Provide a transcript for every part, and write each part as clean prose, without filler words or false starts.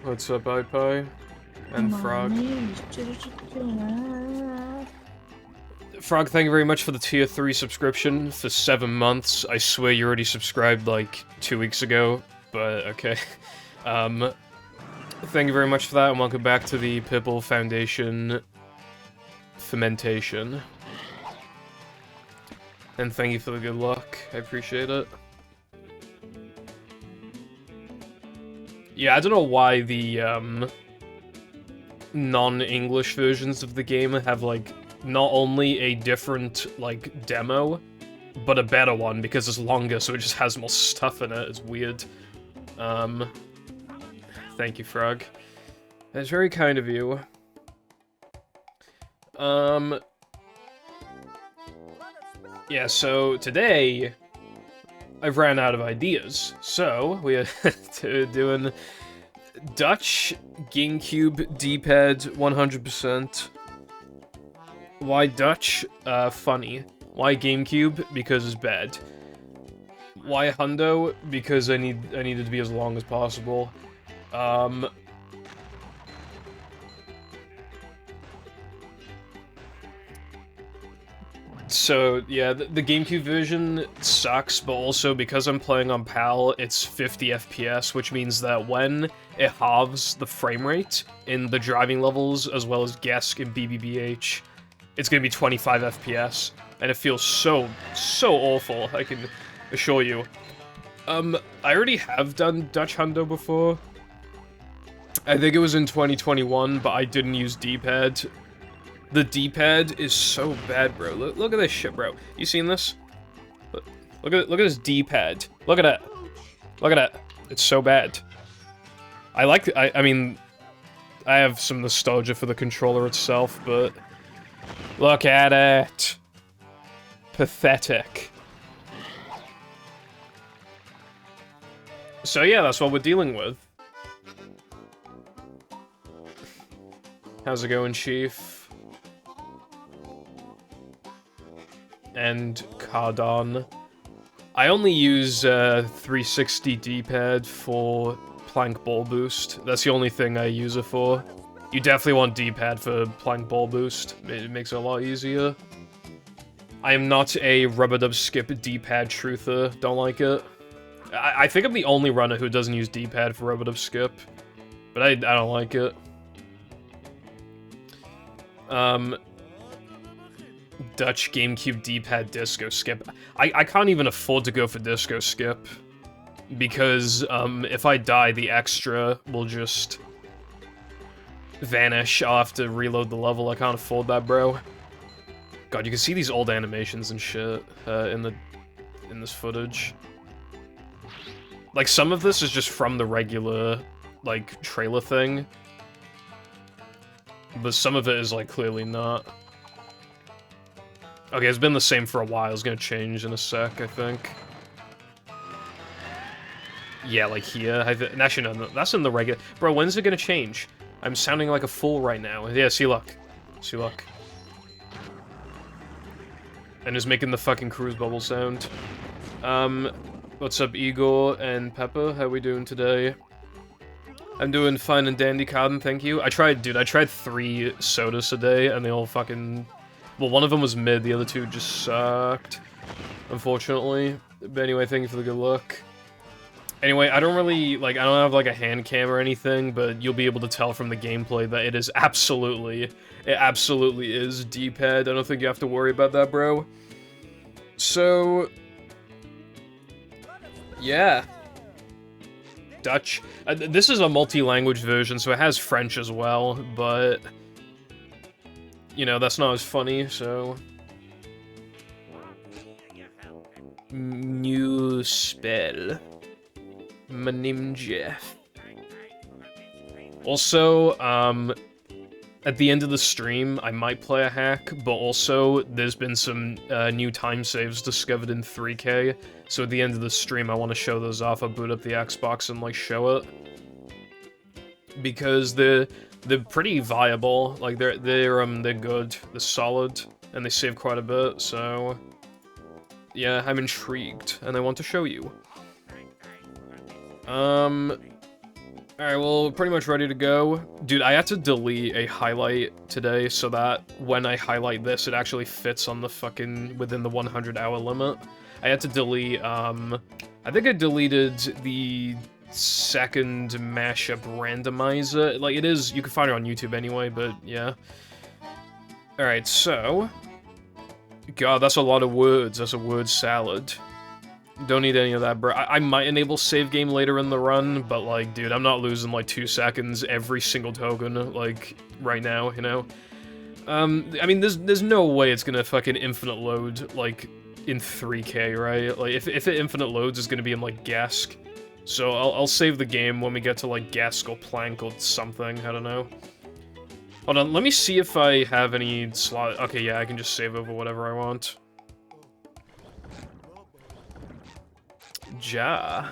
What's up, iPie? And Frog. Frog, thank you very much for the tier 3 subscription for 7 months. I swear you already subscribed like 2 weeks ago, but okay. Thank you very much for that, and welcome back to the Pipple Foundation Fermentation. And thank you for the good luck, I appreciate it. Yeah, I don't know why the, non-English versions of the game have, like, not only a different, like, demo, but a better one, because it's longer, so it just has more stuff in it. It's weird. Thank you, Frog. That's very kind of you. Yeah, so today, I've ran out of ideas, so we are doing Dutch GameCube D-pad 100%. Why Dutch? Funny. Why GameCube? Because it's bad. Why Hundo? Because I need it to be as long as possible. So, yeah, the GameCube version sucks, but also because I'm playing on PAL, it's 50 FPS, which means that when it halves the frame rate in the driving levels, as well as GESC and BBBH, it's gonna be 25 FPS, and it feels so awful, I can assure you. I already have done Dutch Hundo before. I think it was in 2021, but I didn't use D-pad. The D-pad is so bad, bro. Look at this shit, bro. You seen this? Look at this D-pad. Look at it. Look at it. It's so bad. I mean, I have some nostalgia for the controller itself, but look at it. Pathetic. So yeah, that's what we're dealing with. How's it going, Chief? And Cardon. I only use 360 D-pad for plank ball boost. That's the only thing I use it for. You definitely want D-pad for plank ball boost. It makes it a lot easier. I am not a rub-a-dub skip D-pad truther. Don't like it. I think I'm the only runner who doesn't use D-pad for rub-a-dub skip. But I don't like it. Dutch GameCube D-pad disco skip. I can't even afford to go for disco skip. Because, if I die, the extra will just vanish. I'll have to reload the level. I can't afford that, bro. God, you can see these old animations and shit, in this footage. Like, some of this is just from the regular, like, trailer thing. But some of it is, like, clearly not. Okay, it's been the same for a while. It's gonna change in a sec, I think. Yeah, like here. Actually, no, that's in the regular... Bro, when's it gonna change? I'm sounding like a fool right now. Yeah, see luck. See luck. And is making the fucking cruise bubble sound. What's up, Igor and Pepper? How we doing today? I'm doing fine and dandy, Carden, thank you. I tried 3 sodas a day, and they all fucking... Well, one of them was mid, the other two just sucked, unfortunately. But anyway, thank you for the good luck. Anyway, I don't really, like, I don't have, like, a hand cam or anything, but you'll be able to tell from the gameplay that it absolutely is D-pad. I don't think you have to worry about that, bro. So... yeah. Dutch. This is a multi-language version, so it has French as well, but... you know, that's not as funny, so... New spell. My name Jeff. Also, at the end of the stream, I might play a hack, but also, there's been some new time saves discovered in 3K, so at the end of the stream, I want to show those off. I'll boot up the Xbox and, like, show it. Because they're pretty viable, like, they're good, they're solid, and they save quite a bit, so... yeah, I'm intrigued, and I want to show you. Alright, well, pretty much ready to go. Dude, I had to delete a highlight today so that when I highlight this, it actually fits on the fucking, within the 100-hour limit. I had to delete, I think I deleted the second mashup randomizer. Like, it is, you can find it on YouTube anyway, but yeah. Alright, so... God, that's a lot of words. That's a word salad. Don't need any of that, bro. I might enable save game later in the run, but, like, dude, I'm not losing, like, 2 seconds every single token, like, right now, you know? I mean, there's no way it's gonna fucking infinite load, like, in 3K, right? Like, if it infinite loads, it's gonna be in, like, Gask. So I'll save the game when we get to, like, Gask or Plank or something, I don't know. Hold on, let me see if I have any slot... Okay, yeah, I can just save over whatever I want. Ja.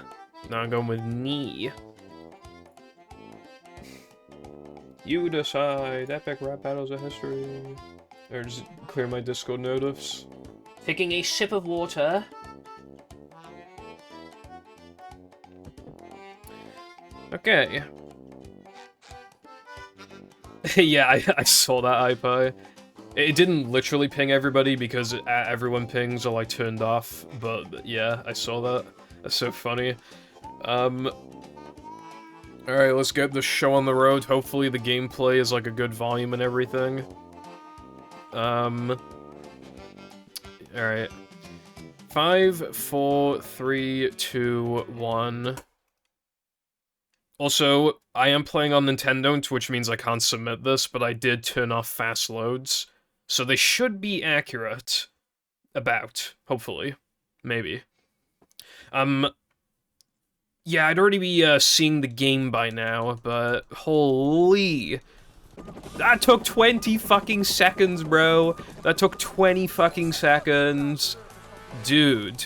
Now I'm going with knee. You decide. Epic rap battles of history. Or just clear my Discord notifs. Taking a sip of water. Okay. Yeah, I saw that iPie. It didn't literally ping everybody because everyone pings are like turned off, but yeah, I saw that. That's so funny. Alright, let's get the show on the road. Hopefully the gameplay is like a good volume and everything. Alright. 5, 4, 3, 2, 1. Also, I am playing on Nintendo, which means I can't submit this, but I did turn off fast loads. So they should be accurate. About. Hopefully. Maybe. Yeah, I'd already be, seeing the game by now, but holy... That took 20 fucking seconds, bro. That took 20 fucking seconds. Dude.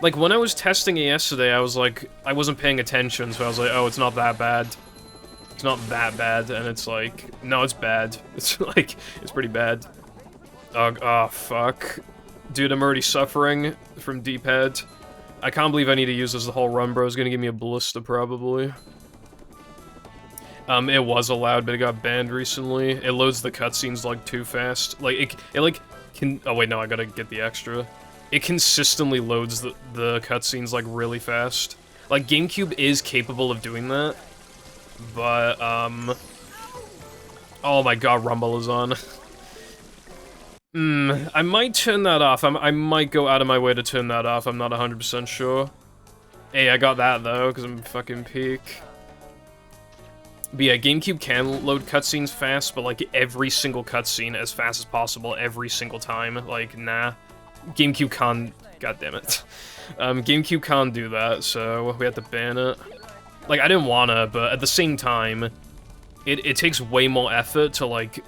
Like, when I was testing it yesterday, I was like, I wasn't paying attention, so I was like, oh, it's not that bad. It's not that bad, and it's like, no, it's bad. It's like, it's pretty bad. Oh, fuck. Dude, I'm already suffering from D-pad. I can't believe I need to use this the whole run, bro. It's gonna give me a blister, probably. It was allowed, but it got banned recently. It loads the cutscenes, like, too fast. Like, it like, can... Oh, wait, no, I gotta get the extra. It consistently loads the cutscenes, like, really fast. Like, GameCube is capable of doing that. But, oh my god, Rumble is on. I might turn that off. I might go out of my way to turn that off. I'm not 100% sure. Hey, I got that, though, because I'm fucking peak. But yeah, GameCube can load cutscenes fast, but, like, every single cutscene as fast as possible every single time. Like, nah. GameCube can't... God damn it. GameCube can't do that, so we have to ban it. Like, I didn't wanna, but at the same time, it takes way more effort to, like,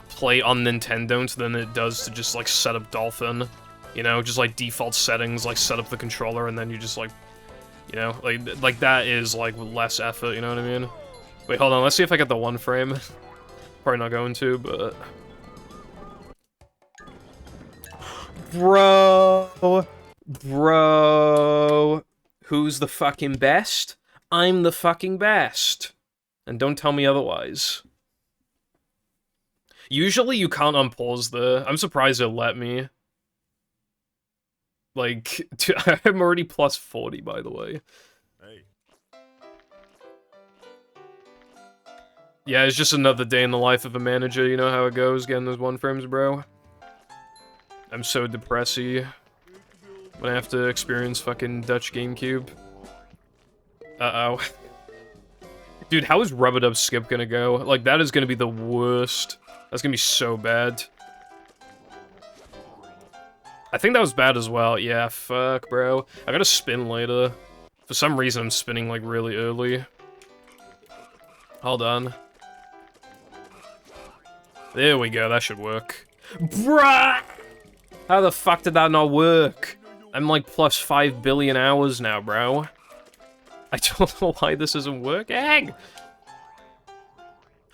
play on Nintendo than it does to just, like, set up Dolphin. You know, just, like, default settings, like, set up the controller, and then you just, like, you know, like that is, like, less effort, you know what I mean? Wait, hold on, let's see if I get the one frame. Probably not going to, but... Bro! Bro! Who's the fucking best? I'm the fucking best. And don't tell me otherwise. Usually you can't unpause the... I'm surprised it let me. Like, I'm already plus 40, by the way. Hey. Yeah, it's just another day in the life of a manager, you know how it goes, getting those one frames, bro. I'm so depressy when I have to experience fucking Dutch GameCube. Uh-oh. Dude, how is Rub-a-Dub Skip gonna go? Like, that is gonna be the worst. That's gonna be so bad. I think that was bad as well. Yeah, fuck, bro. I gotta spin later. For some reason, I'm spinning, like, really early. Hold on. There we go, that should work. Bruh! How the fuck did that not work? I'm, like, plus 5 billion hours now, bro. I don't know why this isn't working.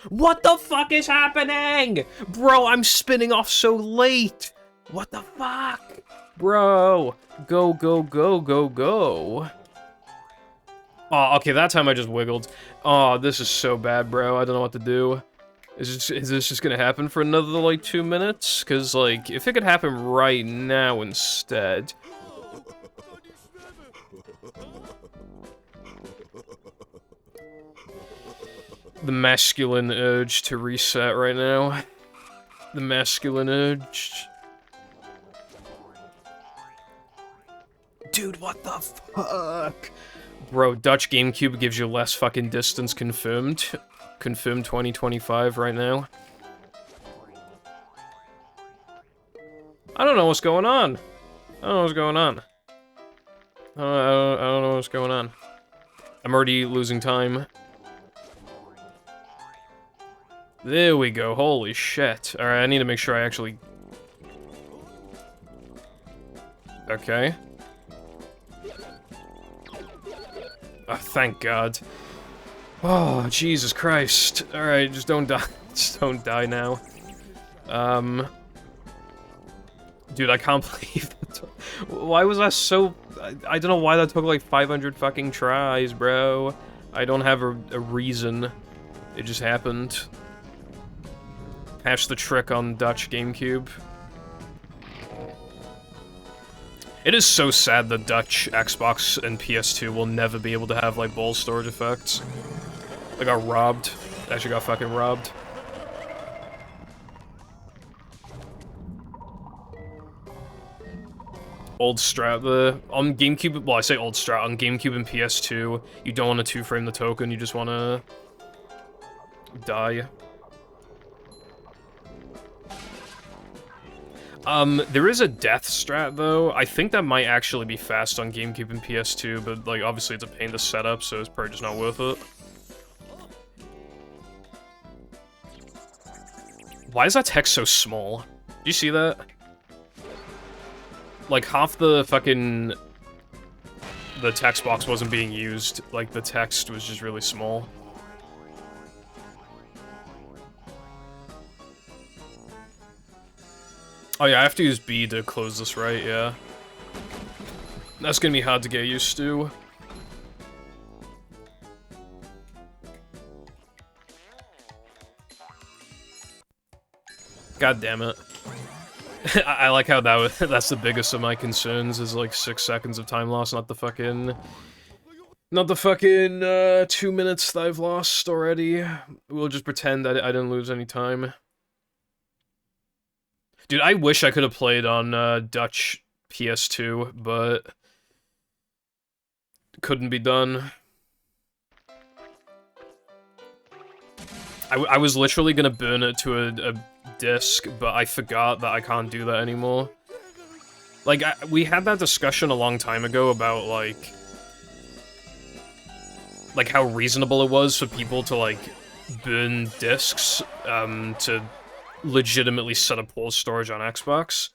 What the fuck is happening? Bro, I'm spinning off so late. What the fuck? Bro, go, go, go, go, go. Oh, okay, that time I just wiggled. Oh, this is so bad, bro. I don't know what to do. Is this just gonna happen for another, like, 2 minutes? Because, like, if it could happen right now instead... The masculine urge to reset right now. The masculine urge. Dude, what the fuck? Bro, Dutch GameCube gives you less fucking distance confirmed. Confirmed 2025 right now. I don't know what's going on. I don't know what's going on. I don't know what's going on. I'm already losing time. There we go, holy shit. Alright, I need to make sure I actually... Okay. Oh, thank God. Oh, Jesus Christ. Alright, just don't die. Just don't die now. Dude, I can't believe that. Why was that so... I don't know why that took like 500 fucking tries, bro. I don't have a reason. It just happened. Patch the trick on Dutch GameCube. It is so sad that Dutch Xbox and PS2 will never be able to have, like, ball storage effects. They got robbed. They actually got fucking robbed. Old strat, on GameCube, well, I say old strat, on GameCube and PS2, you don't want to two-frame the token, you just want to die. There is a death strat, though. I think that might actually be fast on GameCube and PS2, but, like, obviously it's a pain to set up, so it's probably just not worth it. Why is that text so small? Do you see that? Like, half the fucking... the text box wasn't being used. Like, the text was just really small. Oh yeah, I have to use B to close this, right? Yeah. That's gonna be hard to get used to. God damn it. I like how that's the biggest of my concerns, is like 6 seconds of time loss, not the fucking... Not the fucking, 2 minutes that I've lost already. We'll just pretend I didn't lose any time. Dude, I wish I could have played on, Dutch PS2, but... couldn't be done. I was literally gonna burn it to a disc, but I forgot that I can't do that anymore. Like, we had that discussion a long time ago about, like, how reasonable it was for people to, like, burn discs, to legitimately set up port storage on Xbox.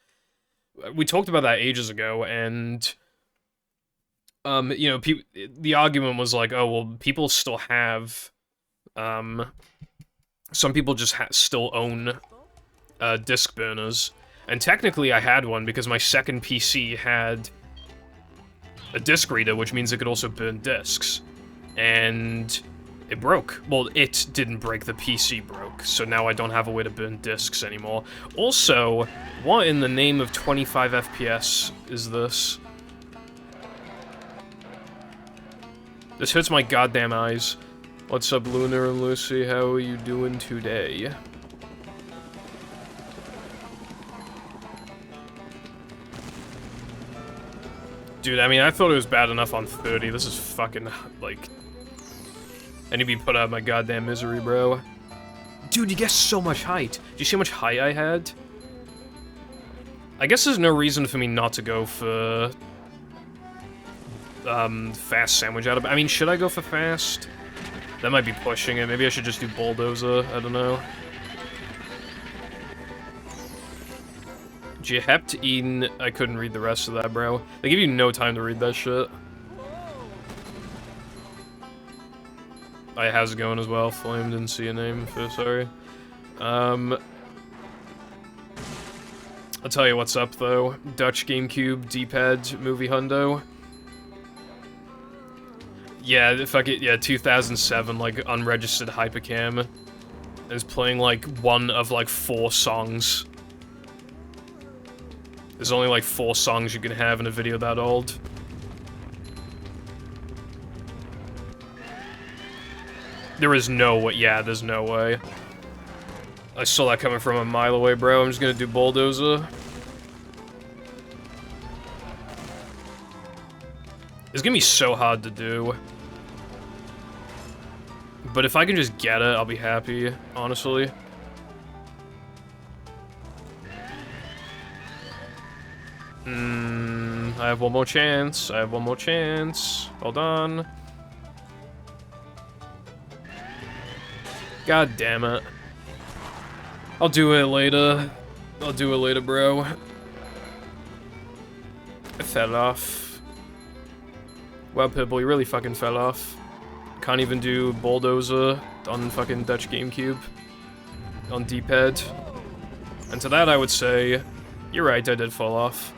We talked about that ages ago, and, you know, the argument was like, oh, well, people still have, some people just still own, disc burners. And technically I had one because my second PC had a disc reader, which means it could also burn discs. And it broke. Well, it didn't break, the PC broke, so now I don't have a way to burn discs anymore. Also, what in the name of 25 FPS is this? This hurts my goddamn eyes. What's up, Lunar and Lucy? How are you doing today? Dude, I mean, I thought it was bad enough on 30. This is fucking, like... I need to be put out of my goddamn misery, bro. Dude, you get so much height. Do you see how much height I had? I guess there's no reason for me not to go for... fast sandwich out of... I mean, should I go for fast? That might be pushing it. Maybe I should just do bulldozer. I don't know. Gehept Eden. I couldn't read the rest of that, bro. They give you no time to read that shit. How's it going as well? Flame, didn't see a name, so sorry. I'll tell you what's up, though. Dutch GameCube, D-pad, movie hundo. Yeah, fuck it, yeah, 2007, like, unregistered Hypercam. Is playing, like, one of, like, 4 songs. There's only, like, 4 songs you can have in a video that old. There is no way, yeah, there's no way. I saw that coming from a mile away, bro. I'm just gonna do Bulldozer. It's gonna be so hard to do. But if I can just get it, I'll be happy, honestly. I have one more chance. I have one more chance. Hold on. God damn it. I'll do it later. I'll do it later, bro. I fell off. Wow, Pitbull, you really fucking fell off. Can't even do Bulldozer on fucking Dutch GameCube. On D-pad. And to that I would say, you're right, I did fall off.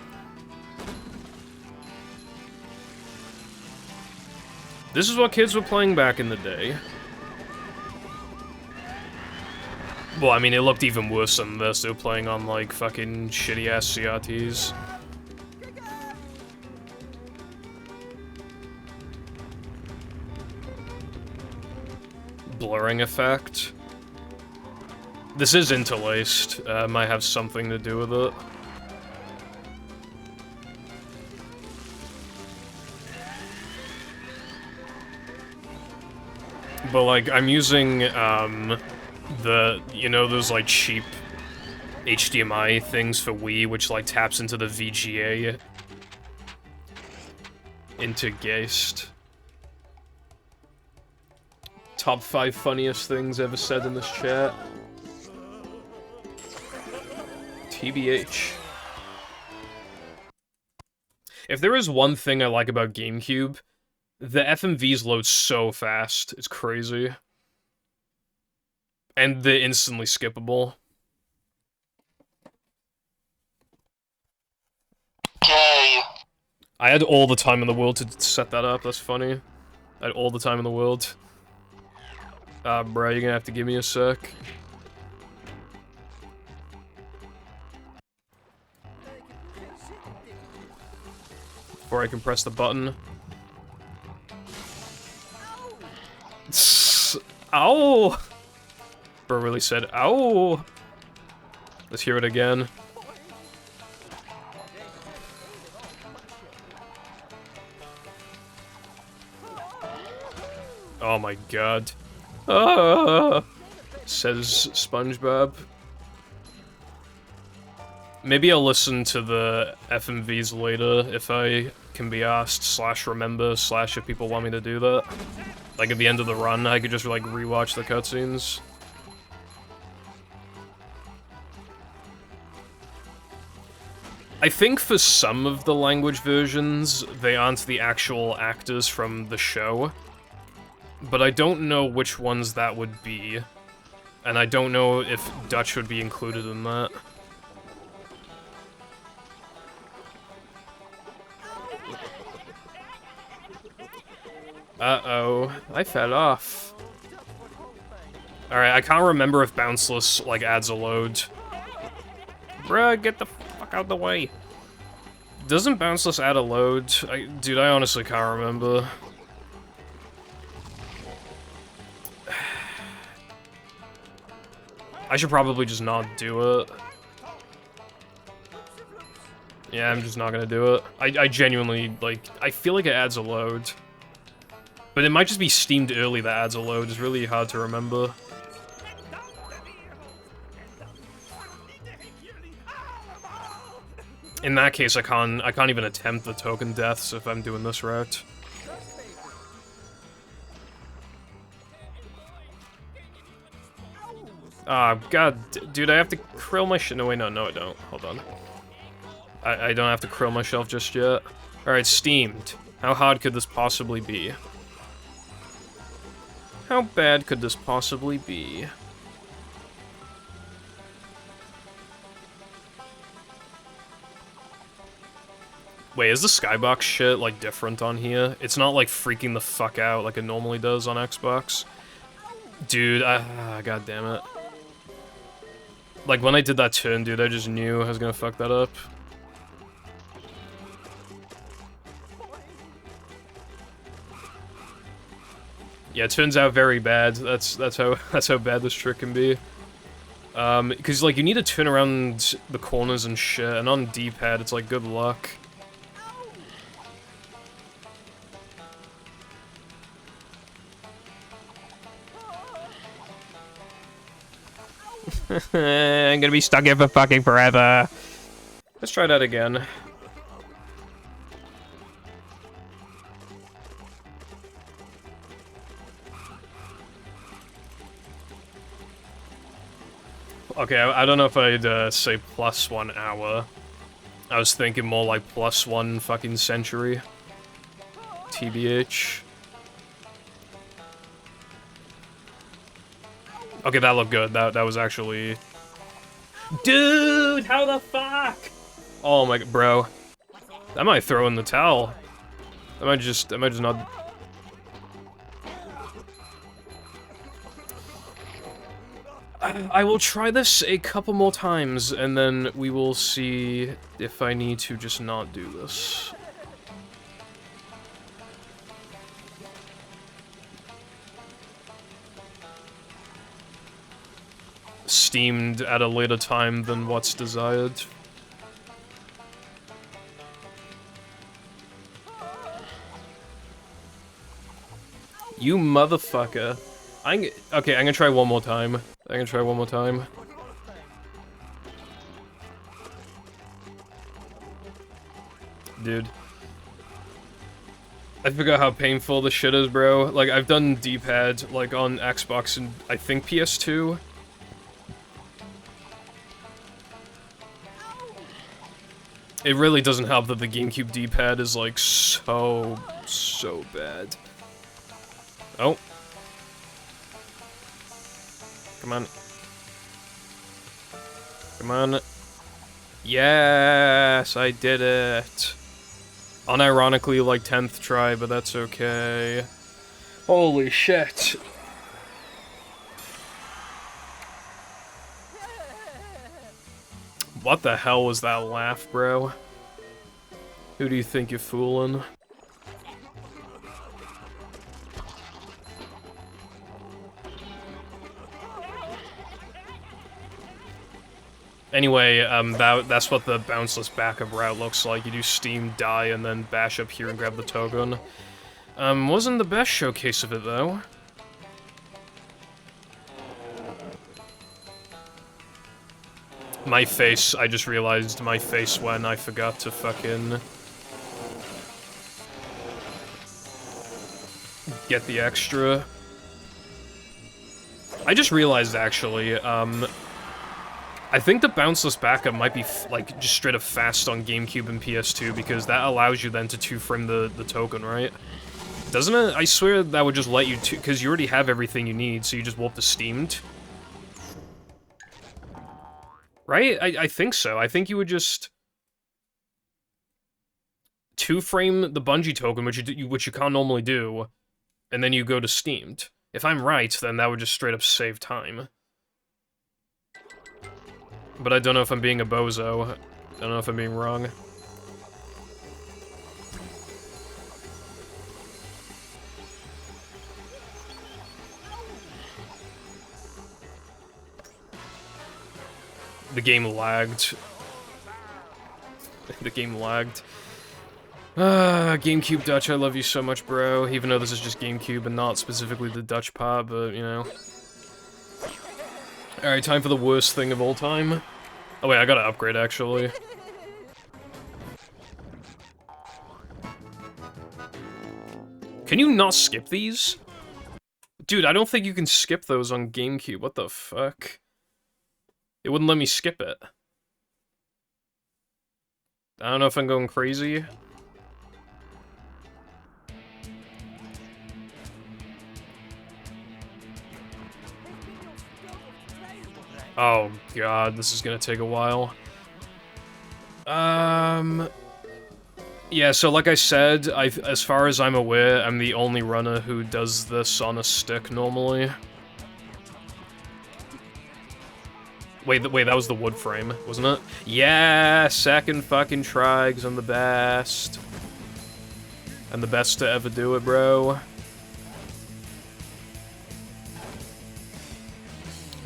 This is what kids were playing back in the day. Well, I mean, it looked even worse than this. They were playing on, like, fucking shitty-ass CRTs. Blurring effect. This is interlaced. Might have something to do with it. But, like, I'm using, you know, those, like, cheap HDMI things for Wii, which, like, taps into the VGA into Geist. Top 5 funniest things ever said in this chat. TBH. If there is one thing I like about GameCube, the FMVs load so fast. It's crazy. And they're instantly skippable. Okay. I had all the time in the world to set that up, that's funny. I had all the time in the world. Bro, you're gonna have to give me a sec. Before I can press the button. Ow! Bro really said, ow! Let's hear it again. Oh my god. Says SpongeBob. Maybe I'll listen to the FMVs later if I can be asked, / remember, / if people want me to do that. Like at the end of the run, I could just like rewatch the cutscenes. I think for some of the language versions, they aren't the actual actors from the show. But I don't know which ones that would be. And I don't know if Dutch would be included in that. Uh-oh, I fell off. Alright, I can't remember if Bounceless, like, adds a load. Bruh, get the fuck out of the way. Doesn't Bounceless add a load? Dude, I honestly can't remember. I should probably just not do it. Yeah, I'm just not gonna do it. I genuinely, like, I feel like it adds a load. But it might just be steamed early that adds a load. It's really hard to remember. In that case, I can't even attempt the token deaths if I'm doing this route. Ah, god, dude, I have to krill my shit. No, wait, no, I don't. Hold on. I don't have to krill myself just yet. Alright, steamed. How hard could this possibly be? How bad could this possibly be? Wait, is the skybox shit, like, different on here? It's not, like, freaking the fuck out like it normally does on Xbox? Dude, god damn it. Like, when I did that turn, dude, I just knew I was gonna fuck that up. Yeah, it turns out very bad. That's how bad this trick can be. Because, like, you need to turn around the corners and shit, and on D-pad, it's like, good luck. I'm gonna be stuck here for fucking forever. Let's try that again. Okay, I don't know if I'd say +1 hour. I was thinking more like +1 fucking century. TBH. Okay, that looked good. That was actually... Dude, how the fuck? Oh my god, bro. I might throw in the towel. I might just not... I will try this a couple more times, and then we will see if I need to just not do this. Steamed at a later time than what's desired. You motherfucker. Okay, I'm gonna try one more time. Dude. I forgot how painful this shit is, bro. Like, I've done D-pad, like, on Xbox and I think PS2. It really doesn't help that the GameCube D-pad is, like, so bad. Oh. Come on. Come on. Yes, I did it. Unironically, like, 10th try, but that's okay. Holy shit. What the hell was that laugh, bro? Who do you think you're fooling? Anyway, that's what the bounceless backup route looks like. You do steam, die, and then bash up here and grab the token. Wasn't the best showcase of it, though. My face, I just realized my face when I forgot to fucking... get the extra. I just realized, actually, I think the bounceless backup might be, like, just straight up fast on GameCube and PS2, because that allows you then to two-frame the token, right? Doesn't it? I swear that would just let you because you already have everything you need, so you just warp the steamed. Right? I think so. I think you would just... two-frame the Bungie token, which you can't normally do, and then you go to steamed. If I'm right, then that would just straight up save time. But I don't know if I'm being a bozo. I don't know if I'm being wrong. The game lagged. The game lagged. GameCube Dutch, I love you so much, bro. Even though this is just GameCube and not specifically the Dutch part, but, you know. Alright, time for the worst thing of all time. Oh wait, I gotta upgrade, actually. Can you not skip these? Dude, I don't think you can skip those on GameCube. What the fuck? It wouldn't let me skip it. I don't know if I'm going crazy. Oh god, this is gonna take a while. Yeah, so like I said, as far as I'm aware, I'm the only runner who does this on a stick normally. Wait, that was the wood frame, wasn't it? Yeah, second fucking try, 'cause I'm the best. I'm the best to ever do it, bro.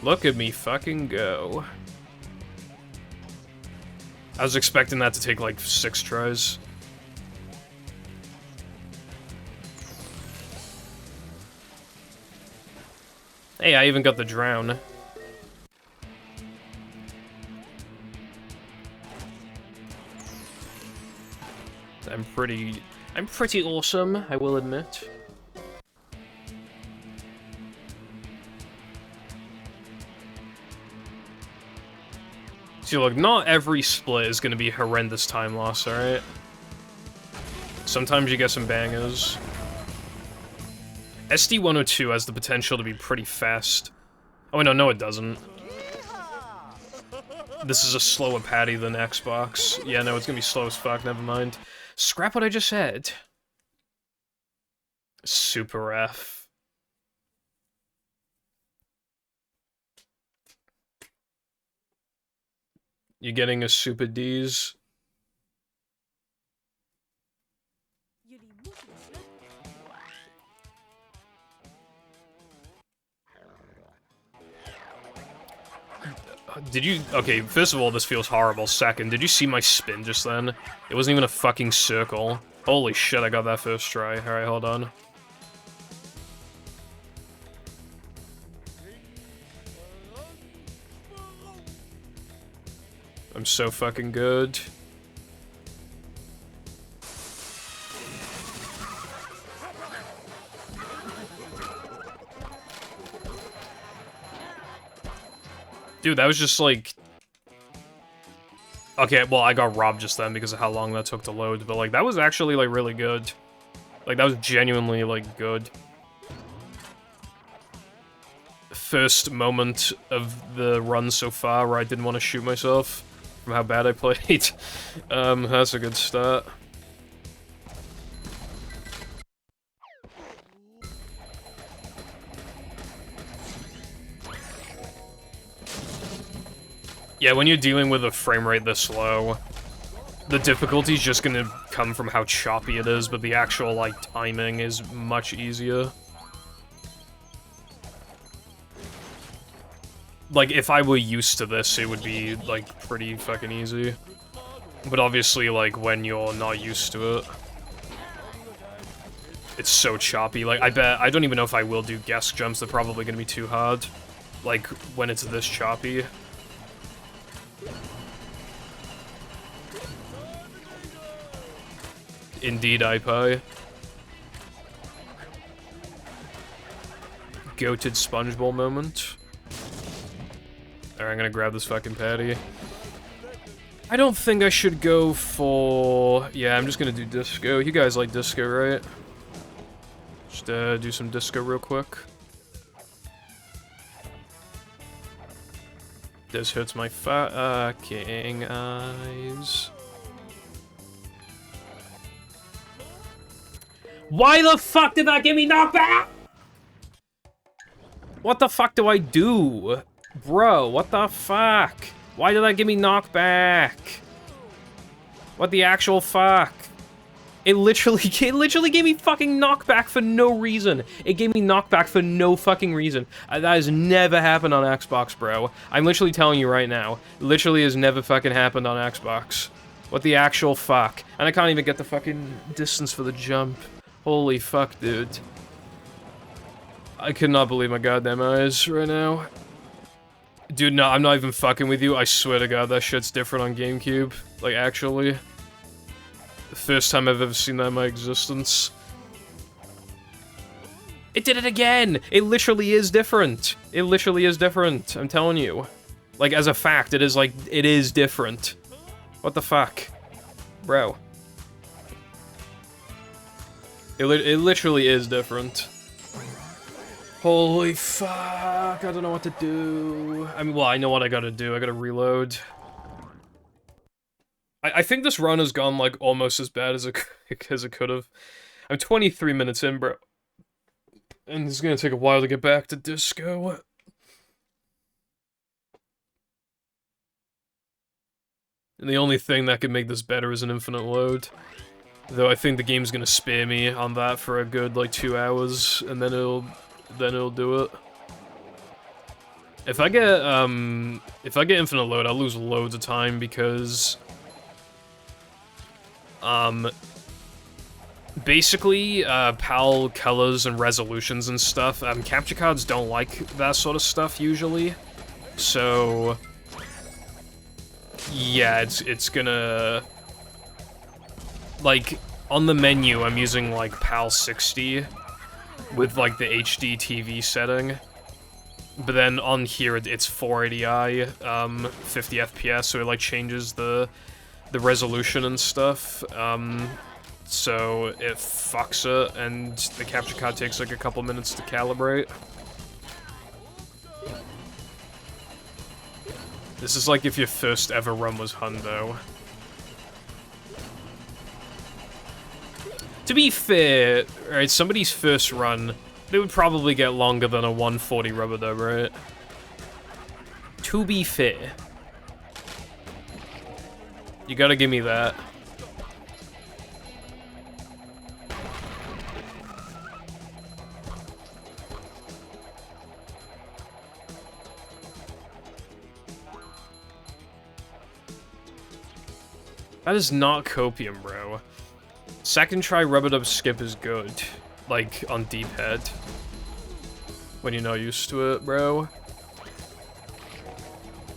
Look at me fucking go. I was expecting that to take like 6 tries. Hey, I even got the drown. I'm pretty awesome, I will admit. See, look, not every split is gonna be horrendous time loss, alright? Sometimes you get some bangers. SD-102 has the potential to be pretty fast. Oh, no, it doesn't. This is a slower patty than Xbox. Yeah, no, it's gonna be slow as fuck, never mind. Scrap what I just said. Super F. You getting a Super D's? Did you... Okay, first of all, this feels horrible. Second, did you see my spin just then? It wasn't even a fucking circle. Holy shit, I got that first try. Alright, hold on. I'm so fucking good. Dude, that was just like... Okay, well, I got robbed just then because of how long that took to load, but like, that was actually like really good. Like, that was genuinely like good. First moment of the run so far where I didn't want to shoot myself from how bad I played. That's a good start. Yeah, when you're dealing with a frame rate this low, the difficulty's just gonna come from how choppy it is, but the actual, like, timing is much easier. Like, if I were used to this, it would be, like, pretty fucking easy. But obviously, like, when you're not used to it, it's so choppy. Like, I don't even know if I will do guess jumps, they're probably gonna be too hard. Like, when it's this choppy. Indeed, iPie. Goated SpongeBob moment. Alright, I'm gonna grab this fucking patty. I don't think I should go for... Yeah, I'm just gonna do disco. You guys like disco, right? Just do some disco real quick. This hurts my fucking eyes. Why the fuck did that give me knockback? What the fuck do I do? Bro, what the fuck? Why did that give me knockback? What the actual fuck? It literally gave me fucking knockback for no reason. It gave me knockback for no fucking reason. That has never happened on Xbox, bro. I'm literally telling you right now. It literally has never fucking happened on Xbox. What the actual fuck? And I can't even get the fucking distance for the jump. Holy fuck, dude. I could not believe my goddamn eyes right now. Dude, no, I'm not even fucking with you. I swear to God, that shit's different on GameCube. Like, actually. The first time I've ever seen that in my existence. It did it again! It literally is different. It literally is different. I'm telling you. Like, as a fact, it is, like, it is different. What the fuck? Bro. It literally is different. Holy fuck, I don't know what to do. I mean, well, I know what I gotta do. I gotta reload. I think this run has gone, like, almost as bad as it could have. I'm 23 minutes in, bro. And it's gonna take a while to get back to disco. And the only thing that could make this better is an infinite load. Though I think the game's gonna spare me on that for a good, like, 2 hours, and then it'll do it. If I get infinite load, I'll lose loads of time because basically, PAL colors and resolutions and stuff, capture cards don't like that sort of stuff usually. So yeah, it's gonna, like, on the menu I'm using like PAL 60 with like the HD TV setting. But then on here it's 480i, 50 FPS, so it like changes the resolution and stuff. So it fucks it, and the capture card takes like a couple minutes to calibrate. This is like if your first ever run was Hundo. To be fair, right, somebody's first run, they would probably get longer than a 140 rubber dub, right? To be fair. You gotta give me that. That is not copium, bro. Second try rubber dub skip is good. Like, on D-pad. When you're not used to it, bro.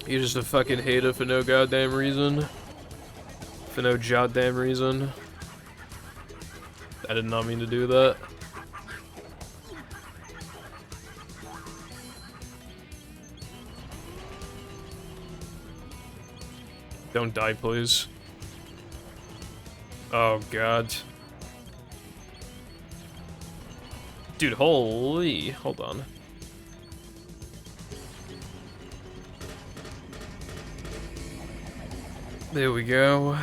You're just a fucking hater for no goddamn reason. For no goddamn reason. I did not mean to do that. Don't die, please. Oh, God. Dude, holy... Hold on. There we go.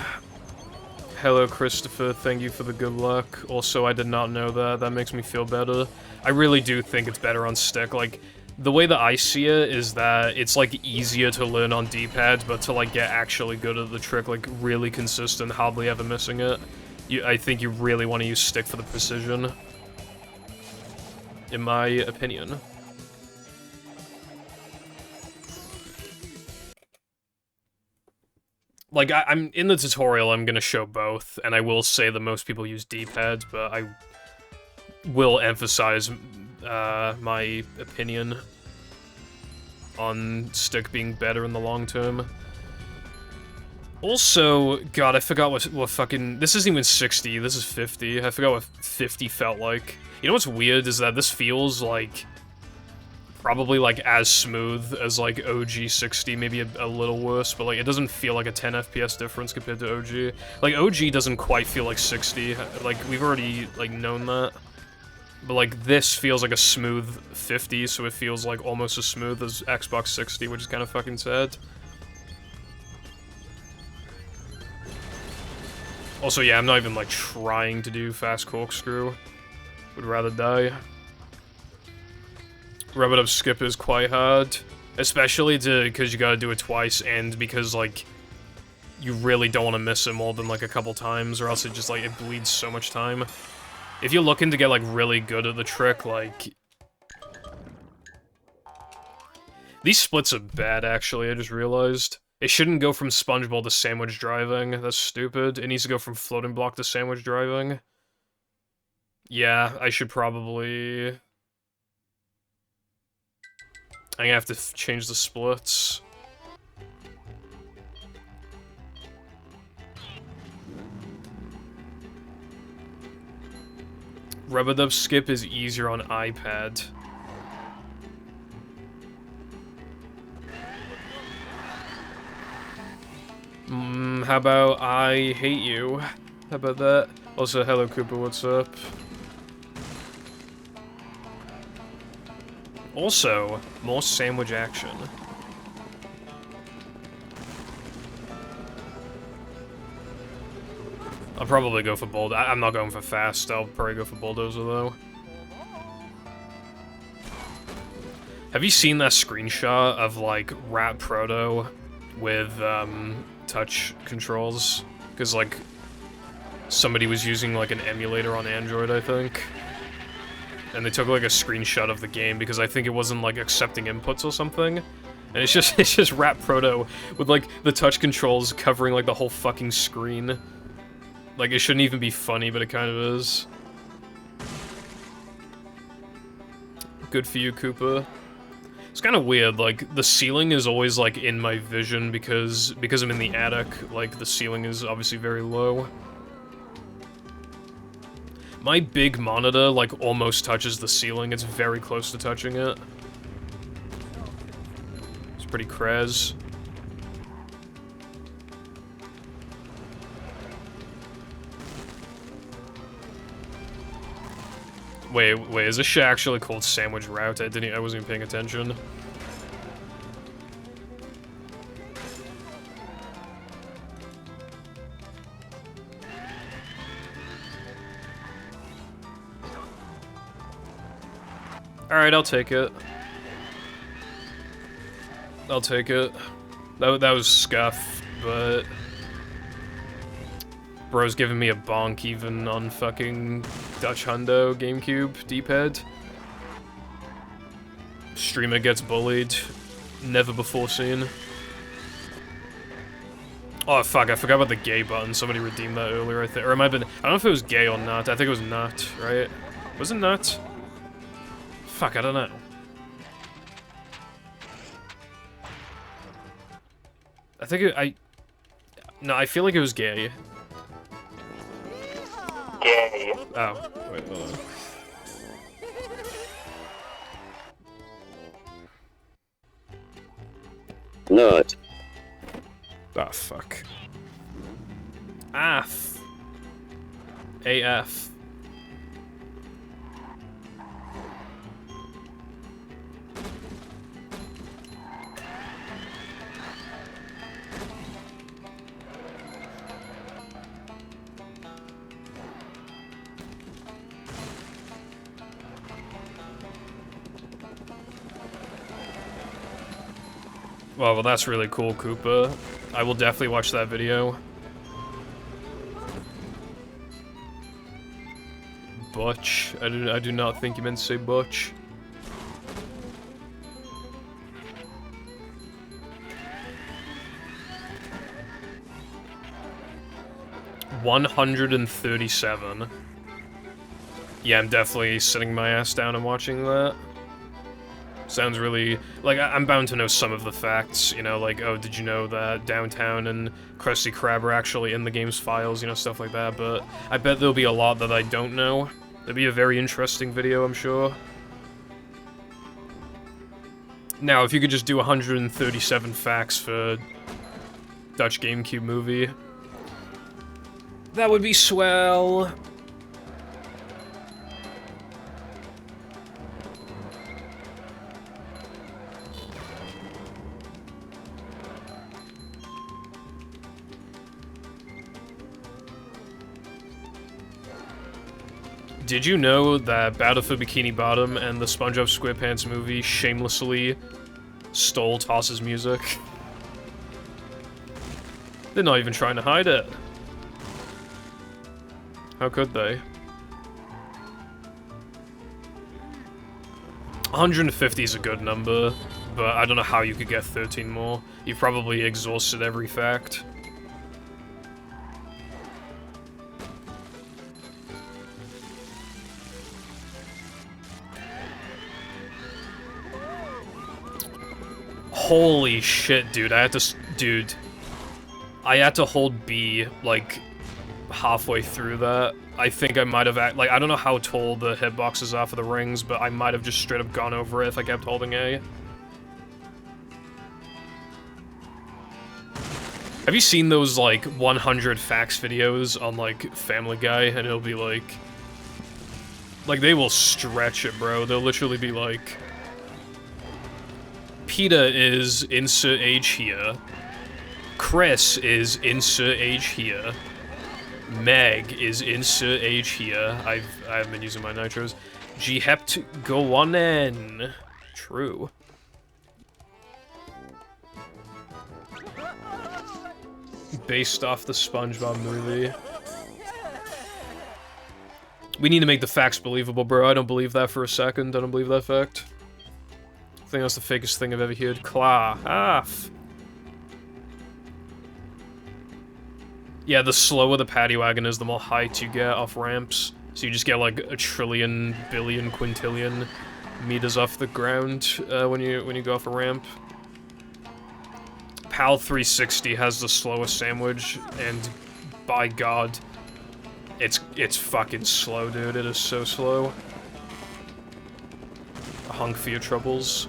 Hello, Christopher. Thank you for the good luck. Also, I did not know that. That makes me feel better. I really do think it's better on stick. Like, the way that I see it is that it's, like, easier to learn on D-pads, but to, like, get actually good at the trick, like, really consistent, hardly ever missing it, I think you really want to use stick for the precision. In my opinion. Like, I'm in the tutorial, I'm gonna show both, and I will say that most people use D-pads, but I will emphasize my opinion on stick being better in the long term. Also, God, I forgot what fucking... This isn't even 60, this is 50. I forgot what 50 felt like. You know what's weird is that this feels like... probably, like, as smooth as, like, OG 60, maybe a little worse, but, like, it doesn't feel like a 10 FPS difference compared to OG. Like, OG doesn't quite feel like 60. Like, we've already, like, known that. But, like, this feels like a smooth 50, so it feels, like, almost as smooth as Xbox 60, which is kind of fucking sad. Also, yeah, I'm not even, like, trying to do fast corkscrew. Would rather die. Rubber dub skip is quite hard. Especially because you gotta do it twice, and because, like, you really don't want to miss it more than, like, a couple times, or else it just, like, it bleeds so much time. If you're looking to get, like, really good at the trick, like... These splits are bad, actually, I just realized. It shouldn't go from sponge ball to sandwich driving. That's stupid. It needs to go from floating block to sandwich driving. Yeah, I should probably... I'm gonna have to change the splits. Rubber dub skip is easier on iPad. How about I hate you? How about that? Also, hello Cooper, what's up? Also, more sandwich action. I'll probably go for Bulldozer. I'm not going for fast, I'll probably go for Bulldozer, though. Have you seen that screenshot of, like, Rat Proto with, touch controls? Because, like, somebody was using, like, an emulator on Android, I think. And they took, like, a screenshot of the game because I think it wasn't, like, accepting inputs or something. And it's just Rat Proto with, like, the touch controls covering, like, the whole fucking screen. Like, it shouldn't even be funny, but it kind of is. Good for you, Koopa. It's kind of weird, like, the ceiling is always, like, in my vision because I'm in the attic, like, the ceiling is obviously very low. My big monitor, like, almost touches the ceiling. It's very close to touching it. It's pretty craz. Wait, is this shit actually called Sandwich Route? I wasn't even paying attention. Alright, I'll take it. I'll take it. That was scuff, but... Bro's giving me a bonk even on fucking Dutch Hundo GameCube D-pad. Streamer gets bullied. Never before seen. Oh fuck, I forgot about the gay button. Somebody redeemed that earlier, I think. Or it might have been... I don't know if it was gay or not. I think it was not, right? Was it not? Fuck, I don't know. I think it... No, I feel like it was gay. Gay. Oh, wait, hold on. Nut. Ah, fuck. AF. AF. Well, that's really cool, Koopa. I will definitely watch that video. Butch. I do not think you meant to say Butch. $137. Yeah, I'm definitely sitting my ass down and watching that. Sounds really... Like, I'm bound to know some of the facts, you know, like, oh, did you know that Downtown and Krusty Krab are actually in the game's files, you know, stuff like that, but I bet there'll be a lot that I don't know. It'll be a very interesting video, I'm sure. Now, if you could just do 137 facts for Dutch GameCube movie, that would be swell. Did you know that Battle for Bikini Bottom and the SpongeBob SquarePants movie shamelessly stole Toss's music? They're not even trying to hide it. How could they? 150 is a good number, but I don't know how you could get 13 more. You've probably exhausted every fact. Holy shit, dude, I had to hold B, like, halfway through that. I think I might have, like, I don't know how tall the hitboxes are for the rings, but I might have just straight up gone over it if I kept holding A. Have you seen those, like, 100 facts videos on, like, Family Guy, and it'll be, like, they will stretch it, bro. They'll literally be, like, PETA is insert age here. Chris is insert age here. Meg is insert H here. I haven't been using my nitros. G-Hept Gowanen. True. Based off the SpongeBob movie. We need to make the facts believable, bro. I don't believe that for a second. I don't believe that fact. I think that's the fakest thing I've ever heard. Claw. Yeah, the slower the paddy wagon is, the more height you get off ramps. So you just get like a trillion, billion, quintillion meters off the ground when you go off a ramp. PAL 360 has the slowest sandwich, and by God, it's fucking slow, dude. It is so slow. A hunk for your troubles.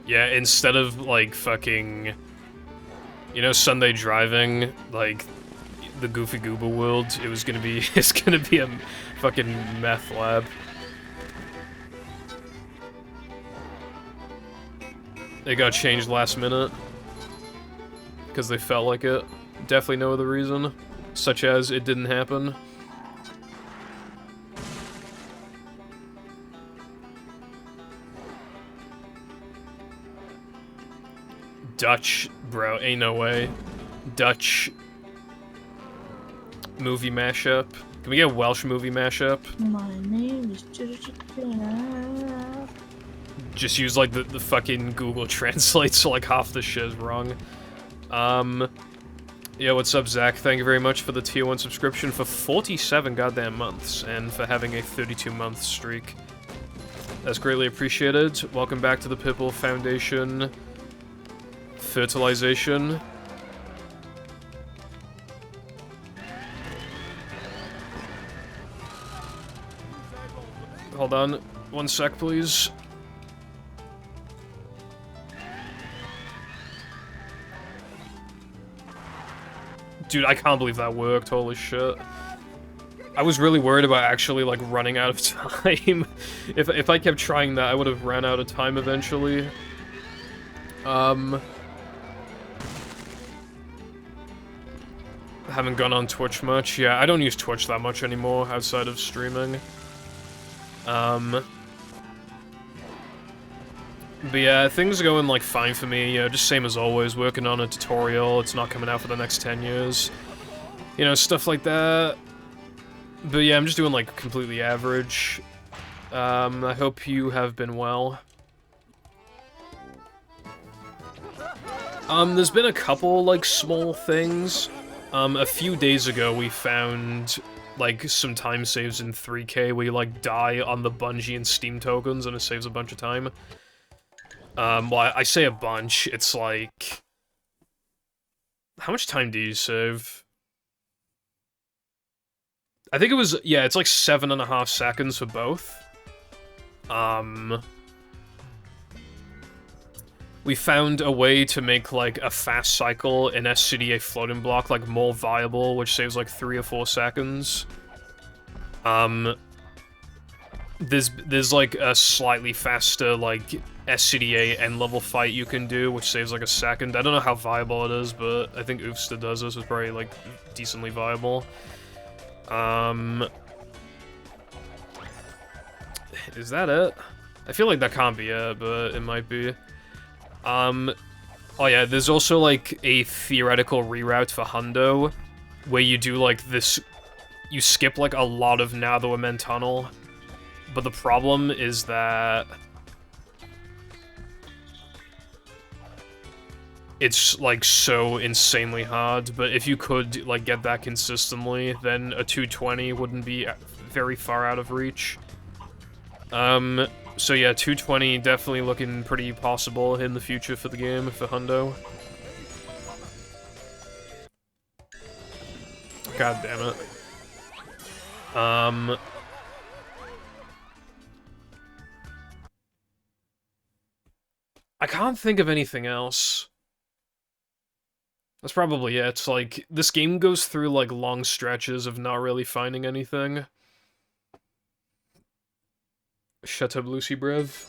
Yeah, instead of, like, fucking... You know, Sunday driving, like, the Goofy Goober world, it's gonna be a fucking meth lab. It got changed last minute. Because they felt like it. Definitely no other reason. Such as it didn't happen. Dutch, bro, ain't no way. Dutch movie mashup. Can we get a Welsh movie mashup? My name is just use like the fucking Google Translate, so like half the shit is wrong. Yeah, what's up, Zach? Thank you very much for the tier 1 subscription for 47 goddamn months, and for having a 32-month streak. That's greatly appreciated. Welcome back to the Pipple Foundation fertilization. Hold on. 1 sec, please. Dude, I can't believe that worked. Holy shit. I was really worried about actually, like, running out of time. If I kept trying that, I would have ran out of time eventually. Haven't gone on Twitch much. Yeah, I don't use Twitch that much anymore outside of streaming. But yeah, things are going, like, fine for me, you know, just same as always, working on a tutorial, it's not coming out for the next 10 years. You know, stuff like that. But yeah, I'm just doing, like, completely average. I hope you have been well. There's been a couple, like, small things. A few days ago we found, like, some time saves in 3K where you, like, die on the Bungie and Steam tokens and it saves a bunch of time. Well, I say a bunch, it's like... How much time do you save? I think it was, yeah, it's like 7.5 seconds for both. We found a way to make, like, a fast cycle in SCDA floating block, like, more viable, which saves, like, 3 or 4 seconds. There's, like, a slightly faster, like, SCDA end-level fight you can do, which saves, like, a second. I don't know how viable it is, but I think Oofsta does this. It's probably, like, decently viable. Is that it? I feel like that can't be it, but it might be. Oh yeah, there's also, like, a theoretical reroute for Hundo, where you do, like, this... You skip, like, a lot of Netherwomen Tunnel, but the problem is that... It's, like, so insanely hard, but if you could, like, get that consistently, then a 220 wouldn't be very far out of reach. So yeah, 220 definitely looking pretty possible in the future for the game, for Hundo. God damn it. I can't think of anything else. That's probably it. It's like, this game goes through, like, long stretches of not really finding anything. Shut up, Lucy Brev.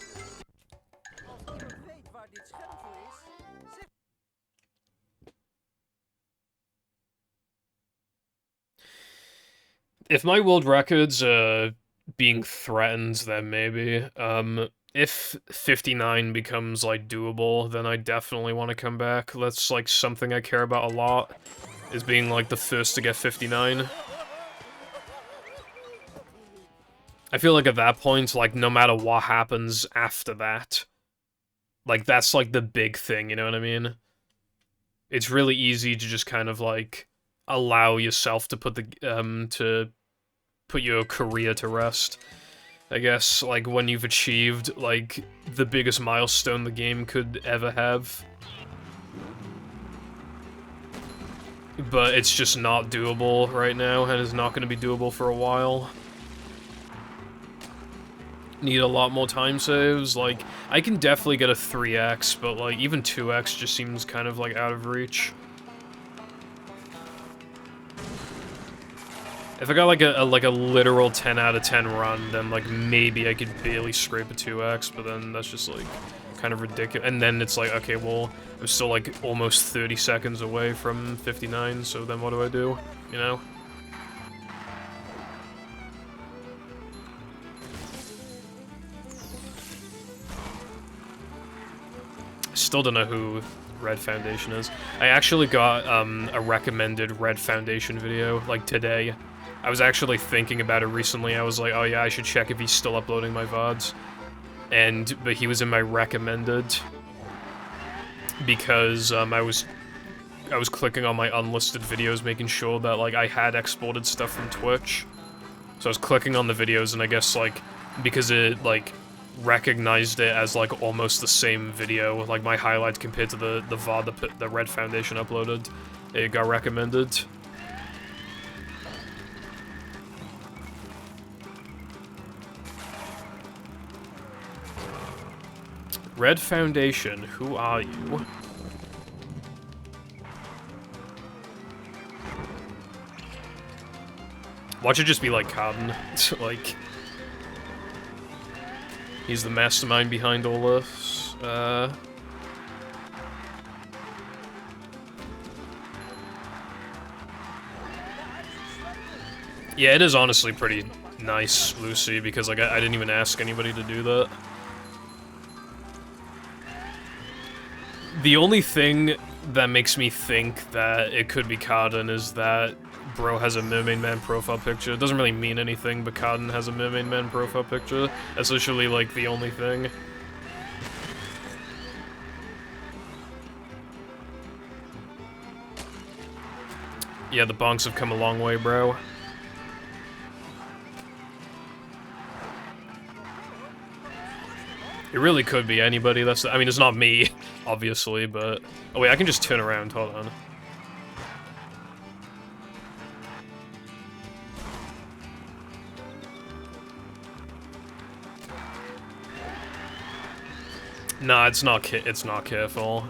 If my world records are being threatened, then maybe. If 59 becomes, like, doable, then I definitely want to come back. That's, like, something I care about a lot, is being, like, the first to get 59. I feel like at that point, like, no matter what happens after that, like, that's, like, the big thing, you know what I mean? It's really easy to just kind of, like, allow yourself to put your career to rest. I guess, like, when you've achieved, like, the biggest milestone the game could ever have. But it's just not doable right now, and is not going to be doable for a while. Need a lot more time saves. Like, I can definitely get a 3x, but, like, even 2x just seems kind of, like, out of reach. If I got, like, a literal 10 out of 10 run, then, like, maybe I could barely scrape a 2x, but then that's just, like, kind of ridiculous. And then it's like, okay, well, I'm still, like, almost 30 seconds away from 59, so then what do I do? You know? Still don't know who Red Foundation is. I actually got, a recommended Red Foundation video, like, today. I was actually thinking about it recently. I was like, oh yeah, I should check if he's still uploading my VODs. But he was in my recommended. Because, I was clicking on my unlisted videos, making sure that, like, I had exported stuff from Twitch. So I was clicking on the videos, and I guess, like, because it, like, recognized it as, like, almost the same video, like, my highlights compared to the VOD the Red Foundation uploaded, it got recommended. Red Foundation, who are you? Watch it just be like Cotton. Like, he's the mastermind behind all this. Yeah, it is honestly pretty nice, Lucy, because, like, I didn't even ask anybody to do that. The only thing that makes me think that it could be Cotton is that Bro has a Mermaid Man profile picture. It doesn't really mean anything, but Cotton has a Mermaid Man profile picture. That's literally, like, the only thing. Yeah, the bonks have come a long way, bro. It really could be anybody. I mean, it's not me, obviously, but... Oh wait, I can just turn around, hold on. Nah, it's not careful.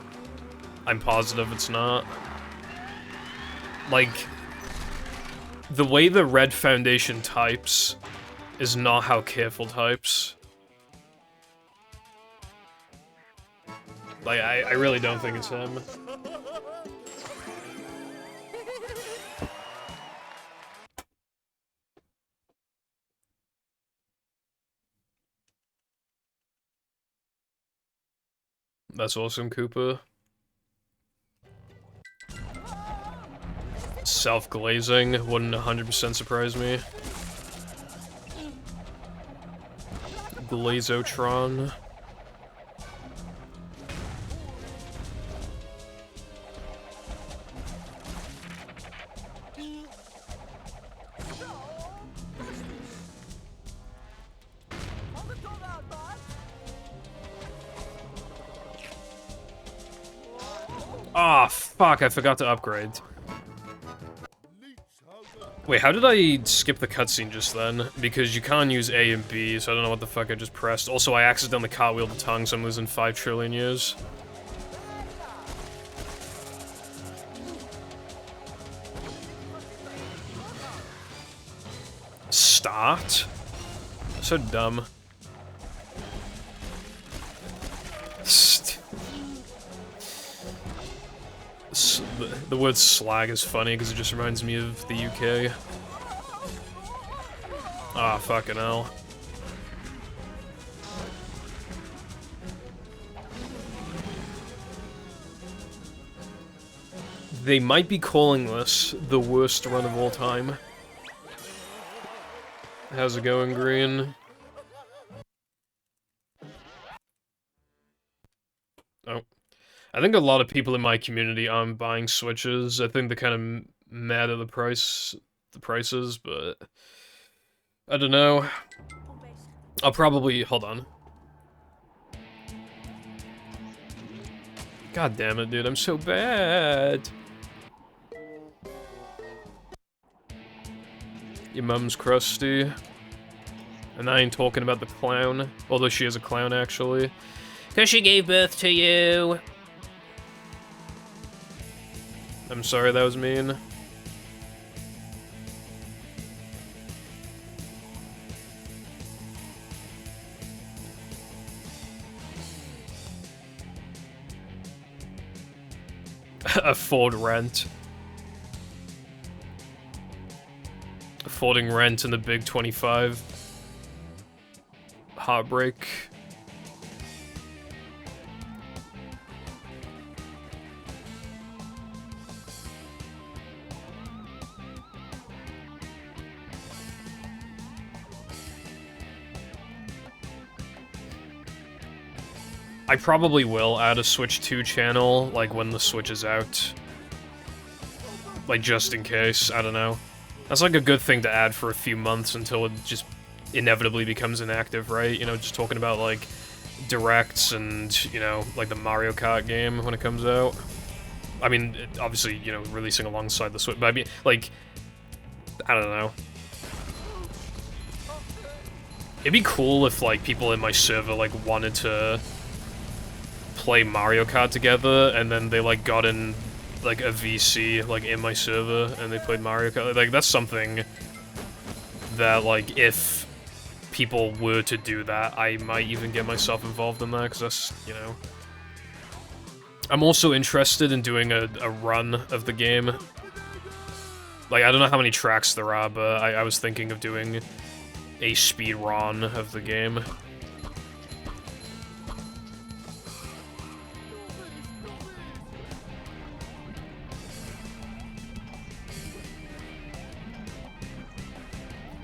I'm positive it's not. Like, the way the Red Foundation types is not how Careful types. Like, I really don't think it's him. That's awesome, Koopa. Self-glazing wouldn't 100% surprise me. Glazotron. Ah, oh, fuck, I forgot to upgrade. Wait, how did I skip the cutscene just then? Because you can't use A and B, so I don't know what the fuck I just pressed. Also, I accidentally cartwheeled the tongue, so I'm losing 5 trillion years. Start? So dumb. The word slag is funny because it just reminds me of the UK. Ah, fucking hell. They might be calling this the worst run of all time. How's it going, Green? Oh. I think a lot of people in my community aren't buying Switches. I think they're kind of mad at the prices, but I don't know. I'll probably, hold on. God damn it, dude, I'm so bad. Your mum's crusty. And I ain't talking about the clown, although she is a clown, actually. 'Cause she gave birth to you. I'm sorry, that was mean. Afford rent. Affording rent in the big 25. Heartbreak. I probably will add a Switch 2 channel, like, when the Switch is out. Like, just in case, I don't know. That's like a good thing to add for a few months until it just inevitably becomes inactive, right? You know, just talking about, like, directs and, you know, like the Mario Kart game when it comes out. I mean, obviously, you know, releasing alongside the Switch, but I mean, like, I don't know. It'd be cool if, like, people in my server, like, wanted to play Mario Kart together, and then they, like, got in, like, a VC, like, in my server, and they played Mario Kart. Like, that's something that, like, if people were to do that, I might even get myself involved in that, because that's, you know... I'm also interested in doing a run of the game. Like, I don't know how many tracks there are, but I was thinking of doing a speed run of the game.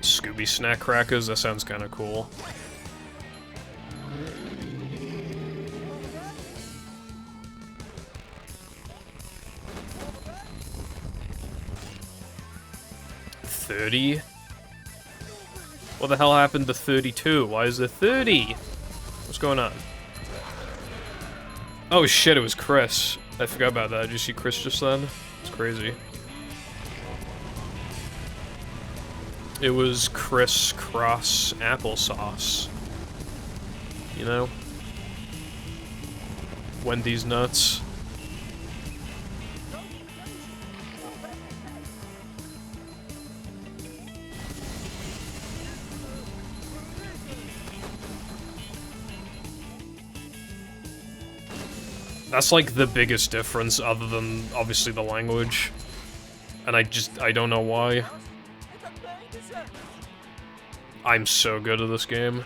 Scooby Snack Crackers, that sounds kind of cool. $30? What the hell happened to 32? Why is there 30? What's going on? Oh shit, it was Chris. I forgot about that. Did you see Chris just then? It's crazy. It was Chris Cross Applesauce. You know? Wendy's nuts. That's like the biggest difference other than obviously the language. And I don't know why. I'm so good at this game.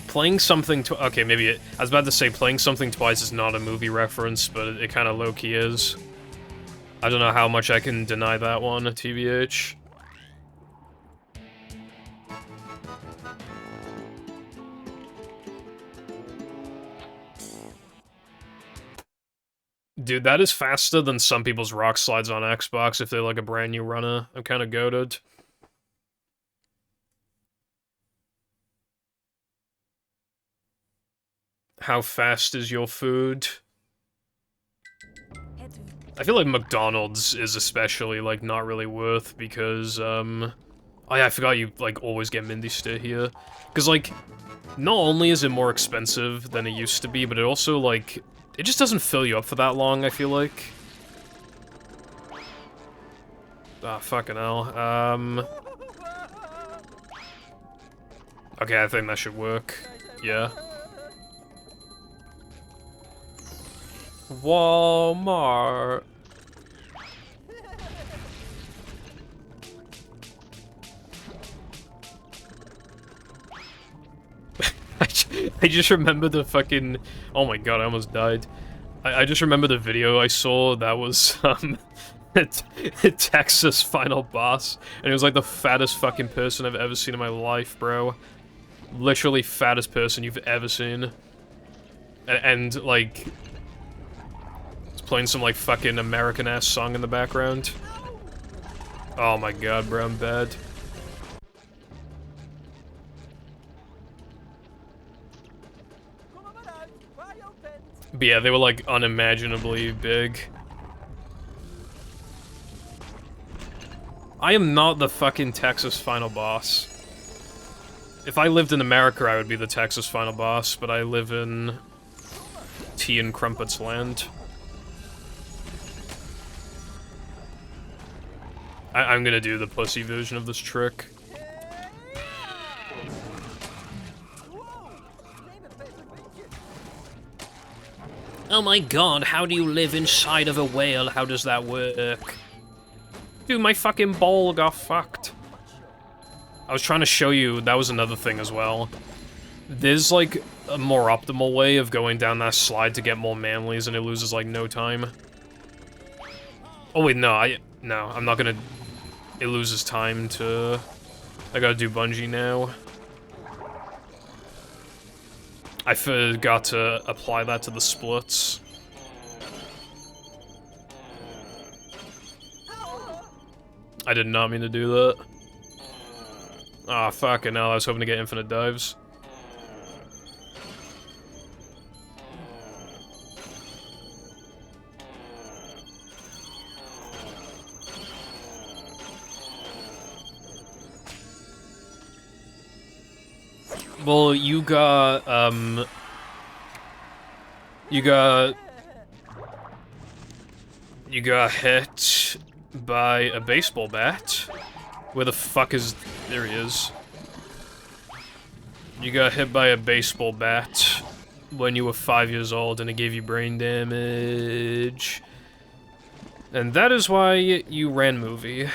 Playing something okay, maybe I was about to say playing something twice is not a movie reference, but it kind of low-key is. I don't know how much I can deny that one, TBH. Dude, that is faster than some people's rock slides on Xbox if they're like a brand new runner. I'm kind of goated. How fast is your food? I feel like McDonald's is especially, like, not really worth because, oh yeah, I forgot you, like, always get Mindy Stay here. Because, like, not only is it more expensive than it used to be, but it also, like, it just doesn't fill you up for that long, I feel like. Ah, fucking hell. Okay, I think that should work. Yeah. Walmart. I just remember the fucking... Oh my god, I almost died. I just remember the video I saw that was, Texas final boss, and it was like the fattest fucking person I've ever seen in my life, bro. Literally fattest person you've ever seen. And like... it's playing some, like, fucking American-ass song in the background. Oh my god, bro, I'm bad. But yeah, they were, like, unimaginably big. I am not the fucking Texas final boss. If I lived in America, I would be the Texas final boss, but I live in... Tea and Crumpets land. I'm gonna do the pussy version of this trick. Oh my god, how do you live inside of a whale? How does that work? Dude, my fucking bowl got fucked. I was trying to show you, that was another thing as well. There's, like, a more optimal way of going down that slide to get more manlies, and it loses, like, no time. Oh wait, no, no, I'm not gonna... It loses time to... I gotta do bungee now. I forgot to apply that to the splits. I did not mean to do that. Ah, fucking hell, I was hoping to get infinite dives. Well, you got hit by a baseball bat. Where the fuck is... There he is. You got hit by a baseball bat when you were 5 years old and it gave you brain damage. And that is why you ran movie.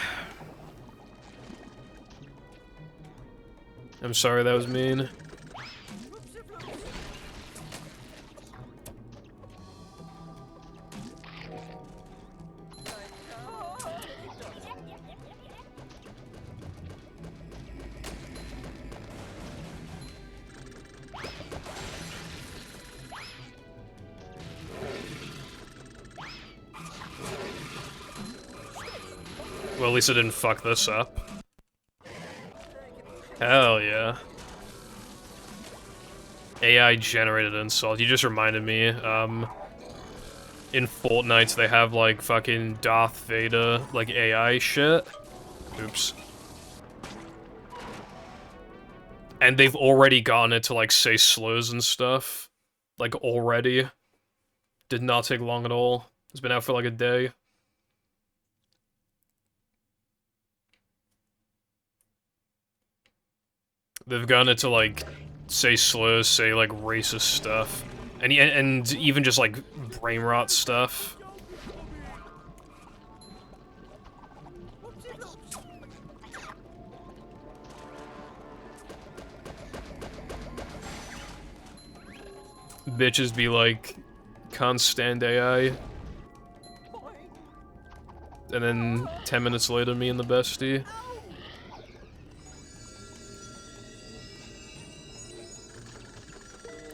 I'm sorry, that was mean. Well, at least I didn't fuck this up. Hell yeah. AI generated insult. You just reminded me, in Fortnite they have like fucking Darth Vader, like AI shit. Oops. And they've already gotten it to like say slurs and stuff. Like already. Did not take long at all. It's been out for like a day. They've gotten it to like say slurs, say like racist stuff. And even just like brain rot stuff. Bitches be like, can't stand AI. And then 10 minutes later, me and the bestie.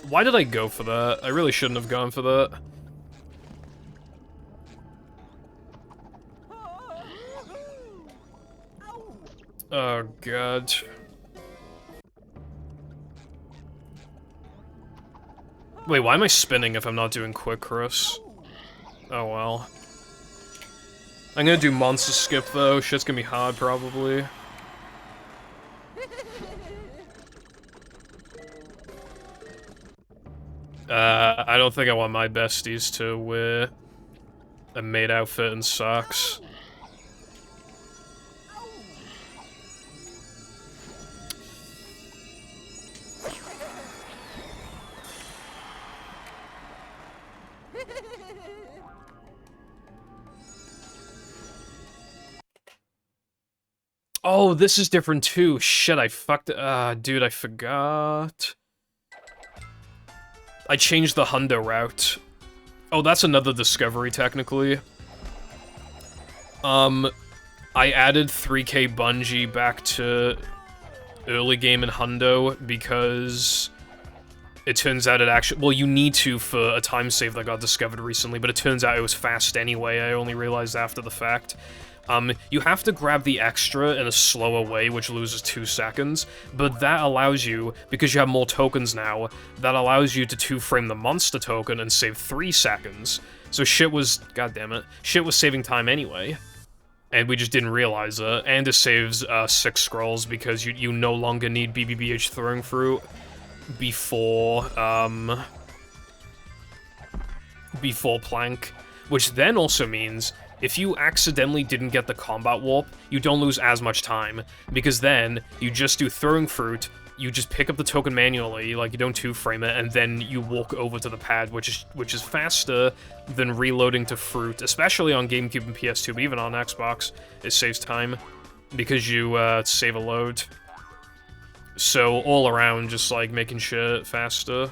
Why did I go for that? I really shouldn't have gone for that. Oh god. Wait, why am I spinning if I'm not doing quick cross? Oh well. I'm gonna do monster skip though, shit's gonna be hard probably. I don't think I want my besties to wear a maid outfit and socks. Oh, this is different too. Shit, I fucked... dude, I forgot. I changed the Hundo route. Oh, that's another discovery, technically. I added 3K Bungie back to early game in Hundo because it turns out it actually... Well, you need to for a time save that got discovered recently, but it turns out it was fast anyway. I only realized after the fact. You have to grab the extra in a slower way, which loses 2 seconds, but that allows you, because you have more tokens now, that allows you to 2-frame the monster token and save 3 seconds. So shit was... God damn it. Shit was saving time anyway. And we just didn't realize it. And it saves 6 scrolls because you no longer need BBBH Throwing Fruit before Plank. Which then also means, if you accidentally didn't get the combat warp, you don't lose as much time. Because then, you just do Throwing Fruit, you just pick up the token manually, like you don't 2-frame it, and then you walk over to the pad, which is faster than reloading to Fruit, especially on GameCube and PS2, but even on Xbox, it saves time, because you save a load. So, all around, just like making shit faster.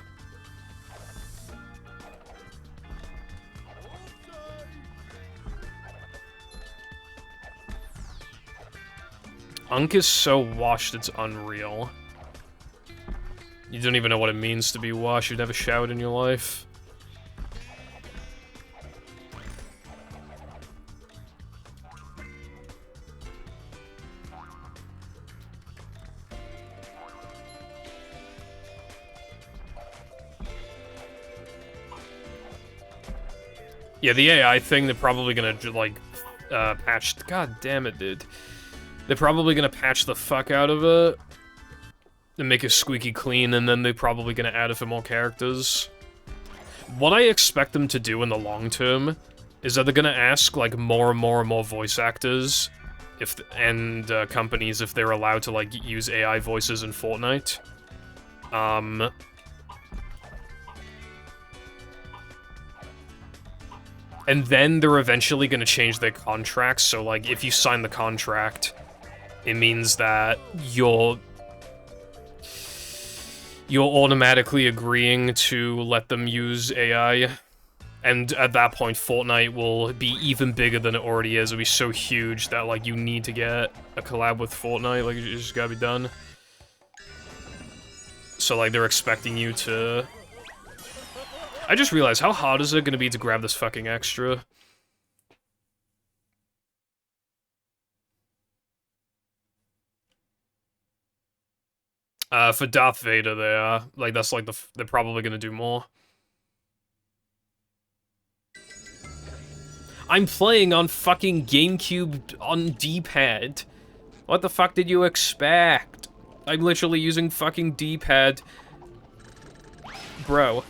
Unk is so washed, it's unreal. You don't even know what it means to be washed. You've never showered in your life. Yeah, the AI thing, they're probably gonna, like, patch... God damn it, dude. They're probably gonna patch the fuck out of it and make it squeaky clean, and then they're probably gonna add it for more characters. What I expect them to do in the long term is that they're gonna ask, like, more and more and more voice actors and companies if they're allowed to, like, use AI voices in Fortnite. And then they're eventually gonna change their contracts, so, like, if you sign the contract, it means that you're automatically agreeing to let them use AI. And at that point, Fortnite will be even bigger than it already is. It'll be so huge that, like, you need to get a collab with Fortnite. Like, it just gotta be done. So, like, they're expecting you to... I just realized, how hard is it gonna be to grab this fucking extra? For Darth Vader, they are. Like, that's like they're probably gonna do more. I'm playing on fucking GameCube on D-pad. What the fuck did you expect? I'm literally using fucking D-pad. Bro.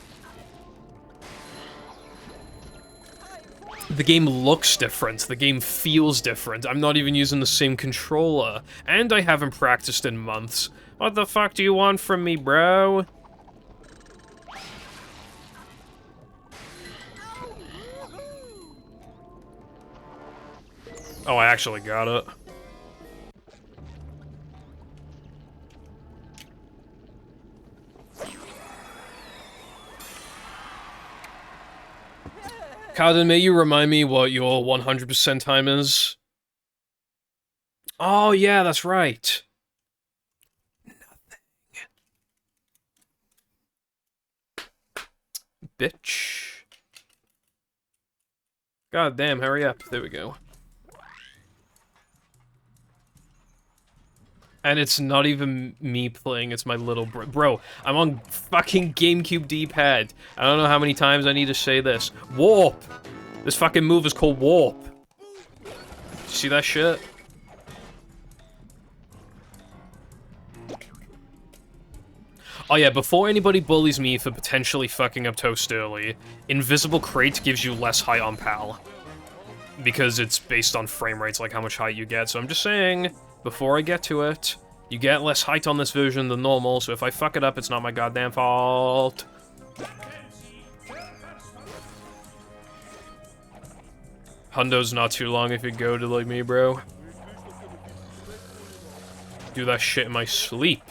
The game looks different, the game feels different, I'm not even using the same controller, and I haven't practiced in months. What the fuck do you want from me, bro? Oh, I actually got it. Carden, may you remind me what your 100% time is? Oh, yeah, that's right. Nothing. Bitch. God damn, hurry up. There we go. And it's not even me playing, it's my little bro, I'm on fucking GameCube D-pad. I don't know how many times I need to say this. Warp! This fucking move is called Warp. See that shit? Oh yeah, before anybody bullies me for potentially fucking up Toast early, Invisible Crate gives you less height on PAL. Because it's based on frame rates, like how much height you get, so I'm just saying... Before I get to it, you get less height on this version than normal, so if I fuck it up, it's not my goddamn fault. Hundo's not too long if you go to like me, bro. do that shit in my sleep.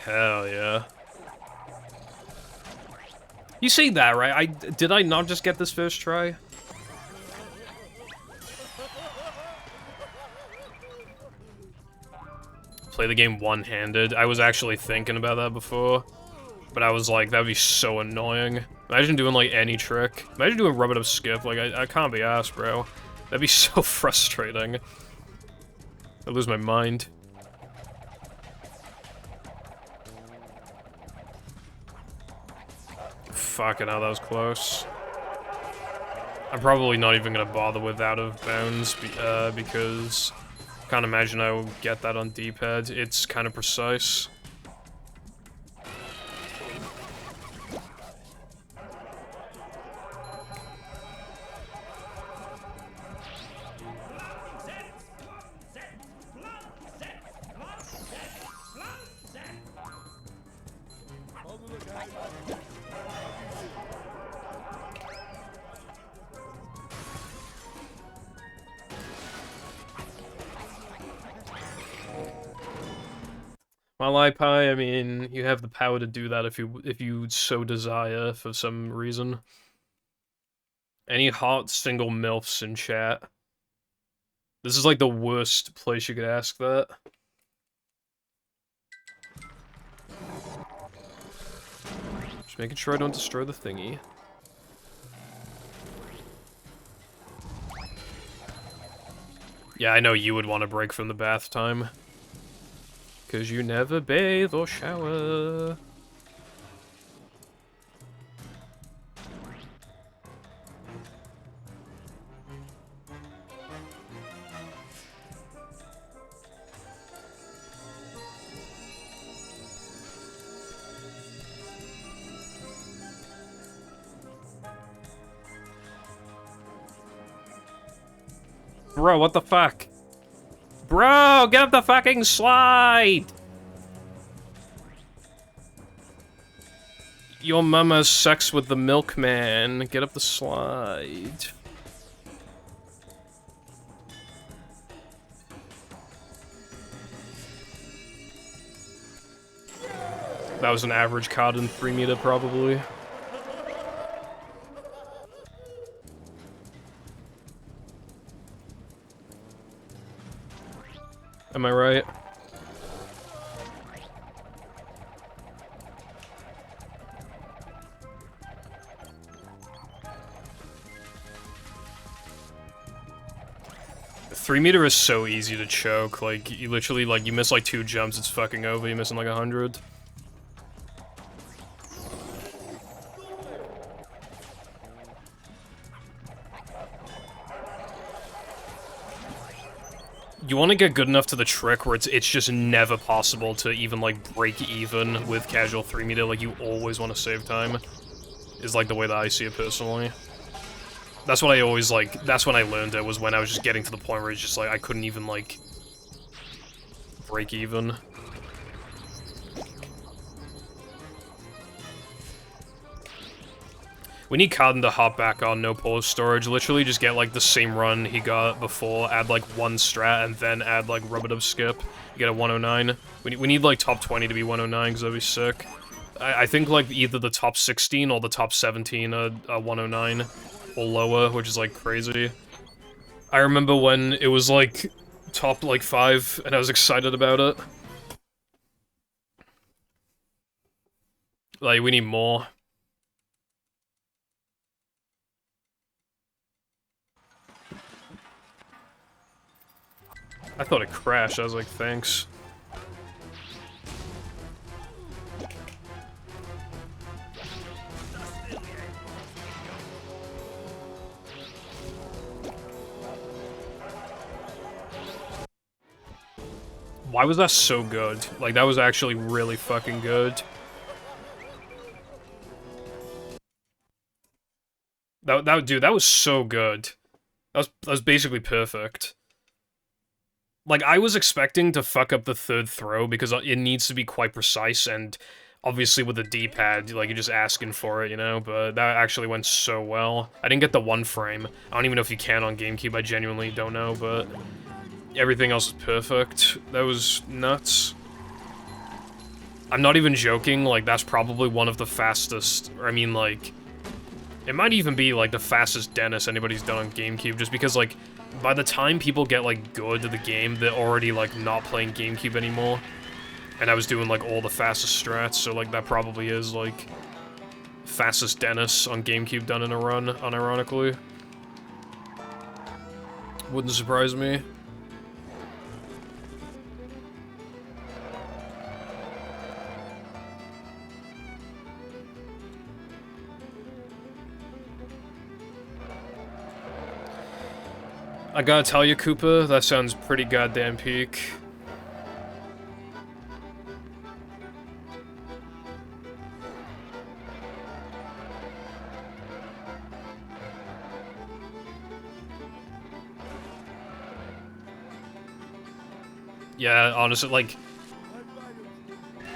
Hell yeah. You say that, right? Did I not just get this first try? Play the game one-handed. I was actually thinking about that before. But I was like, that'd be so annoying. Imagine doing, like, any trick. Imagine doing rub-it-up skip. Like, I can't be asked, bro. That'd be so frustrating. I lose my mind. Fucking hell, that was close. I'm probably not even gonna bother with out of bounds, because I can't imagine I will get that on D-pad. It's kind of precise. Well, iPie, I mean, you have the power to do that if you so desire for some reason. Any hot single MILFs in chat? This is like the worst place you could ask that. Just making sure I don't destroy the thingy. Yeah, I know you would want to break from the bath time. 'Cause you never bathe or shower. Bro, what the fuck? Bro, get up the fucking slide! Your mama's sex with the milkman. Get up the slide. That was an average card in 3 meter, probably. Am I right? The 3 meter is so easy to choke. Like, you literally, like, you miss like 2 jumps, it's fucking over. You're missing like 100. You want to get good enough to the trick where it's just never possible to even, like, break even with casual 3 meter. Like, you always want to save time. Is, like, the way that I see it personally. That's what I always, like, that's when I learned it, was when I was just getting to the point where it's just, like, I couldn't even, like, break even. We need Cardin to hop back on no pause storage. Literally just get, like, the same run he got before, add, like, 1 strat, and then add, like, rub-it-up skip. You get a 109. We need, like, top 20 to be 109, because that'd be sick. I think, like, either the top 16 or the top 17 are 109 or lower, which is, like, crazy. I remember when it was, like, top, like, 5, and I was excited about it. Like, we need more. I thought it crashed, I was like, thanks. Why was that so good? Like, that was actually really fucking good. Dude, that was so good. That was basically perfect. Like, I was expecting to fuck up the third throw because it needs to be quite precise, and obviously with the D-pad, like, you're just asking for it, you know? But that actually went so well. I didn't get the one frame. I don't even know if you can on GameCube, I genuinely don't know, but everything else was perfect. That was nuts. I'm not even joking, like, that's probably one of the fastest, or I mean, like, it might even be, like, the fastest Dennis anybody's done on GameCube, just because, like, by the time people get, like, good at the game, they're already, like, not playing GameCube anymore. And I was doing, like, all the fastest strats, so, like, that probably is, like, fastest Dennis on GameCube done in a run, unironically. Wouldn't surprise me. I gotta tell you, Koopa, that sounds pretty goddamn peak. Yeah, honestly, like,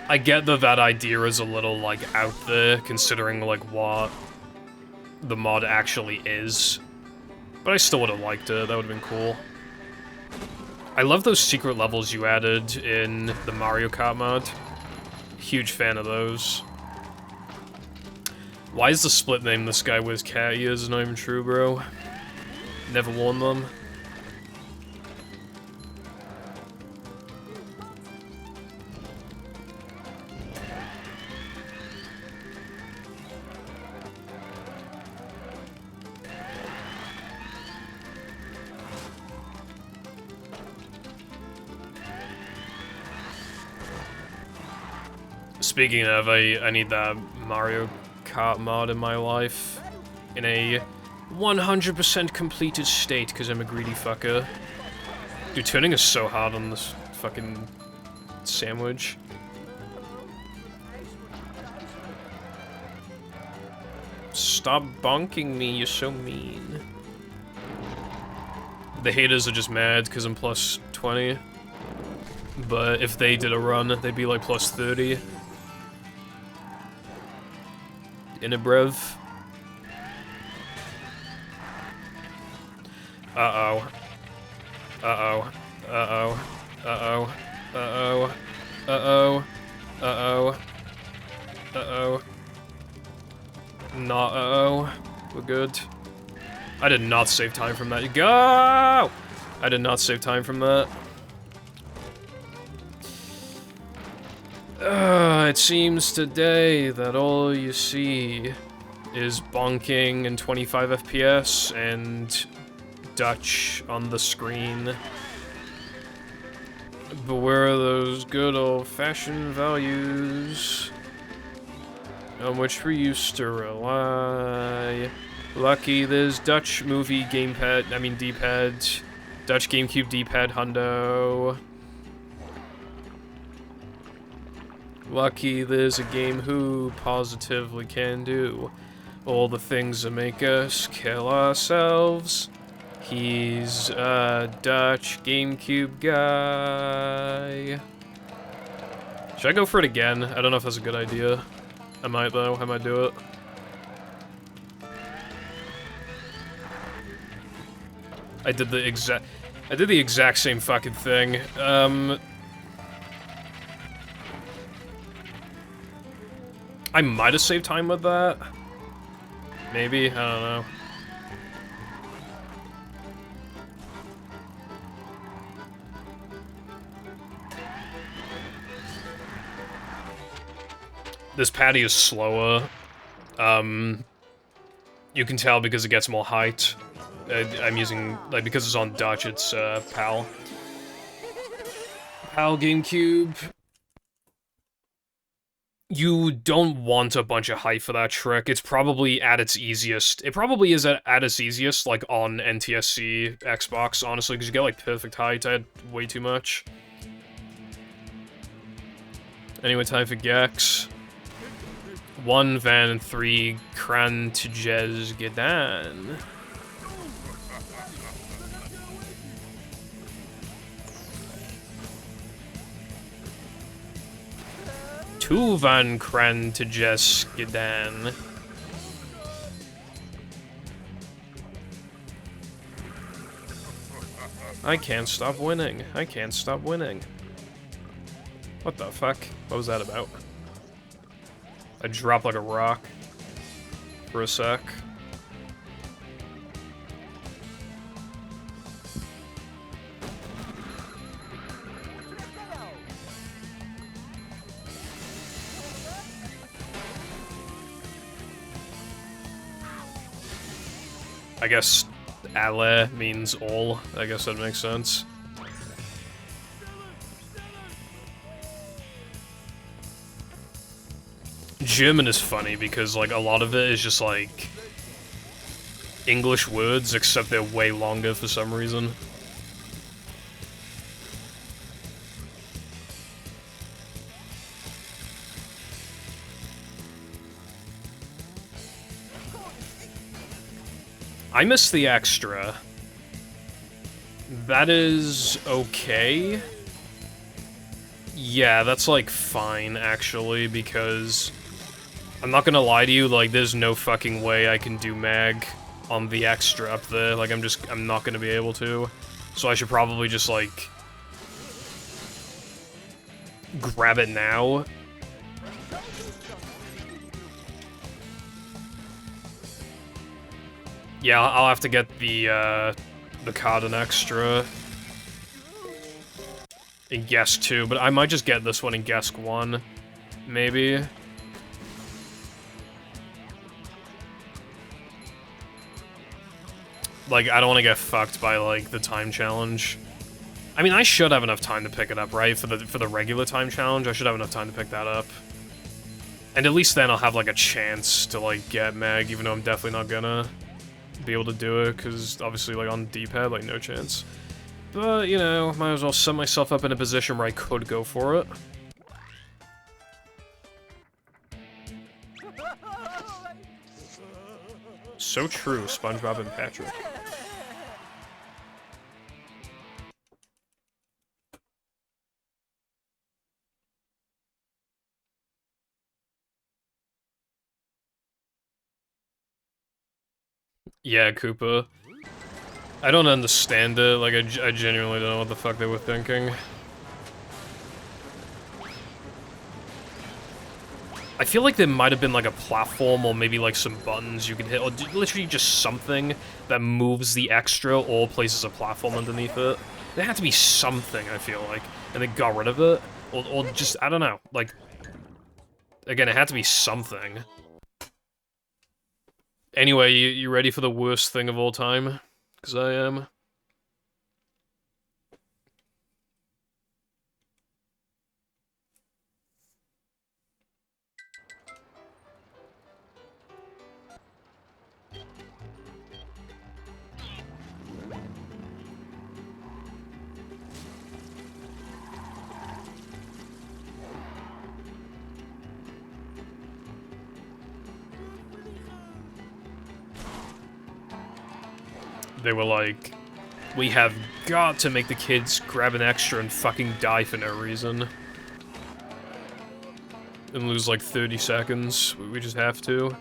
I get that that idea is a little, like, out there, considering, like, what the mod actually is. But I still would've liked it, that would've been cool. I love those secret levels you added in the Mario Kart mod. Huge fan of those. Why is the split name this guy wears cat ears not even true, bro? Never worn them. Speaking of, I need that Mario Kart mod in my life. In a 100% completed state, because I'm a greedy fucker. Dude, turning is so hard on this fucking sandwich. Stop bonking me, you're so mean. The haters are just mad because I'm plus 20. But if they did a run, they'd be like plus 30. In a brev. Uh-oh. Uh-oh. Uh-oh. Uh-oh. Uh-oh. Uh-oh. Uh-oh. Uh-oh. Not uh-oh. We're good. I did not save time from that. Go! I did not save time from that. It seems today that all you see is bonking and 25 FPS and Dutch on the screen. But where are those good old-fashioned values on which we used to rely? Lucky there's Dutch movie gamepad, I mean D-pad, Dutch GameCube D-pad hundo. Lucky there's a game who positively can do all the things that make us kill ourselves. He's a Dutch GameCube guy. Should I go for it again? I don't know if that's a good idea. I might though, I might do it. I did the exact same fucking thing. I might have saved time with that. Maybe, I don't know. This patty is slower. You can tell because it gets more height. I'm using, like, because it's on Dutch, it's, PAL. PAL GameCube. You don't want a bunch of height for that trick. It's probably at its easiest. It probably is at its easiest, like, on NTSC Xbox, honestly, because you get, like, perfect height. I had way too much. Anyway, time for Gex. 1 Van and 3 Kran Tjez Gedan. To Van Kran to Jeskedan. I can't stop winning. I can't stop winning. What the fuck? What was that about? I dropped like a rock for a sec. I guess alle means all. I guess that makes sense. German is funny because, like, a lot of it is just, like, English words, except they're way longer for some reason. I missed the extra. That is okay. Yeah, that's, like, fine, actually, because I'm not gonna lie to you, like, there's no fucking way I can do mag on the extra up there. Like, I'm not gonna be able to. So I should probably just, like, grab it now. Yeah, I'll have to get the card and extra in Gesk 2, but I might just get this one in Gesk 1, maybe. Like, I don't want to get fucked by, like, the time challenge. I mean, I should have enough time to pick it up, right? For the regular time challenge, I should have enough time to pick that up. And at least then I'll have, like, a chance to, like, get mag, even though I'm definitely not gonna be able to do it, because obviously, like, on D-pad, like, no chance. But, you know, might as well set myself up in a position where I could go for it. So true, SpongeBob and Patrick. Yeah, Koopa. I don't understand it, like, I genuinely don't know what the fuck they were thinking. I feel like there might have been, like, a platform or maybe, like, some buttons you could hit, or literally just something that moves the extra or places a platform underneath it. There had to be something, I feel like, and they got rid of it, or just, I don't know, like, again, it had to be something. Anyway, you ready for the worst thing of all time? Because I am. They were like, we have got to make the kids grab an extra and fucking die for no reason. And lose like 30 seconds. We just have to.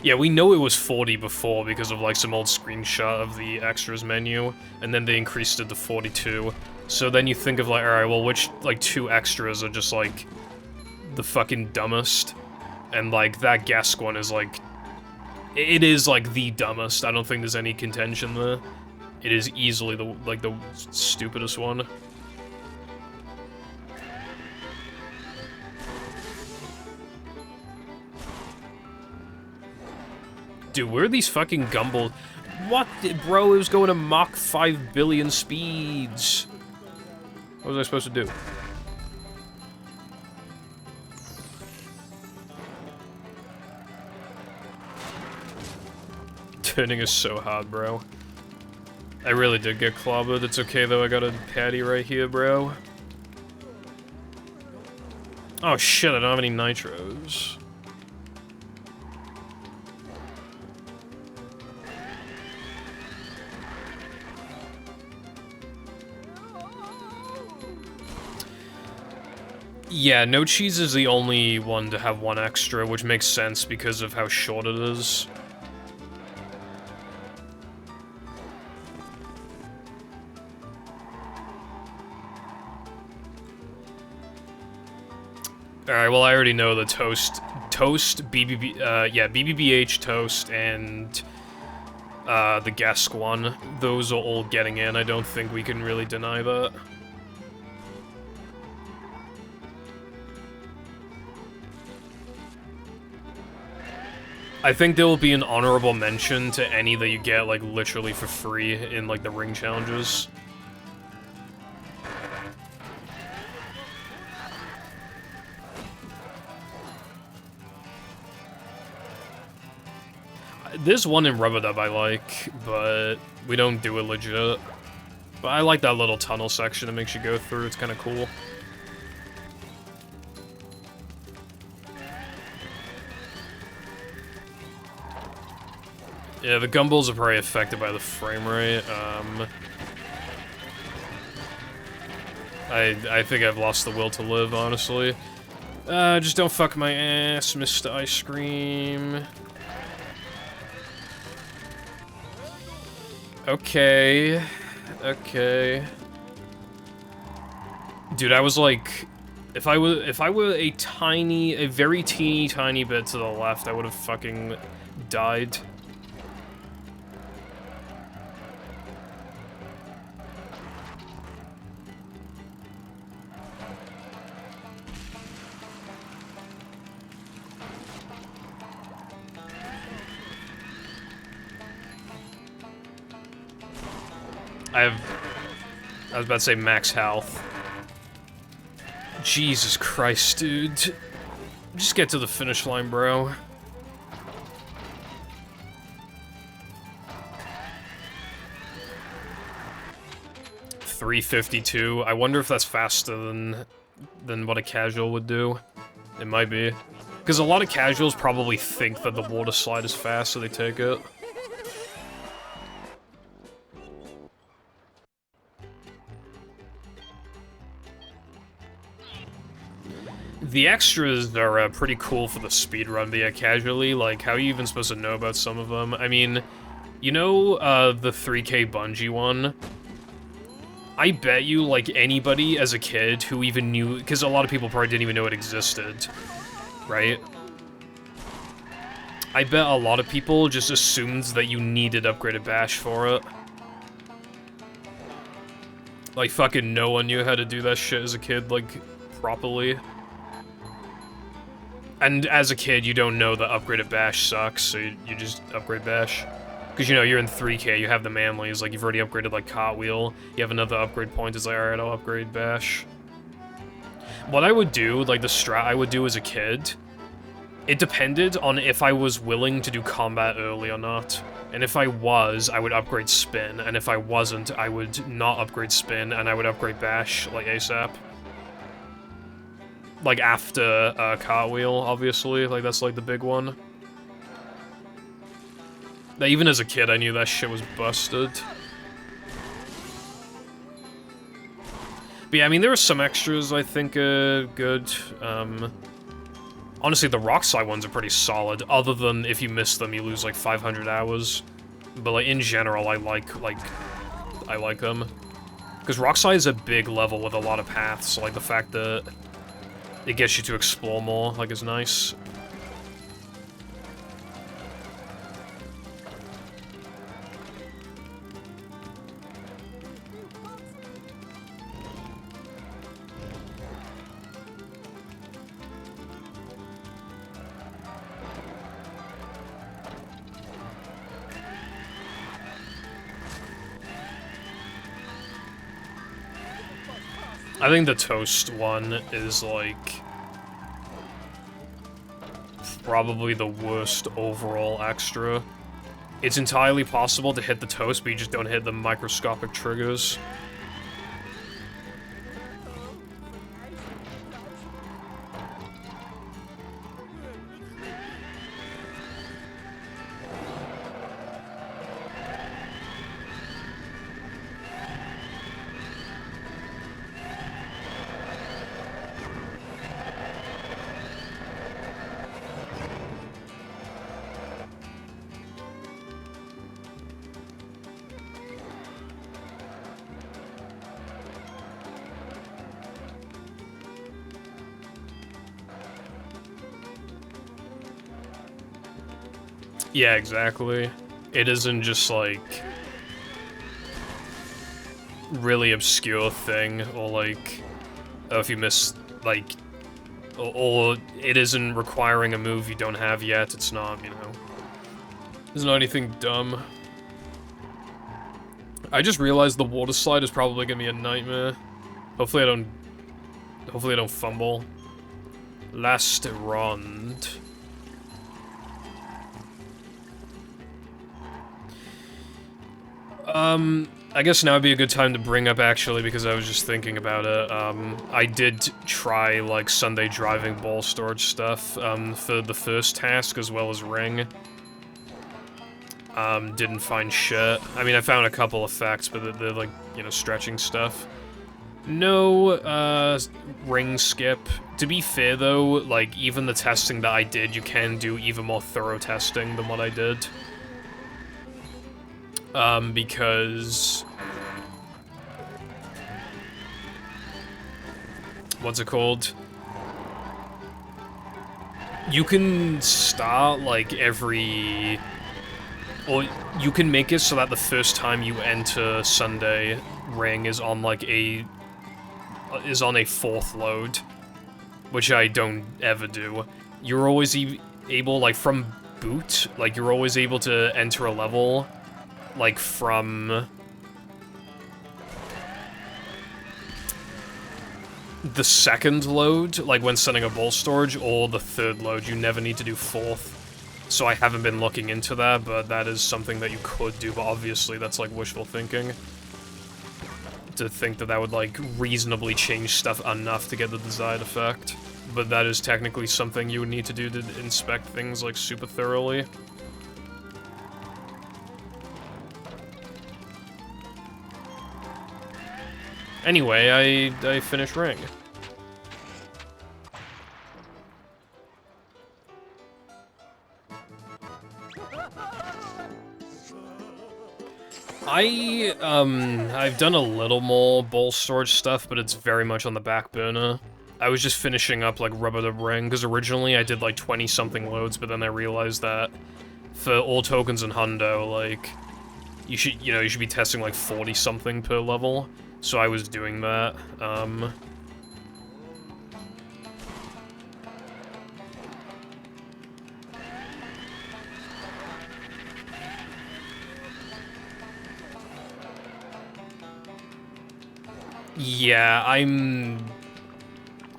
Yeah, we know it was 40 before because of like some old screenshot of the extras menu, and then they increased it to 42. So then you think of like, alright, well which like 2 extras are just like the fucking dumbest? And, like, that Gesk one is, like... It is, like, the dumbest. I don't think there's any contention there. It is easily, the stupidest one. Dude, where are these fucking Gumball... What? Bro, it was going to Mach 5 billion speeds. What was I supposed to do? Turning is so hard, bro. I really did get clobbered. It's okay, though. I got a patty right here, bro. Oh, shit. I don't have any nitros. Yeah, no cheese is the only one to have one extra, which makes sense because of how short it is. Alright, well, I already know the Toast, BBBH Toast, and the Gesk one. Those are all getting in. I don't think we can really deny that. I think there will be an honorable mention to any that you get, like, literally for free in, like, the ring challenges. There's one in Rub-a-Dub I like, but we don't do it legit. But I like that little tunnel section it makes you go through, it's kind of cool. Yeah, the gumballs are probably affected by the frame rate. I think I've lost the will to live, honestly. Just don't fuck my ass, Mr. Ice Cream. Okay. Okay. Dude, I was like, if I were a very teeny tiny bit to the left, I would have fucking died. I was about to say max health. Jesus Christ, dude. Just get to the finish line, bro. .352. I wonder if that's faster than what a casual would do. It might be. Because a lot of casuals probably think that the water slide is fast, so they take it. The extras are pretty cool for the speedrun, but yeah, casually, like, how are you even supposed to know about some of them? I mean, you know, the 3K Bungie one? I bet you, like, anybody as a kid who even knew, because a lot of people probably didn't even know it existed, right? I bet a lot of people just assumed that you needed upgraded bash for it. Like, fucking no one knew how to do that shit as a kid, like, properly. And as a kid, you don't know that upgraded bash sucks, so you just upgrade bash. Because, you know, you're in 3K, you have the manlies, like, you've already upgraded, like, Cartwheel, you have another upgrade point, it's like, alright, I'll upgrade bash. What I would do, like, the strat I would do as a kid, it depended on if I was willing to do combat early or not. And if I was, I would upgrade spin, and if I wasn't, I would not upgrade spin, and I would upgrade bash, like, ASAP. Like, after Cartwheel, obviously, like, that's, like, the big one. Now, even as a kid, I knew that shit was busted. But yeah, I mean, there are some extras I think good. Honestly, the rock slide ones are pretty solid, other than if you miss them, you lose, like, 500 hours. But, like, in general, I like them. Because rock slide is a big level with a lot of paths, so, like, the fact that it gets you to explore more, like, is nice. I think the Toast one is, like, probably the worst overall extra. It's entirely possible to hit the Toast, but you just don't hit the microscopic triggers. Yeah, exactly. It isn't just, like, really obscure thing, or, like, oh, if you miss, like, or it isn't requiring a move you don't have yet, it's not, you know. There's not anything dumb. I just realized the water slide is probably gonna be a nightmare. Hopefully I don't fumble. Last round. I guess now would be a good time to bring up, actually, because I was just thinking about it. I did try, like, Sunday driving ball storage stuff, for the first task, as well as ring. Didn't find shit. I mean, I found a couple effects, but they're like, you know, stretching stuff. No, ring skip. To be fair, though, like, even the testing that I did, you can do even more thorough testing than what I did. Because... what's it called? You can start, like, every... or you can make it so that the first time you enter Sunday ring is on, like, a... is on a 4th load. Which I don't ever do. You're always able, like, from boot, like, you're always able to enter a level, like, from... the 2nd load, like when setting a ball storage, or the 3rd load. You never need to do 4th. So I haven't been looking into that, but that is something that you could do, but obviously that's like wishful thinking. To think that that would like reasonably change stuff enough to get the desired effect. But that is technically something you would need to do to inspect things like super thoroughly. Anyway, I finished ring. I've done a little more ball storage stuff, but it's very much on the back burner. I was just finishing up, like, Rubber Dub Ring, because originally I did, like, 20-something loads, but then I realized that for all tokens in Hundo, like, you should be testing, like, 40-something per level. So I was doing that, yeah,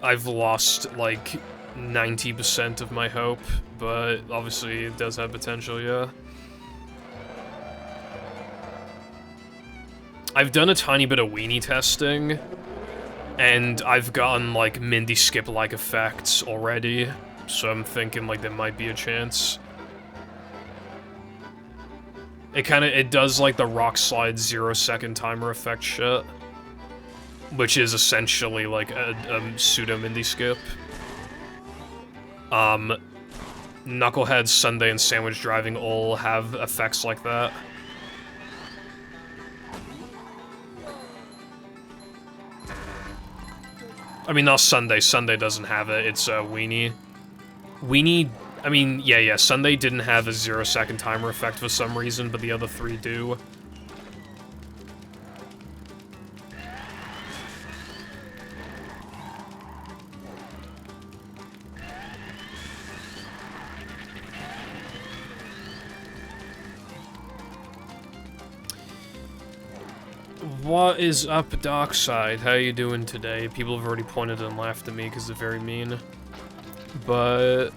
I've lost, like, 90% of my hope, but obviously it does have potential, yeah. I've done a tiny bit of weenie testing, and I've gotten, like, Mindy Skip-like effects already, so I'm thinking, like, there might be a chance. It does, like, the rock slide 0-second timer effect shit, which is essentially, like, a pseudo-Mindy Skip. Knucklehead, Sunday, and Sandwich Driving all have effects like that. I mean, not Sunday. Sunday doesn't have it. It's, Weenie. Weenie... I mean, yeah, Sunday didn't have a 0-second timer effect for some reason, but the other 3 do. What is up, Darkside? How you doing today? People have already pointed and laughed at me because they're very mean. But...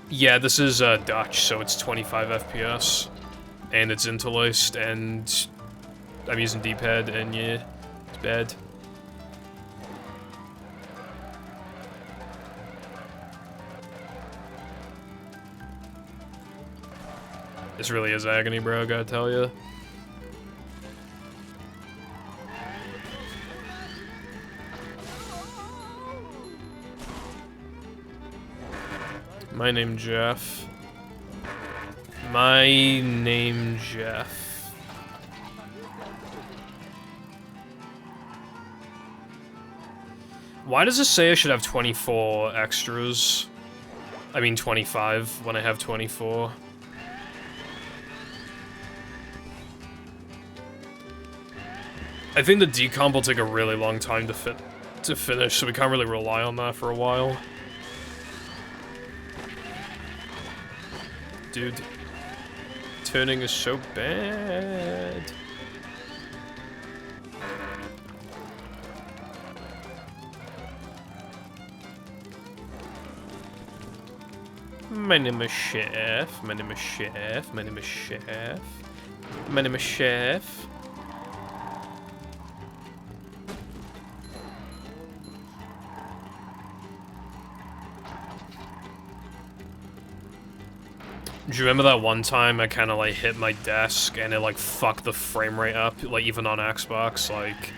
yeah, this is, Dutch, so it's 25 FPS. And it's interlaced, and... I'm using D-pad, and yeah, it's bad. This really is agony, bro, I gotta tell you. My name Jeff. My name Jeff. Why does it say I should have 24 extras? I mean 25 when I have 24. I think the decomp will take a really long time to finish, so we can't really rely on that for a while. Dude, turning is so bad. My name is Chef. My name is Chef. My name is Chef. My name is Chef. Do you remember that one time I kind of like hit my desk and it like fucked the frame rate up, like even on Xbox, like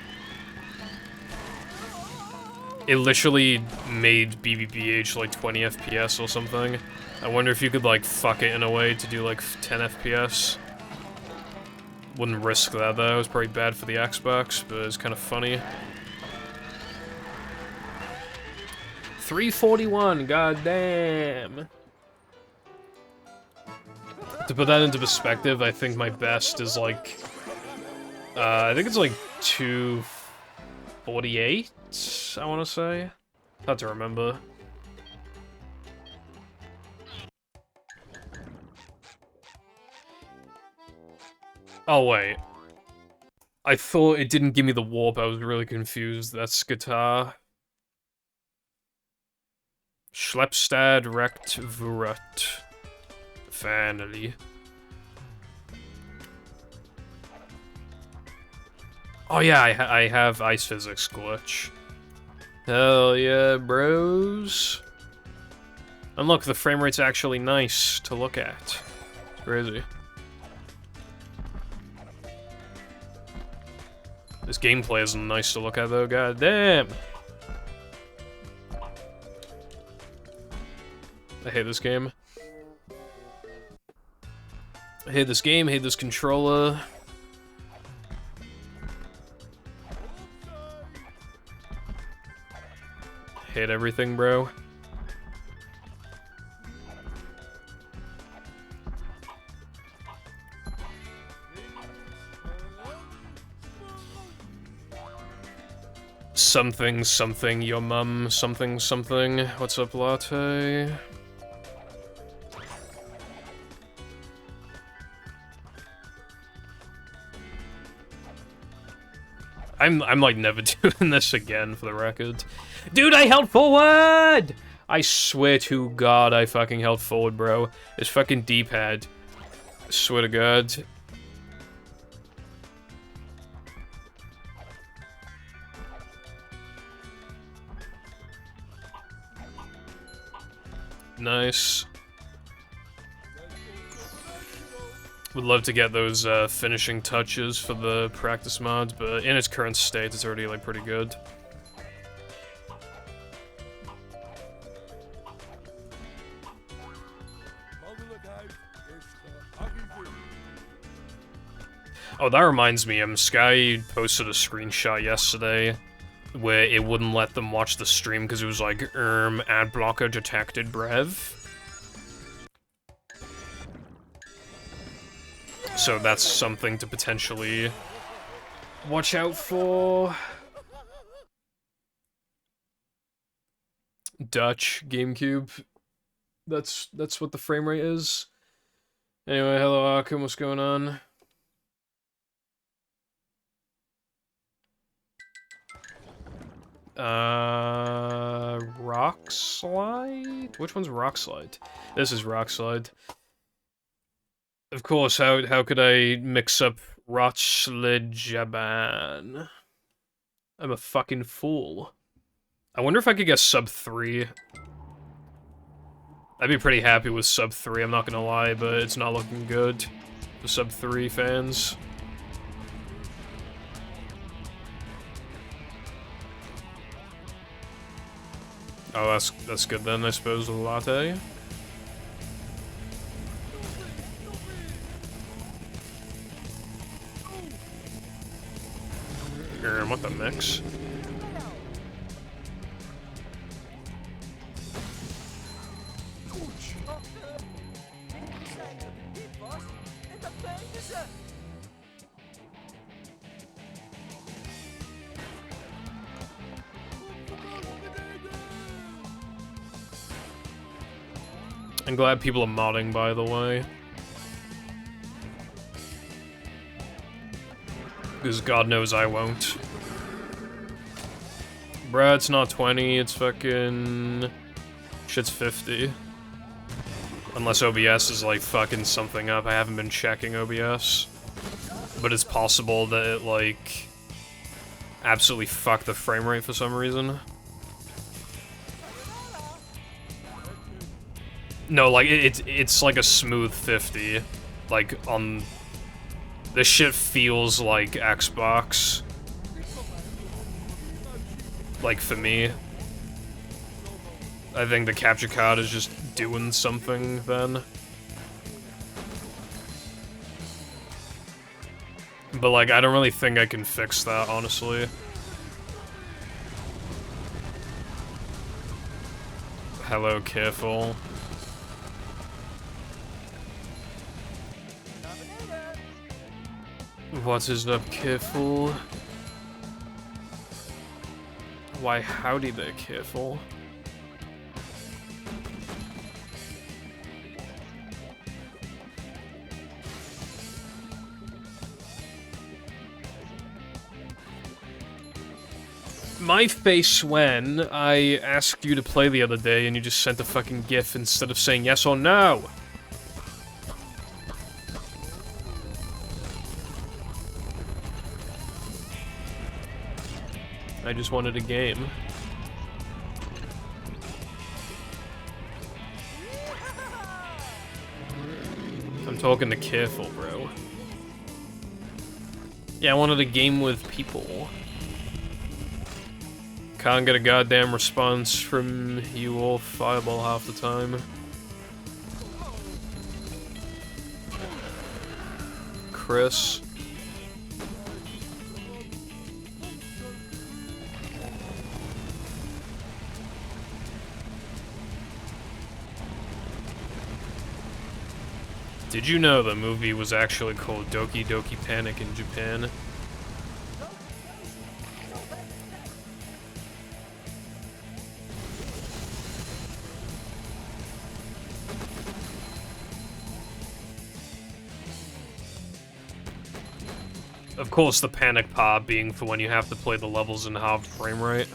it literally made BBBH like 20 FPS or something. I wonder if you could like fuck it in a way to do like 10 FPS. Wouldn't risk that though, it was probably bad for the Xbox, but it's kind of funny. 341, goddamn. To put that into perspective, I think my best is like, I think it's like 248, I want to say. Hard to remember. Oh wait. I thought it didn't give me the warp, I was really confused. That's guitar. Schleppstad Rekt Vurat. Finally. Oh yeah, I have Ice Physics Glitch. Hell yeah, bros. And look, the frame rate's actually nice to look at. It's crazy. This gameplay isn't nice to look at though, god damn. I hate this game. I hate this game, hate this controller. Hate everything, bro. Something, something, your mum, something, something. What's up, latte? I'm like never doing this again for the record. Dude, I held forward! I swear to God I fucking held forward, bro. This fucking D-pad. I swear to God. Nice. Would love to get those finishing touches for the practice mod, but in its current state, it's already like pretty good. Oh, that reminds me, Sky posted a screenshot yesterday where it wouldn't let them watch the stream because it was like, ad blocker detected, brev. So that's something to potentially watch out for. Dutch GameCube. That's what the frame rate is. Anyway, hello Arkham, what's going on? Rock Slide? Which one's Rock Slide? This is Rock Slide. Of course, how could I mix up Rochlejaban? I'm a fucking fool. I wonder if I could get sub 3. I'd be pretty happy with sub 3, I'm not gonna lie, but it's not looking good for sub 3 fans. Oh, that's good then, I suppose, with a latte. What the mix? I'm glad people are modding, by the way. Because God knows I won't. Bruh, it's not 20, it's fucking... Shit's 50. Unless OBS is, like, fucking something up. I haven't been checking OBS. But it's possible that it, like... absolutely fucked the frame rate for some reason. No, like, it's like a smooth 50. Like, on... This shit feels like Xbox. Like, for me. I think the capture card is just doing something, then. But, like, I don't really think I can fix that, honestly. Hello, careful. What is up, careful? Why, howdy there, careful. My face when I asked you to play the other day and you just sent a fucking GIF instead of saying yes or no. I just wanted a game. I'm talking to careful, bro. Yeah, I wanted a game with people. Can't get a goddamn response from you all Fireball half the time. Chris. Did you know the movie was actually called Doki Doki Panic in Japan? Of course, the panic part being for when you have to play the levels in halved frame rate.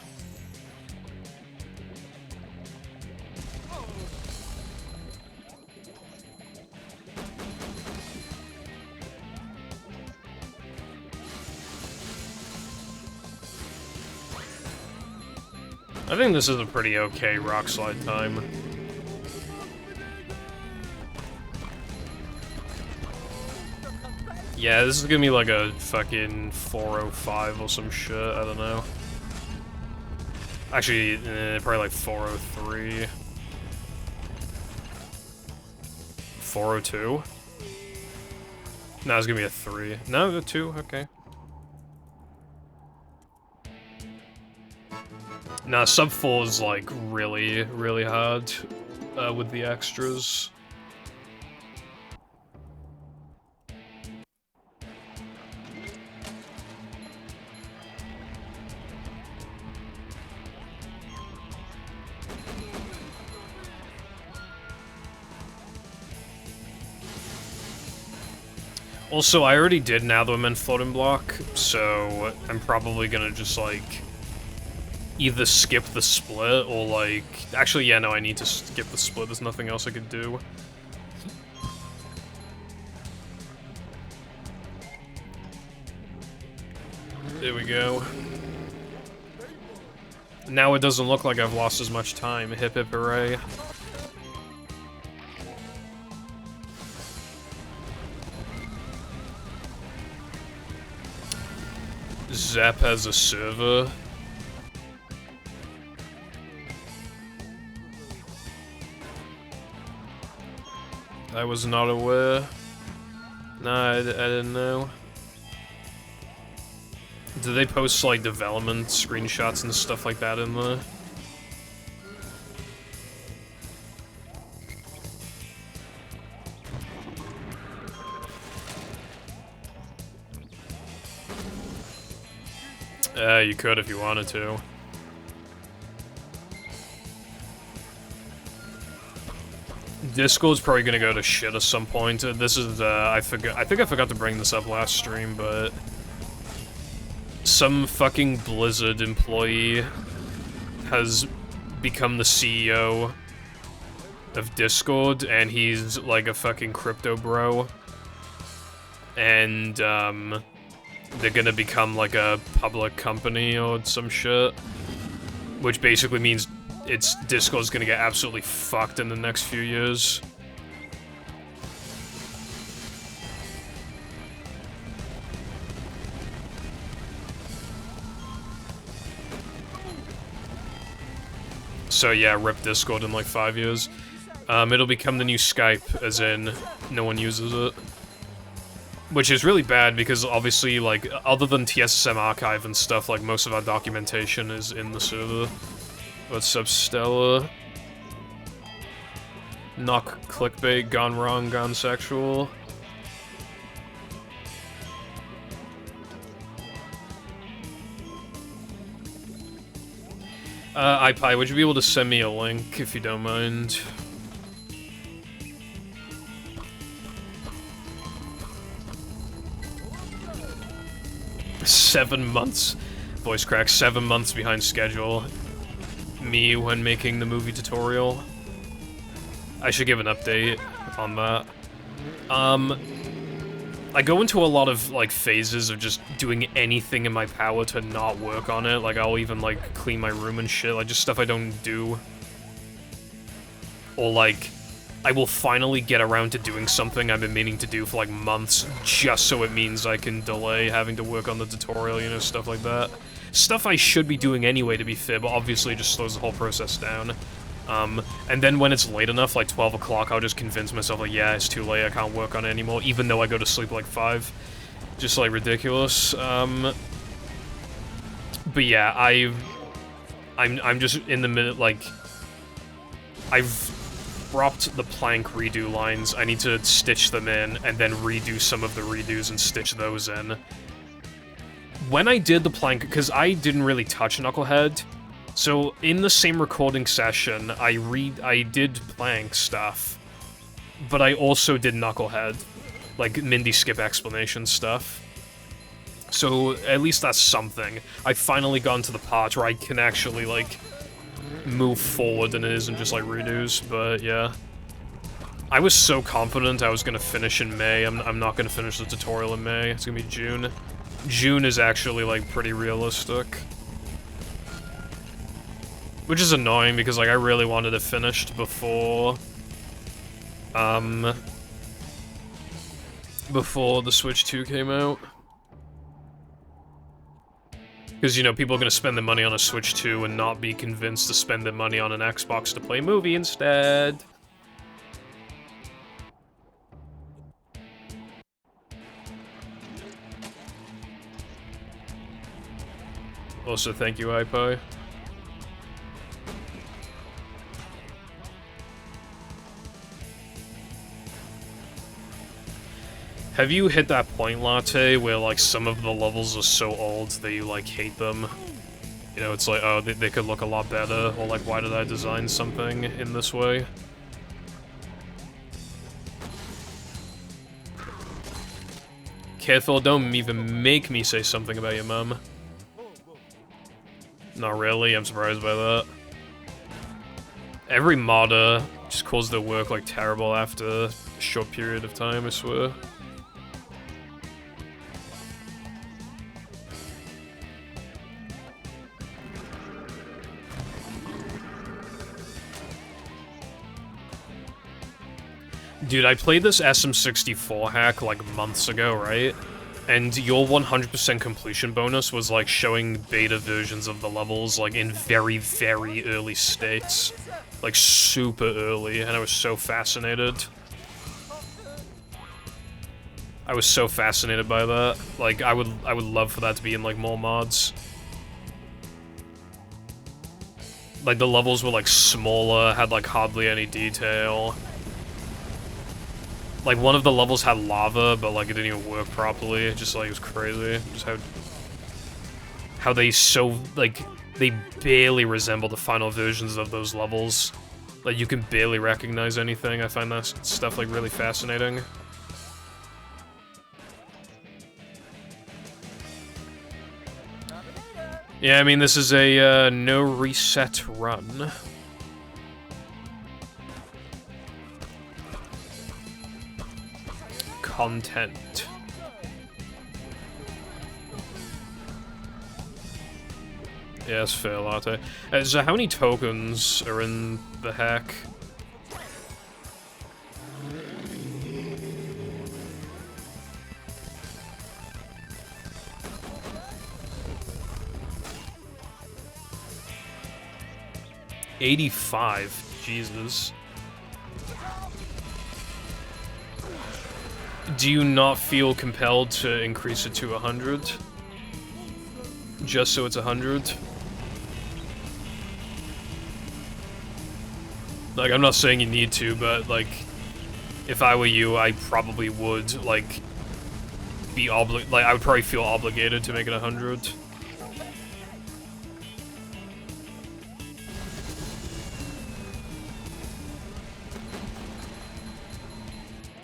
I think this is a pretty okay rock slide time. Yeah, this is gonna be like a fucking 405 or some shit, I don't know. Actually, probably like 403. 402? No, it's gonna be a 3. No, a 2, okay. Nah, sub 4 is like really, really hard with the extras. Also, I already did Now That I'm in Floating Block, so I'm probably gonna just, like, either skip the split or, like... Actually, yeah, no, I need to skip the split. There's nothing else I could do. There we go. Now it doesn't look like I've lost as much time. Hip hip hooray. Zap has a server. I was not aware. Nah, I didn't know. Do they post, like, development screenshots and stuff like that in there? You could if you wanted to. Discord's probably gonna go to shit at some point. This is, I think I forgot to bring this up last stream, but... some fucking Blizzard employee has become the CEO of Discord, and he's like a fucking crypto bro. And, they're gonna become like a public company or some shit. Which basically means Discord's gonna get absolutely fucked in the next few years. So yeah, rip Discord in like 5 years. It'll become the new Skype, as in, no one uses it. Which is really bad, because obviously, like, other than TSSM archive and stuff, like, most of our documentation is in the server. What's up, Stella? Knock clickbait, gone wrong, gone sexual. iPie, would you be able to send me a link, if you don't mind? Seven months. Voice crack, 7 months behind schedule. Me when making the movie tutorial. I should give an update on that. I go into a lot of, like, phases of just doing anything in my power to not work on it. Like, I'll even, like, clean my room and shit. Like, just stuff I don't do. Or, like, I will finally get around to doing something I've been meaning to do for, like, months, just so it means I can delay having to work on the tutorial, you know, stuff like that. Stuff I should be doing anyway, to be fair, but obviously it just slows the whole process down. And then when it's late enough, like 12 o'clock, I'll just convince myself, like, yeah, it's too late, I can't work on it anymore, even though I go to sleep like 5. Just, like, ridiculous. But yeah, I'm just in the middle, like... I've dropped the plank redo lines, I need to stitch them in, and then redo some of the redos and stitch those in. When I did the plank, because I didn't really touch Knucklehead, so in the same recording session, I did plank stuff, but I also did Knucklehead, like Mindy skip explanation stuff. So at least that's something. I've finally gotten to the part where I can actually, like, move forward and it isn't just like redos, but yeah. I was so confident I was gonna finish in May. I'm not gonna finish the tutorial in May, it's gonna be June. June is actually, like, pretty realistic. Which is annoying, because, like, I really wanted it finished before... before the Switch 2 came out. Because, you know, people are gonna spend their money on a Switch 2 and not be convinced to spend their money on an Xbox to play a movie instead. Also, thank you, iPie. Have you hit that point, Latte, where, like, some of the levels are so old that you, like, hate them? You know, it's like, oh, they could look a lot better, or, like, why did I design something in this way? Careful, don't even make me say something about your mum. Not really, I'm surprised by that. Every modder just calls their work, like, terrible after a short period of time, I swear. Dude, I played this SM64 hack, like, months ago, right? And your 100% completion bonus was, like, showing beta versions of the levels, like, in very, very early states. Like, super early, and I was so fascinated. I was so fascinated by that. Like, I would love for that to be in, like, more mods. Like, the levels were, like, smaller, had, like, hardly any detail. Like, one of the levels had lava, but, like, it didn't even work properly. It just, like, it was crazy. Just how they so, like, they barely resemble the final versions of those levels. Like, you can barely recognize anything. I find that stuff, like, really fascinating. Yeah, I mean, this is a, no reset run. Content. Yes, fair latte. So how many tokens are in the hack? $85. Jesus. Do you not feel compelled to increase it to 100? Just so it's 100? Like, I'm not saying you need to, but, like, if I were you, I probably would, like, I would probably feel obligated to make it 100.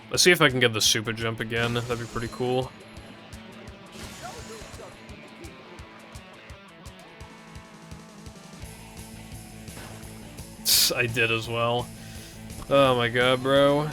Let's see if I can get the super jump again. That'd be pretty cool. I did as well. Oh my god, bro.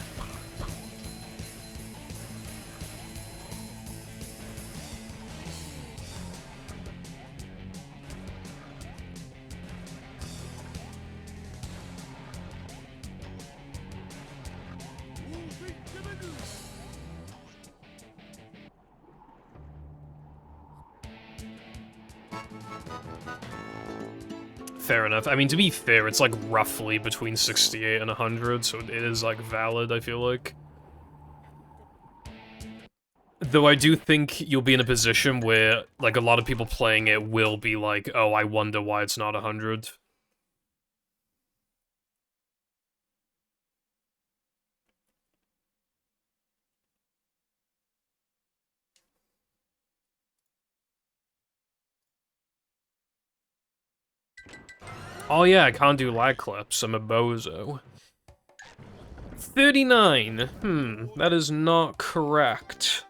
Fair enough. I mean, to be fair, it's like roughly between 68 and 100, so it is like valid, I feel like. Though I do think you'll be in a position where, like, a lot of people playing it will be like, oh, I wonder why it's not 100. Oh yeah, I can't do lag clips, I'm a bozo. 39! That is not correct.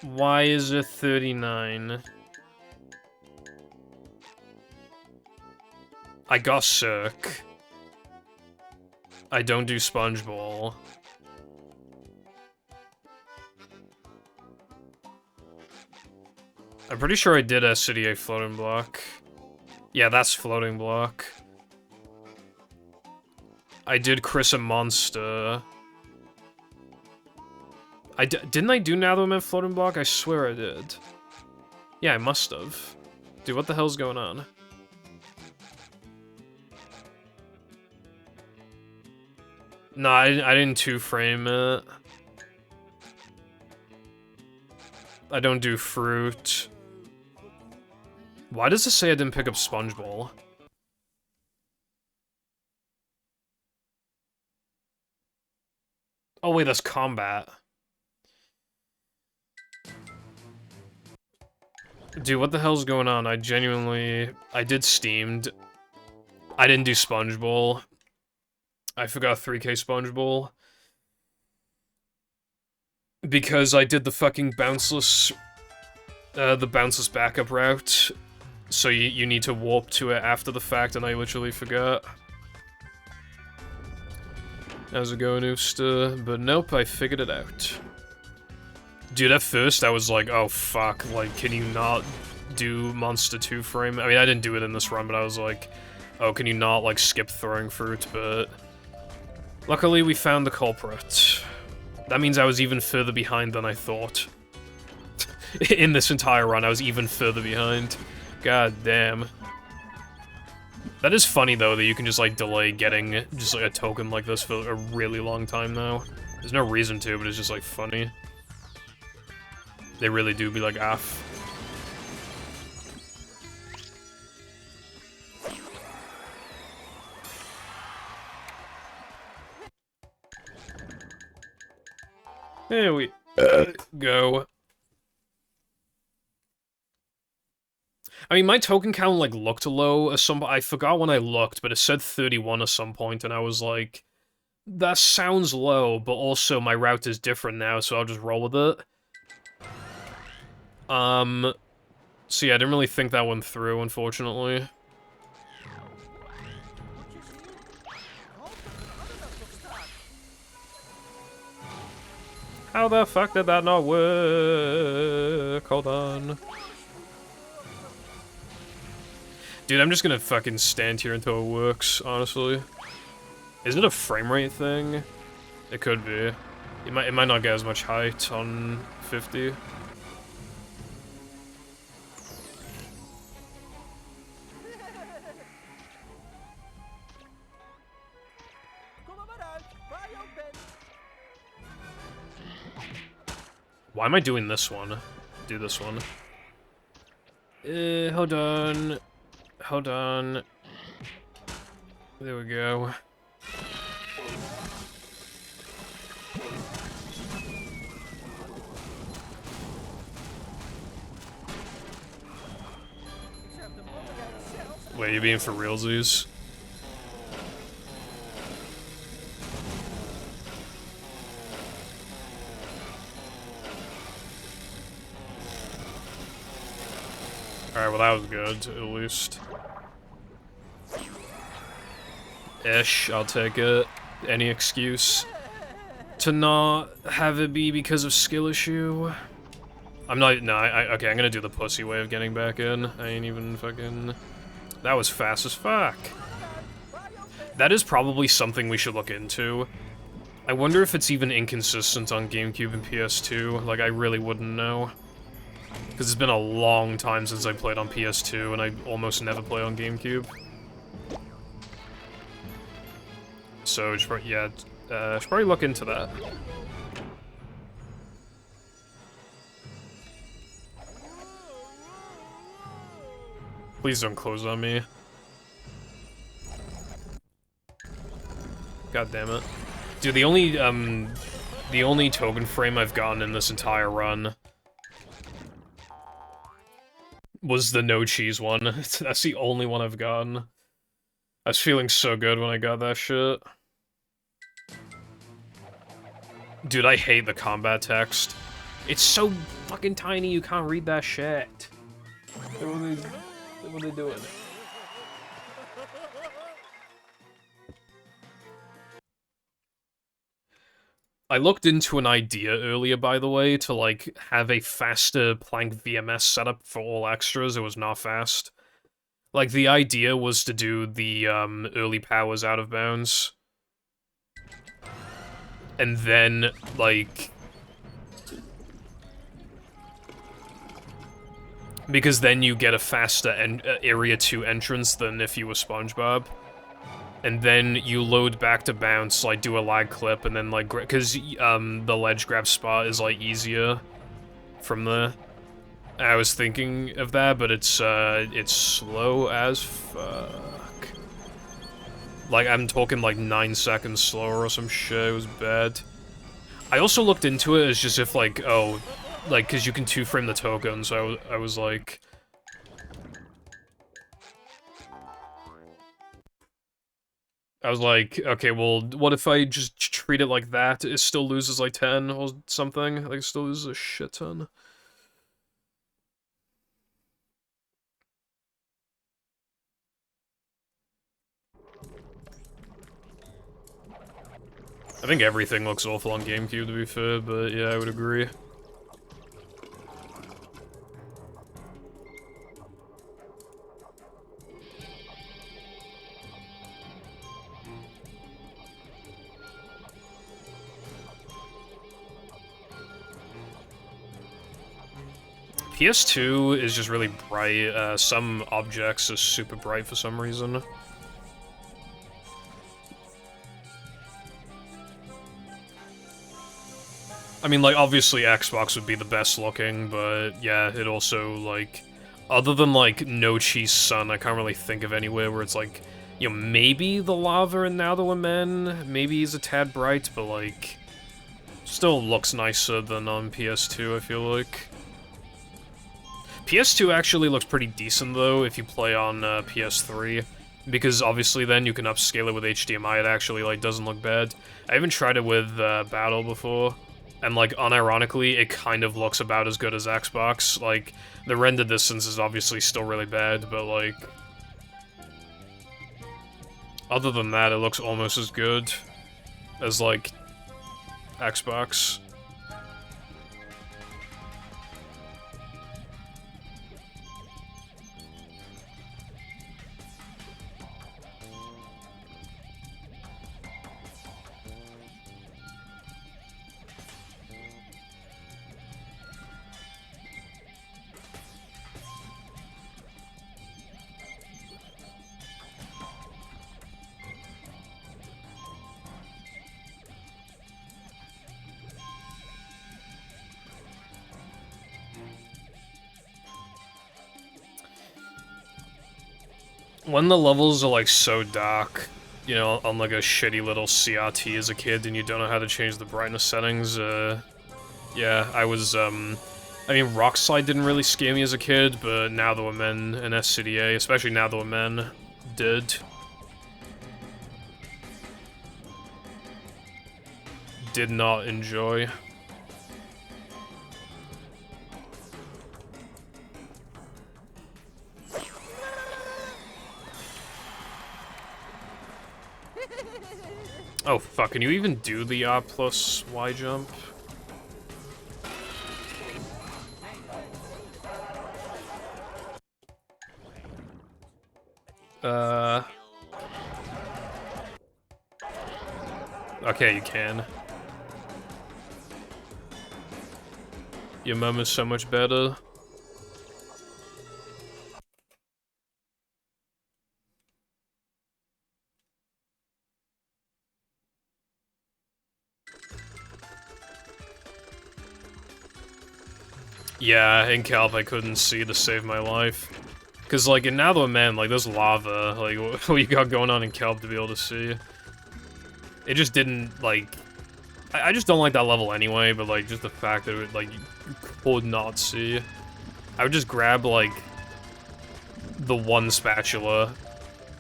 Why is it 39? I got Cirque. I don't do Spongeball. I'm pretty sure I did a City A floating block. Yeah, that's floating block. I did Chris a Monster. Didn't I do Natherman floating block? I swear I did. Yeah, I must have. Dude, what the hell's going on? No, I didn't two-frame it. I don't do fruit. Why does it say I didn't pick up Spongeball? Oh wait, that's combat. Dude, what the hell's going on? I did Steamed. I didn't do Spongeball. I forgot 3K Spongeball. Because I did the fucking bounceless... the bounceless backup route. So you need to warp to it after the fact, and I literally forgot. How's it going, Ooster? But nope, I figured it out. Dude, at first I was like, oh fuck, like, can you not do Monster 2 frame? I mean, I didn't do it in this run, but I was like, oh, can you not, like, skip throwing fruit? But luckily we found the culprit. That means I was even further behind than I thought. In this entire run, I was even further behind. God damn. That is funny, though, that you can just, like, delay getting just, like, a token like this for a really long time now. There's no reason to, but it's just, like, funny. They really do be like, "Aff." There we go. I mean, my token count, like, looked low at some... I forgot when I looked, but it said 31 at some point, and I was like, that sounds low, but also my route is different now, so I'll just roll with it. So yeah, I didn't really think that one through, unfortunately. How the fuck did that not work? Hold on. Dude, I'm just gonna fucking stand here until it works, honestly. Is it a frame rate thing? It could be. It might not get as much height on 50. Why am I doing this one? Do this one. Hold on. Hold on. There we go. Wait, you being for realsies? Alright, well that was good, at least. Ish, I'll take it. Any excuse to not have it be because of skill issue. I'm not, no, okay, I'm gonna do the pussy way of getting back in. I ain't even fucking... That was fast as fuck. That is probably something we should look into. I wonder if it's even inconsistent on GameCube and PS2. Like, I really wouldn't know. Because it's been a long time since I played on PS2, and I almost never play on GameCube. So, yeah, should probably look into that. Please don't close on me. God damn it. Dude, the only token frame I've gotten in this entire run was the no cheese one. That's the only one I've gotten. I was feeling so good when I got that shit. Dude, I hate the combat text. It's so fucking tiny you can't read that shit. What are they doing? I looked into an idea earlier, by the way, to, like, have a faster Plank VMS setup for all extras. It was not fast. Like, the idea was to do the, early powers out of bounds. And then, like... Because then you get a faster Area 2 entrance than if you were SpongeBob. And then you load back to bounce, like, do a lag clip, and then, like, because, the ledge grab spot is, like, easier from there. I was thinking of that, but it's slow as fuck. Like, I'm talking, like, 9 seconds slower or some shit, it was bad. I also looked into it as just if, like, oh, like, because you can 2-frame the token, so I was like... I was like, okay, well, what if I just treat it like that? It still loses, like, 10 or something? Like, it still loses a shit ton. I think everything looks awful on GameCube, to be fair, but yeah, I would agree. PS2 is just really bright. Some objects are super bright for some reason. I mean, like, obviously Xbox would be the best looking, but yeah, it also, like... Other than, like, No Cheese Sun, I can't really think of anywhere where it's like... You know, maybe the lava in Now That We're Men, maybe he's a tad bright, but, like... Still looks nicer than on PS2, I feel like. PS2 actually looks pretty decent, though, if you play on PS3, because obviously then you can upscale it with HDMI, it actually, like, doesn't look bad. I haven't tried it with Battle before, and, like, unironically, it kind of looks about as good as Xbox. Like, the render distance is obviously still really bad, but, like... other than that, it looks almost as good as, like, Xbox. When the levels are, like, so dark, you know, on, like, a shitty little CRT as a kid, and you don't know how to change the brightness settings, yeah, I was, I mean, Rockslide didn't really scare me as a kid, but Now That We're Men and SCDA, especially Now That We're Men, did. Did not enjoy. Oh, fuck, can you even do the R plus Y jump? Okay, you can. Your mum is so much better. Yeah, in Calp I couldn't see to save my life. Cause like in Now That We're Men, like there's lava, like what you got going on in Calp to be able to see. It just didn't, like... I just don't like that level anyway, but like just the fact that it, like, you could not see. I would just grab like the one spatula,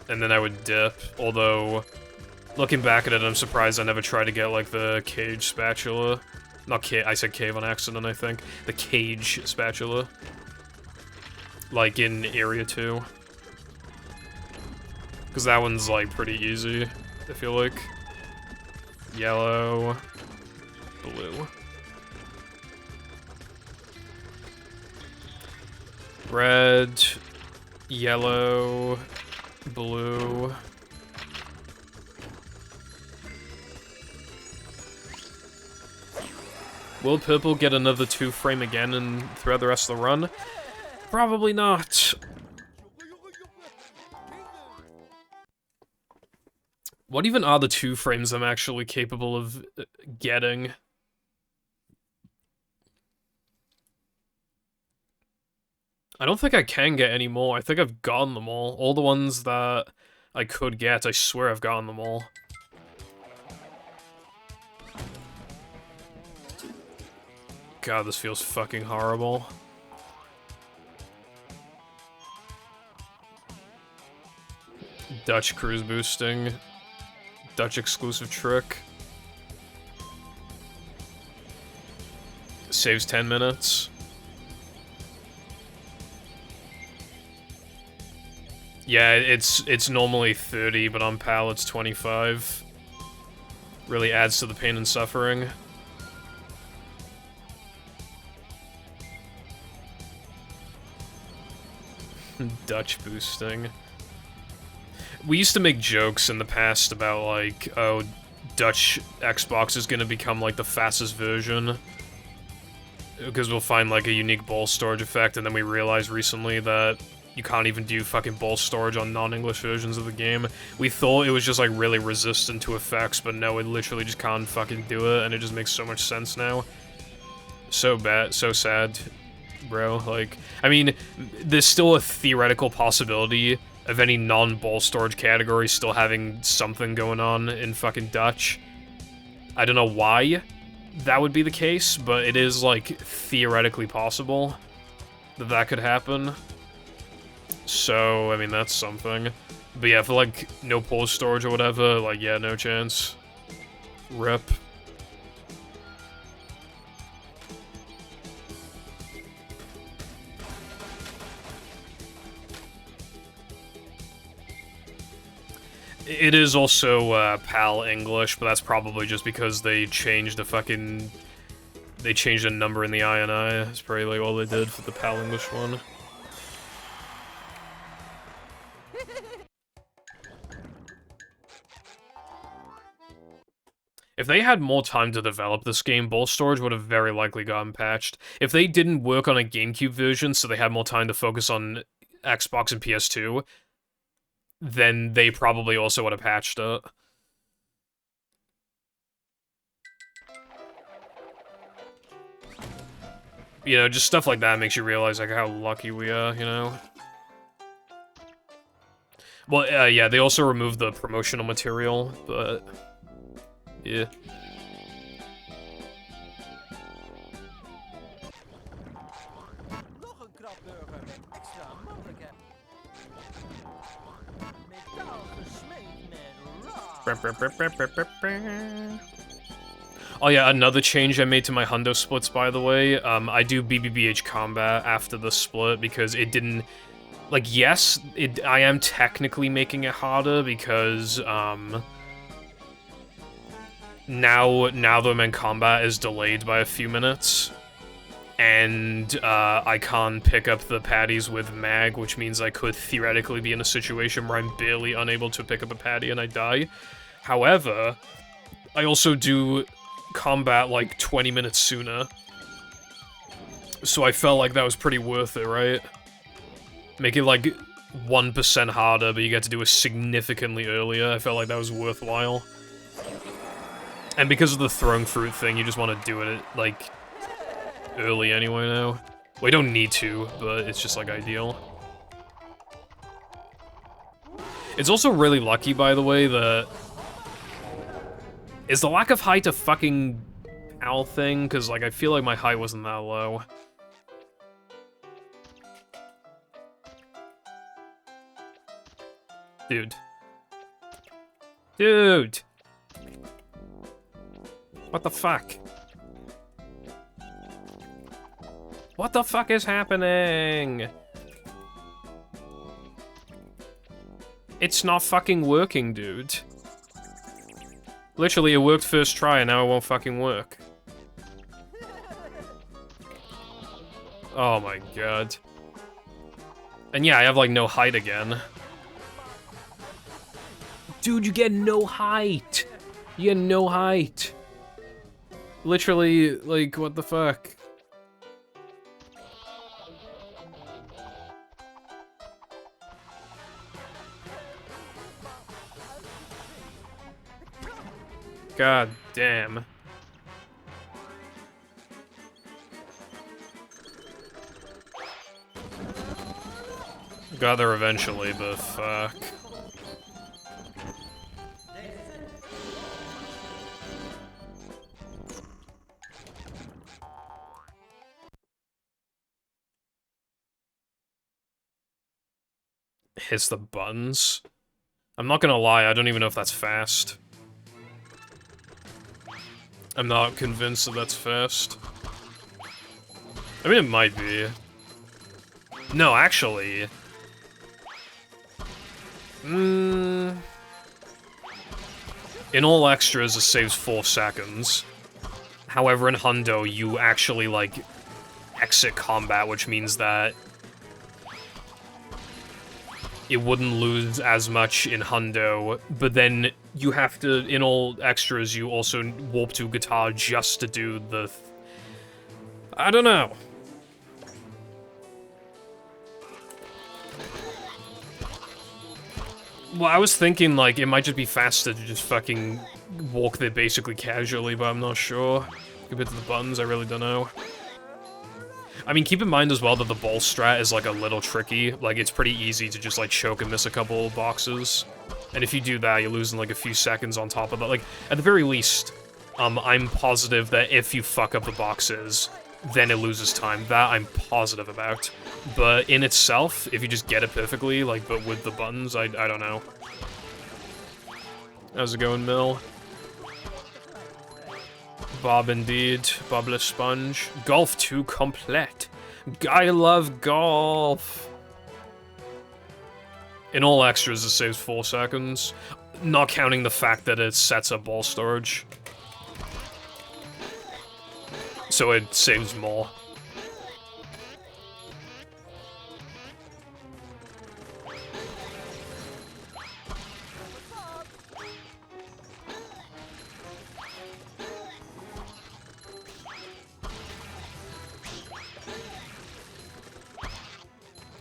and then I would dip, although... looking back at it, I'm surprised I never tried to get like the cage spatula. Not cave, I said cave on accident, I think. The cage spatula. Like in Area 2. Because that one's like pretty easy, I feel like. Yellow. Blue. Red. Yellow. Blue. Will purple get another 2-frame again and throughout the rest of the run? Probably not. What even are the 2 frames I'm actually capable of getting? I don't think I can get any more. I think I've gotten them all. All the ones that I could get, I swear I've gotten them all. God, this feels fucking horrible. Dutch cruise boosting. Dutch exclusive trick. Saves 10 minutes. Yeah, it's normally 30, but on PAL it's 25. Really adds to the pain and suffering. Dutch boosting. We used to make jokes in the past about, like, oh, Dutch Xbox is gonna become, like, the fastest version. Because we'll find, like, a unique ball storage effect, and then we realized recently that you can't even do fucking ball storage on non-English versions of the game. We thought it was just, like, really resistant to effects, but no, it literally just can't fucking do it, and it just makes so much sense now. So bad, so sad, bro. Like, I mean, there's still a theoretical possibility of any non-ball storage category still having something going on in fucking Dutch. I don't know why that would be the case, but it is, like, theoretically possible. that that could happen. So, I mean, that's something. But yeah, for, like, no pause storage or whatever, like, yeah, no chance. Rip. It is also, PAL English, but that's probably just because they changed the fucking... They changed a number in the INI. That's probably, like, all they did for the PAL English one. If they had more time to develop this game, ball storage would have very likely gotten patched. If they didn't work on a GameCube version, so they had more time to focus on Xbox and PS2, then they probably also would have patched it. You know, just stuff like that makes you realize, like, how lucky we are, you know? Well, yeah, they also removed the promotional material, but... yeah. Oh yeah, another change I made to my hundo splits, by the way. I do BBBH combat after the split because it didn't... Like, yes, I am technically making it harder because, now the main combat is delayed by a few minutes. And, I can't pick up the patties with mag, which means I could theoretically be in a situation where I'm barely unable to pick up a patty and I die. However, I also do combat, like, 20 minutes sooner. So I felt like that was pretty worth it, right? Make it, like, 1% harder, but you get to do it significantly earlier. I felt like that was worthwhile. And because of the throwing fruit thing, you just want to do it, like, early anyway now. Well, you don't need to, but it's just, like, ideal. It's also really lucky, by the way, that... Is the lack of height a fucking PAL thing? Because, like, I feel like my height wasn't that low. Dude. Dude! What the fuck? What the fuck is happening? It's not fucking working, dude. Literally, it worked first try, and now it won't fucking work. Oh my god. And yeah, I have, like, no height again. Dude, you get no height! You get no height! Literally, like, what the fuck? God damn. Got there eventually, but fuck. Hits the buttons? I'm not gonna lie, I don't even know if that's fast. I'm not convinced that that's fast. I mean, it might be. No, actually. In all extras, it saves 4 seconds. However, in Hundo, you actually, like, exit combat, which means that it wouldn't lose as much in Hundo, but then you have to, in all extras, you also warp to guitar just to do the... I don't know. Well, I was thinking, like, it might just be faster to just fucking walk there basically casually, but I'm not sure. Compared to the buttons, I really don't know. I mean, keep in mind as well that the ball strat is, like, a little tricky. Like, it's pretty easy to just, like, choke and miss a couple boxes. And if you do that, you're losing, like, a few seconds on top of that. Like, at the very least, I'm positive that if you fuck up the boxes, then it loses time. That I'm positive about. But in itself, if you just get it perfectly, like, but with the buttons, I don't know. How's it going, Mill? Bob indeed. Bobless Sponge. Golf 2 complete. I love golf. In all extras, it saves 4 seconds. Not counting the fact that it sets up ball storage. So it saves more.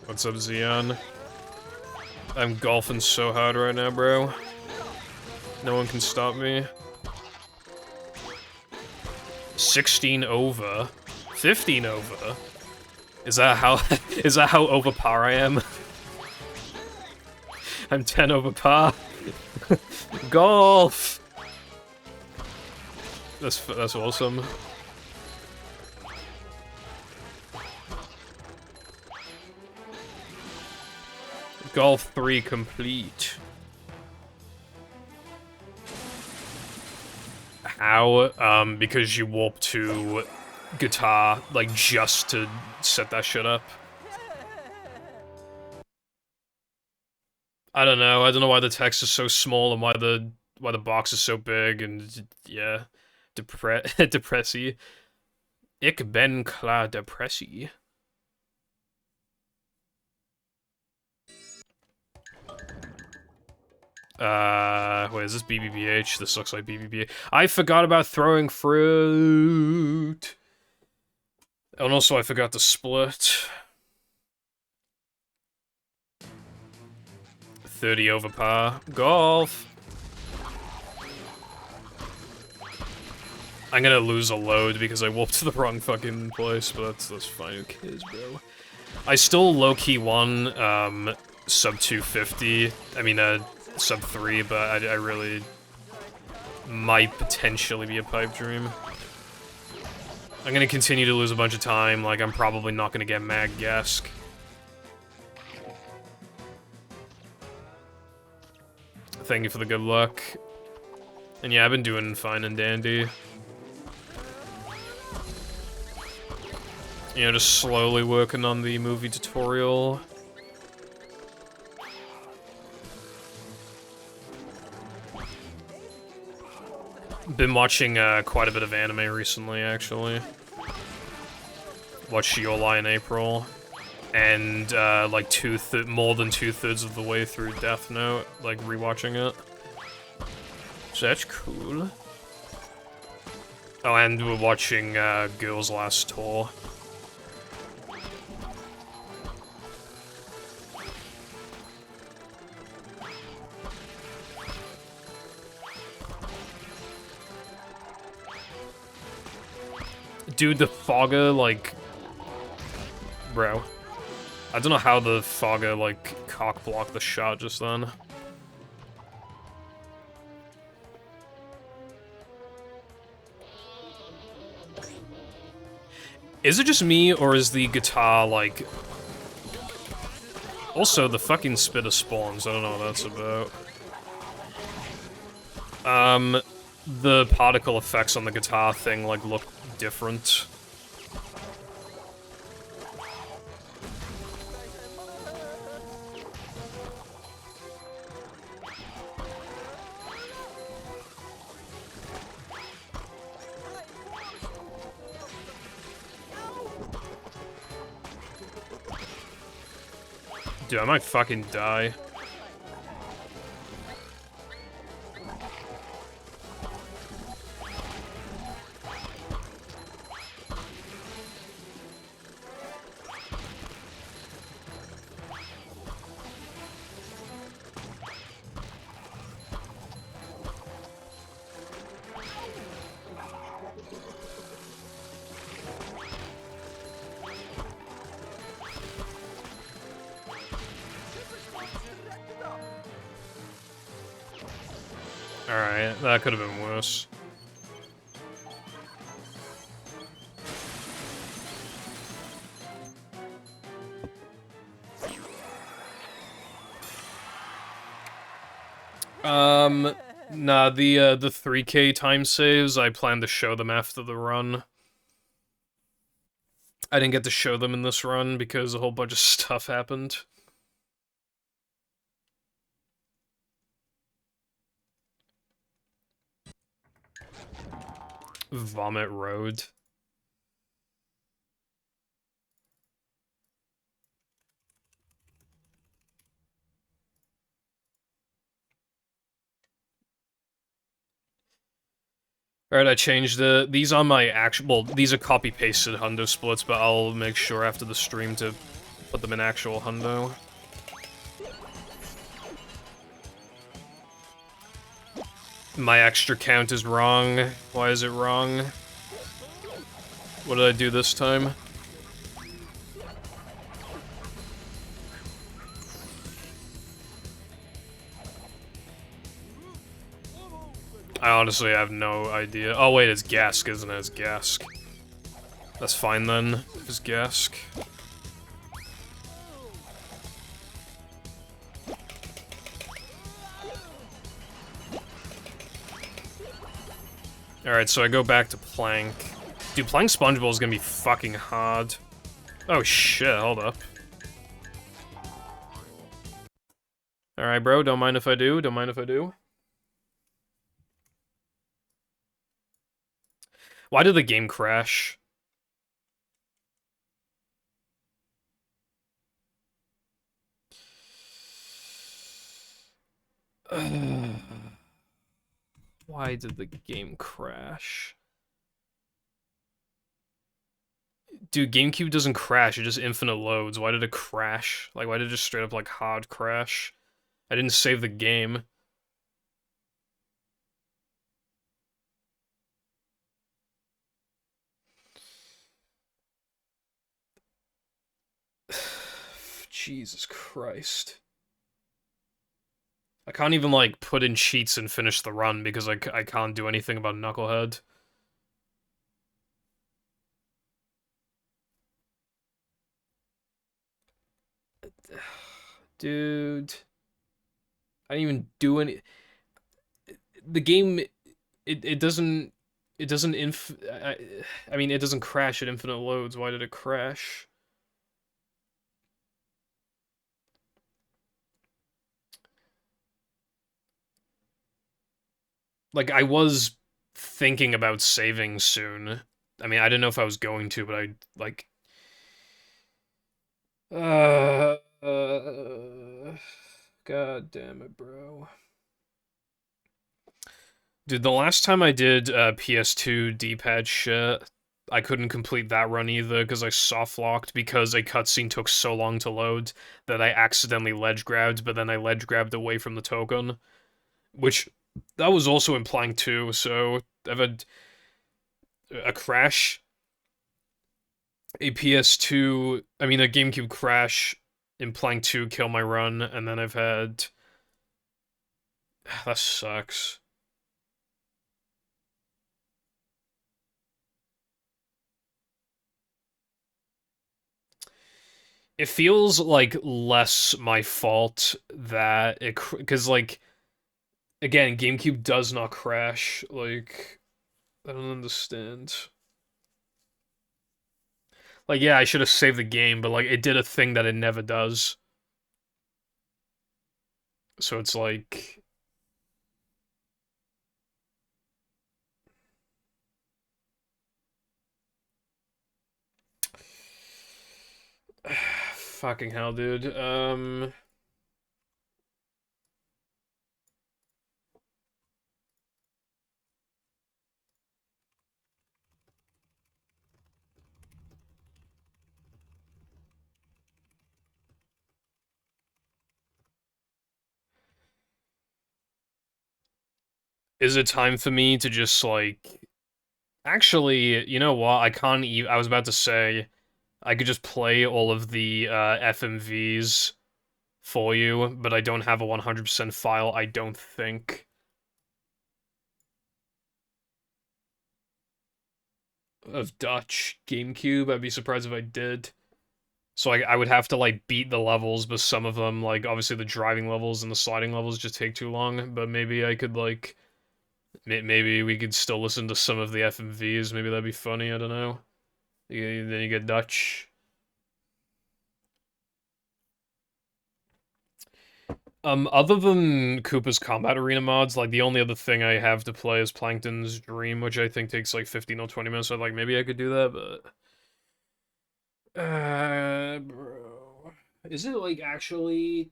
What's up, Xeon? I'm golfing so hard right now, bro. No one can stop me. 16 over. 15 over. Is that how over par I am? I'm 10 over par. Golf. That's awesome. Golf 3 complete. How? Because you warp to guitar, like, just to set that shit up. I don't know. I don't know why the text is so small and why the box is so big, and yeah, depressy. Ik ben klaar depressie. Wait, is this BBBH? This looks like BBBH. I forgot about throwing fruit. And also I forgot to split. 30 over par. Golf. I'm gonna lose a load because I warped to the wrong fucking place, but that's fine. Who cares, bro? I still low-key won, sub 250. I mean, sub 3, but I really might potentially be a pipe dream. I'm gonna continue to lose a bunch of time, like, I'm probably not gonna get Mag Gask. Thank you for the good luck. And yeah, I've been doing fine and dandy. You know, just slowly working on the movie tutorial. Been watching quite a bit of anime recently, actually. Watched Your Lie in April, and like more than 2/3 of the way through Death Note, like rewatching it. So that's cool. Oh, and we're watching Girls Last Tour. Dude, the Fogger, like... Bro. I don't know how the Fogger, like, cock-blocked the shot just then. Is it just me, or is the guitar, like... Also, the fucking spitter spawns, I don't know what that's about. The particle effects on the guitar thing, like, look different. Dude, I might fucking die. Alright, that could have been worse. Nah, the 3K time saves, I plan to show them after the run. I didn't get to show them in this run because a whole bunch of stuff happened. Vomit Road. Alright, I changed it. These are my actual... Well, these are copy-pasted hundo splits, but I'll make sure after the stream to put them in actual hundo. My extra count is wrong. Why is it wrong? What did I do this time? I honestly have no idea. Oh wait, it's Gask, isn't it? It's Gask. That's fine then, it's Gask. Alright, so I go back to Plank. Dude, Plank Sponge Bowl is gonna be fucking hard. Oh shit, hold up. Alright, bro, don't mind if I do, don't mind if I do. Why did the game crash? Why did the game crash? Dude, GameCube doesn't crash, it just infinite loads. Why did it crash? Like, why did it just straight up, like, hard crash? I didn't save the game. Jesus Christ. I can't even, like, put in cheats and finish the run because I can't do anything about Knucklehead. Dude. I didn't even do any... The game, it doesn't... It doesn't I mean, it doesn't crash at infinite loads. Why did it crash? Like, I was thinking about saving soon. I mean, I didn't know if I was going to, but I, like... God damn it, bro. Dude, the last time I did PS2 D-pad shit, I couldn't complete that run either because I soft-locked because a cutscene took so long to load that I accidentally ledge-grabbed, but then I ledge-grabbed away from the token. Which, that was also implying too, so I've had a crash, a PS2, I mean a GameCube crash, implying 2 kill my run, and then I've had... That sucks. It feels like less my fault that it, because like, again, GameCube does not crash, like, I don't understand. Like, yeah, I should have saved the game, but like, it did a thing that it never does. So it's like... Fucking hell, dude. Is it time for me to just, like... Actually, you know what? I can't even... I was about to say, I could just play all of the FMVs for you, but I don't have a 100% file, I don't think. Of Dutch GameCube, I'd be surprised if I did. So I would have to like beat the levels, but some of them, like obviously the driving levels and the sliding levels, just take too long. But maybe I could like, maybe we could still listen to some of the FMVs. Maybe that'd be funny. I don't know. Then you get Dutch. Other than Koopa's Combat Arena mods, like the only other thing I have to play is Plankton's Dream, which I think takes like 15 or 20 minutes. So like maybe I could do that, but bro, is it like actually?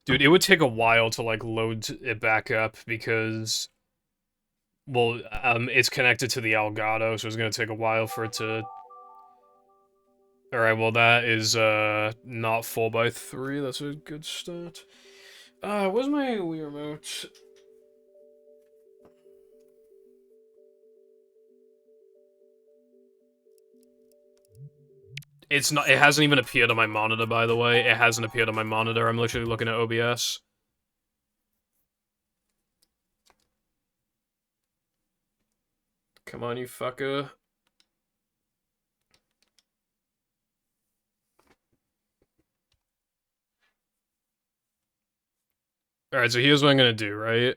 Dude, it would take a while to like load it back up because, well, it's connected to the Elgato, so it's gonna take a while for it to. All right, well that is not 4x3. That's a good start. Where's my Wii remote? It's not. It hasn't even appeared on my monitor, by the way. It hasn't appeared on my monitor. I'm literally looking at OBS. Come on, you fucker. Alright, so here's what I'm gonna do, right?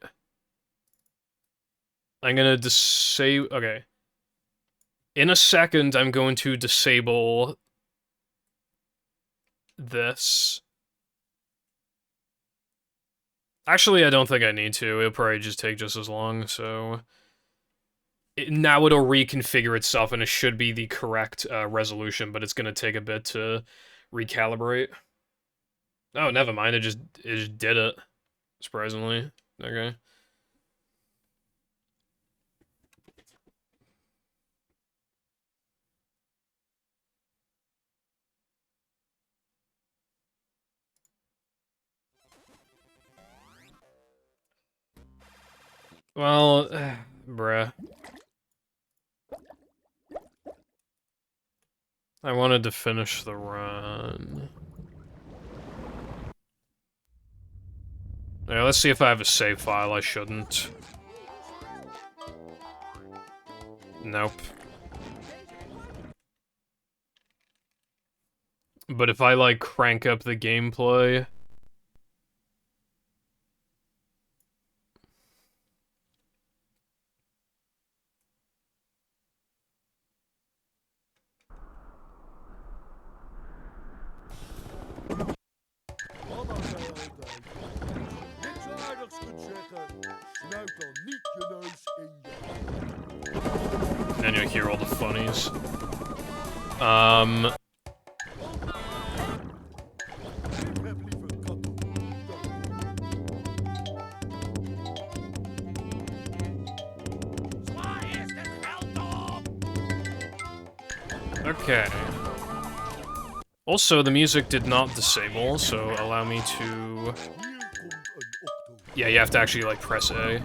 I'm gonna disable... Okay. In a second, I'm going to disable this. Actually, I don't think I need to. It'll probably just take just as long, so... Now it'll reconfigure itself, and it should be the correct resolution, but it's gonna take a bit to recalibrate. Oh, never mind. It just did it. Surprisingly. Okay. Well, bruh. I wanted to finish the run. Yeah, let's see if I have a save file. I shouldn't. Nope. But if I, like, crank up the gameplay... And you'll hear all the funnies. Okay. Also, the music did not disable, so allow me to... Yeah, you have to actually, like, press A.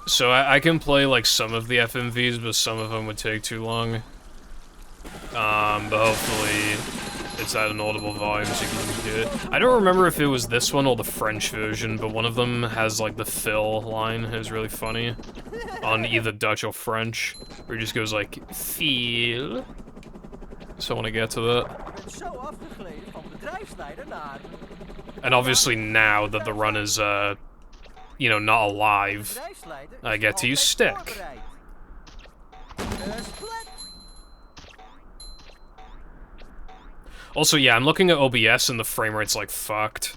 So I can play, like, some of the FMVs, but some of them would take too long. But hopefully it's at an audible volume so you can hear it. I don't remember if it was this one or the French version, but one of them has, like, the Phil line. It was really funny. On either Dutch or French, where he just goes, like, Phil. So I want to get to that. And obviously now that the run is, you know, not alive, I get to use stick. Also, yeah, I'm looking at OBS and the frame rate's, like, fucked.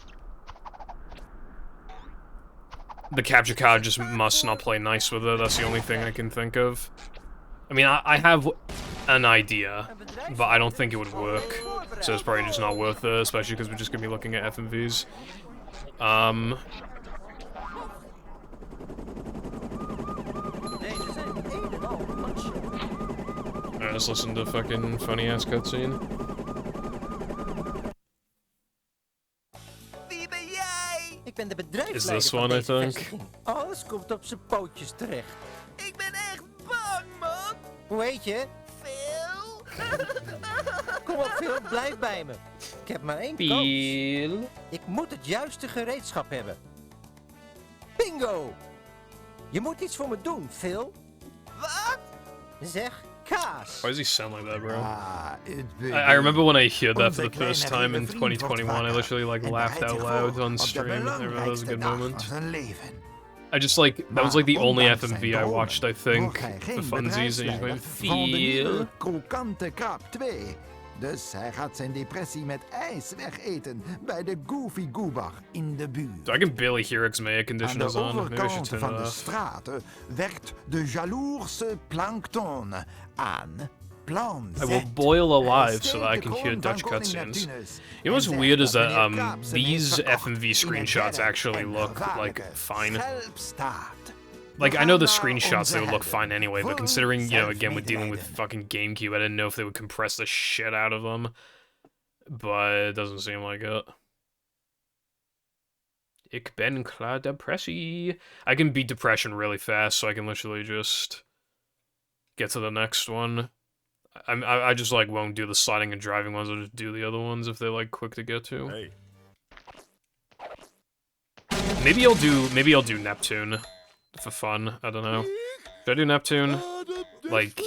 The capture card just must not play nice with it, that's the only thing I can think of. I mean, I have an idea, but I don't think it would work. So it's probably just not worth it, especially because we're just gonna be looking at FMVs. Alright, let's listen to fucking funny-ass cutscene. Ik ben de bedrijfsleider. Is this one, I think? Alles komt op zijn pootjes terecht. Ik ben echt bang, man. Hoe heet je? Phil? Kom op, Phil, blijf bij me. Ik heb maar één kans. Ik moet het juiste gereedschap hebben. Bingo! Je moet iets voor me doen, Phil. Wat? Zeg kaas. Why does he sound like that, bro? Het I remember when I heard that for Onze the first kleine time in vriend wordt 2021. I wakker literally like en laughed bereidt out zich loud voor on op de stream. I remember that was a belangrijkste good dag moment. van zijn leven. I just like that was like the Maar only ondanks FMV zijn I dromen watched. I think wordt hij the geen funsies and he's bedrijfsleider going van de nieuwe feel. krokante krab 2. Dus hij gaat zijn depressie met ijs wegeten bij de Goofy Goobar in de buurt. I can barely hear it 'cause my air Aan conditioner de is on. Maybe I should overkant turn van it de off. straten werkt de jaloerse plankton aan plan Z. I will boil Hij alive so steekt that I de can hear kroon van Dutch koning cutscenes. Neptunus You know what's en weird zegt is dat that meneer Krabs hem these heeft verkocht FMV in een screenshots verre actually en look like gevaarlijke fine. schelpstaat. Like, We I know the gaan naar screenshots, they would look onze fine anyway, but helden considering, you know, voor again, we're dealing with zelfmedelijden. fucking GameCube, I didn't know if they would compress the shit out of them. But it doesn't seem like it. Ik ben klaar depressie. I can beat depression really fast, so I can literally just get to the next one. I just, like, won't do the sliding and driving ones, I'll just do the other ones if they're, like, quick to get to. Hey. Maybe I'll do Neptune. For fun, I don't know. Should I do Neptune? Like...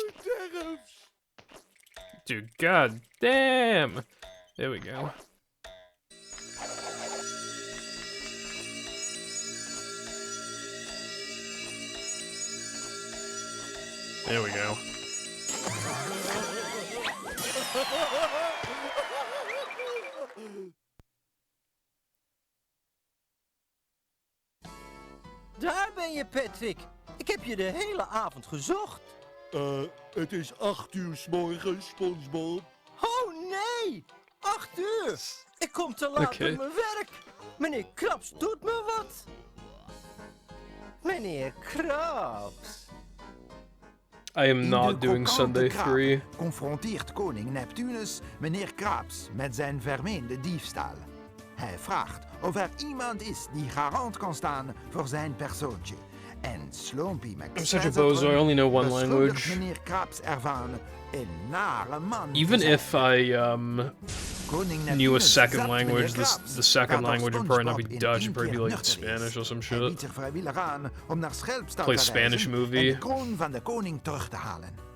Dude, god damn! There we go. There we go. Daar ben je, Patrick. Ik heb je de hele avond gezocht. Het is 8 uur 's morgens, SpongeBob. Oh nee! 8 uur! Ik kom te laat Oké. op mijn werk. Meneer Krabs doet me wat. Meneer Krabs. I am In not de doing krokante Sunday krab 3. confronteert koning Neptunus meneer Krabs met zijn vermeende diefstal. Hij vraagt of er iemand is die garant kan staan voor zijn persoontje. En Slompy I'm such a bozo, I only know one language. meneer Krabs ervan een nare man te Even zijn. if I, Koning knew a Neptunus second zet language, meneer the Krabs, second waardoor language would probably not be SpongeBob in Dutch, één it'd probably keer be like nuchter is. Spanish or some Hij biedt shit. zich vrijwillig aan om naar Schelpstad Play te Spanish reizen movie. en de kroon van de koning terug te halen.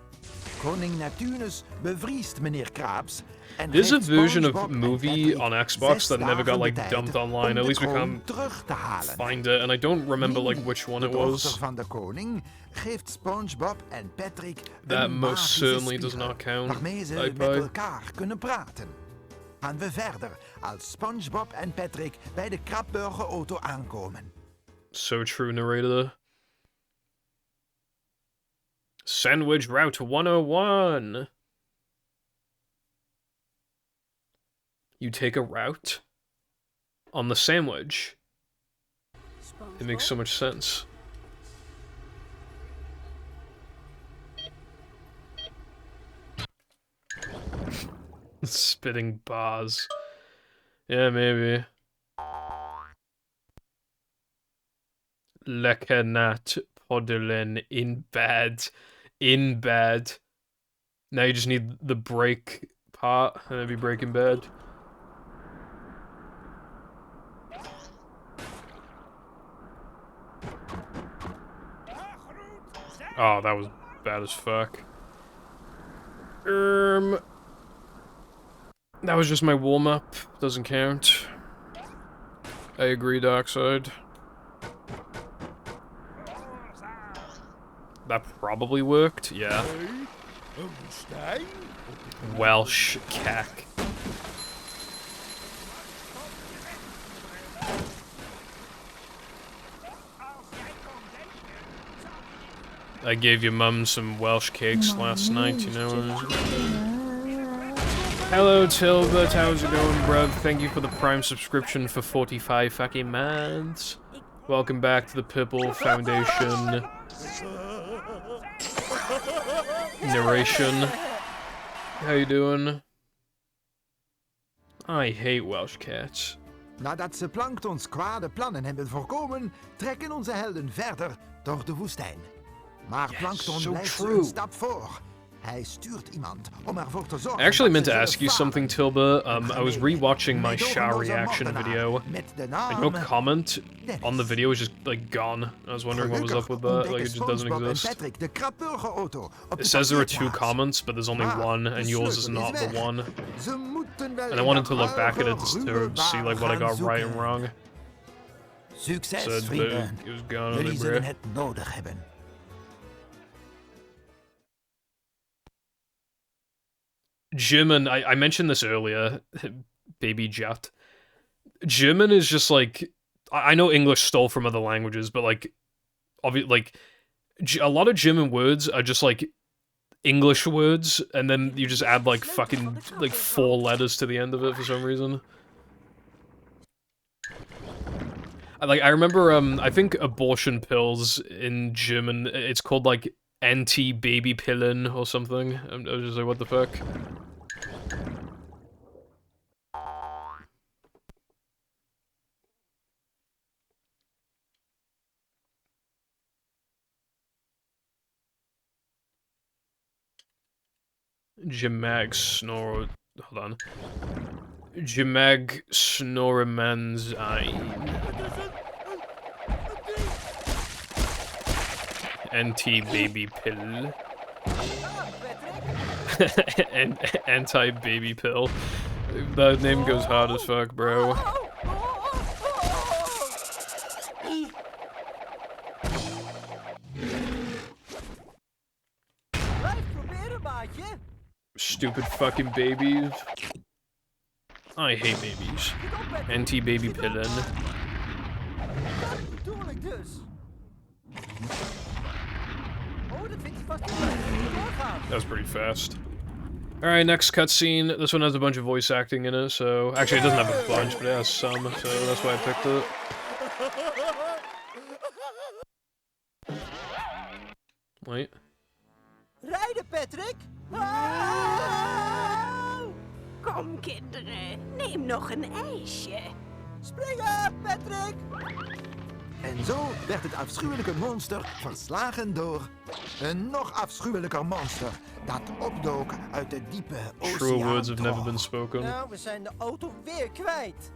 Koning Neptunus bevriest meneer Krabs en There's a geeft version of SpongeBob en movie Patrick on Xbox 6 that never got dagen de like tijd dumped om online. de At least we kroon can't terug te halen. find it, and I don't remember like Mimi, which one de it dochter was. van de koning geeft SpongeBob en Patrick That een most magische certainly does spiegel, not count. waarmee ze Bye met bye. elkaar kunnen praten. Gaan we verder als SpongeBob en Patrick bij de Krabburgerauto aankomen. So true, narrator. Sandwich Route 101. You take a route on the sandwich. It makes so much sense. Spitting bars. Yeah, maybe. Lekker nat poddelen in bed. In bed. Now you just need the break part, and it'd be Breaking Bad. Oh, that was bad as fuck. That was just my warm-up. Doesn't count. I agree, Darkseid. That probably worked, yeah. Een woestijn? Welsh cack. I gave your mum some Welsh cakes last night, you know. Hello, Tilbert. How's it going, bruv? Thank you for the Prime subscription for 45 fucking months. Welcome back to the Pipple Foundation. Narration. How you doing? I hate Welsh cats. Nadat ze Planktons kwade plannen hebben voorkomen, trekken onze helden verder door de woestijn. Maar Plankton so blijft ze true. een stap voor. Hij stuurt iemand om ervoor te zorgen. I actually meant dat to ze ask you zullen something, falen. Tilba. I was rewatching my Shao reaction video, Met de and naam your comment on the Dennis. video is just, like, gone. I was wondering what was up with that, like, it just doesn't SpongeBob en exist. Patrick de krapeurauto op It de says there were 2 parkeerplaats. comments, but there's only Maar one, de and yours is sleutel not the weg. one. Ze moeten wel And I in wanted de to look back at it ruige, to ruwe see, like, what I baan got right and zoeken. wrong. Succes, So, vrienden. it was gone on Jullie it, zullen bro. het nodig hebben. Jimin, I mentioned this earlier, Baby Jet. Jimin is just like, I know English stole from other languages, but like, like, a lot of Jimin words are just like English words, and then you just add like fucking like 4 letters to the end of it for some reason. I remember, I think abortion pills in German, it's called like Anti-Baby-Pillen or something. I was just like, what the fuck? Jimag Snor... Hold on. Jimag Snorreman's Anti-baby pill. And anti-baby pill. That name goes hard as fuck, bro. Blijf proberen, maatje. Stupid fucking babies. I hate babies. Anti-baby pillen. Dat bedoel ik dus. Oh, dat vindt hij vast niet leuk. Doorgaan. That was pretty fast. Alright, next cutscene. This one has a bunch of voice acting in it, so... Actually, it doesn't have a bunch, but it has some, so that's why I picked it. Wait. Rijden, Patrick. Ah! Kom kinderen, neem nog een ijsje. Springen, Patrick. En zo werd het afschuwelijke monster verslagen door een nog afschuwelijker monster dat opdook uit de diepe True words have never been oceaan. spoken. Nou, we zijn de auto weer kwijt.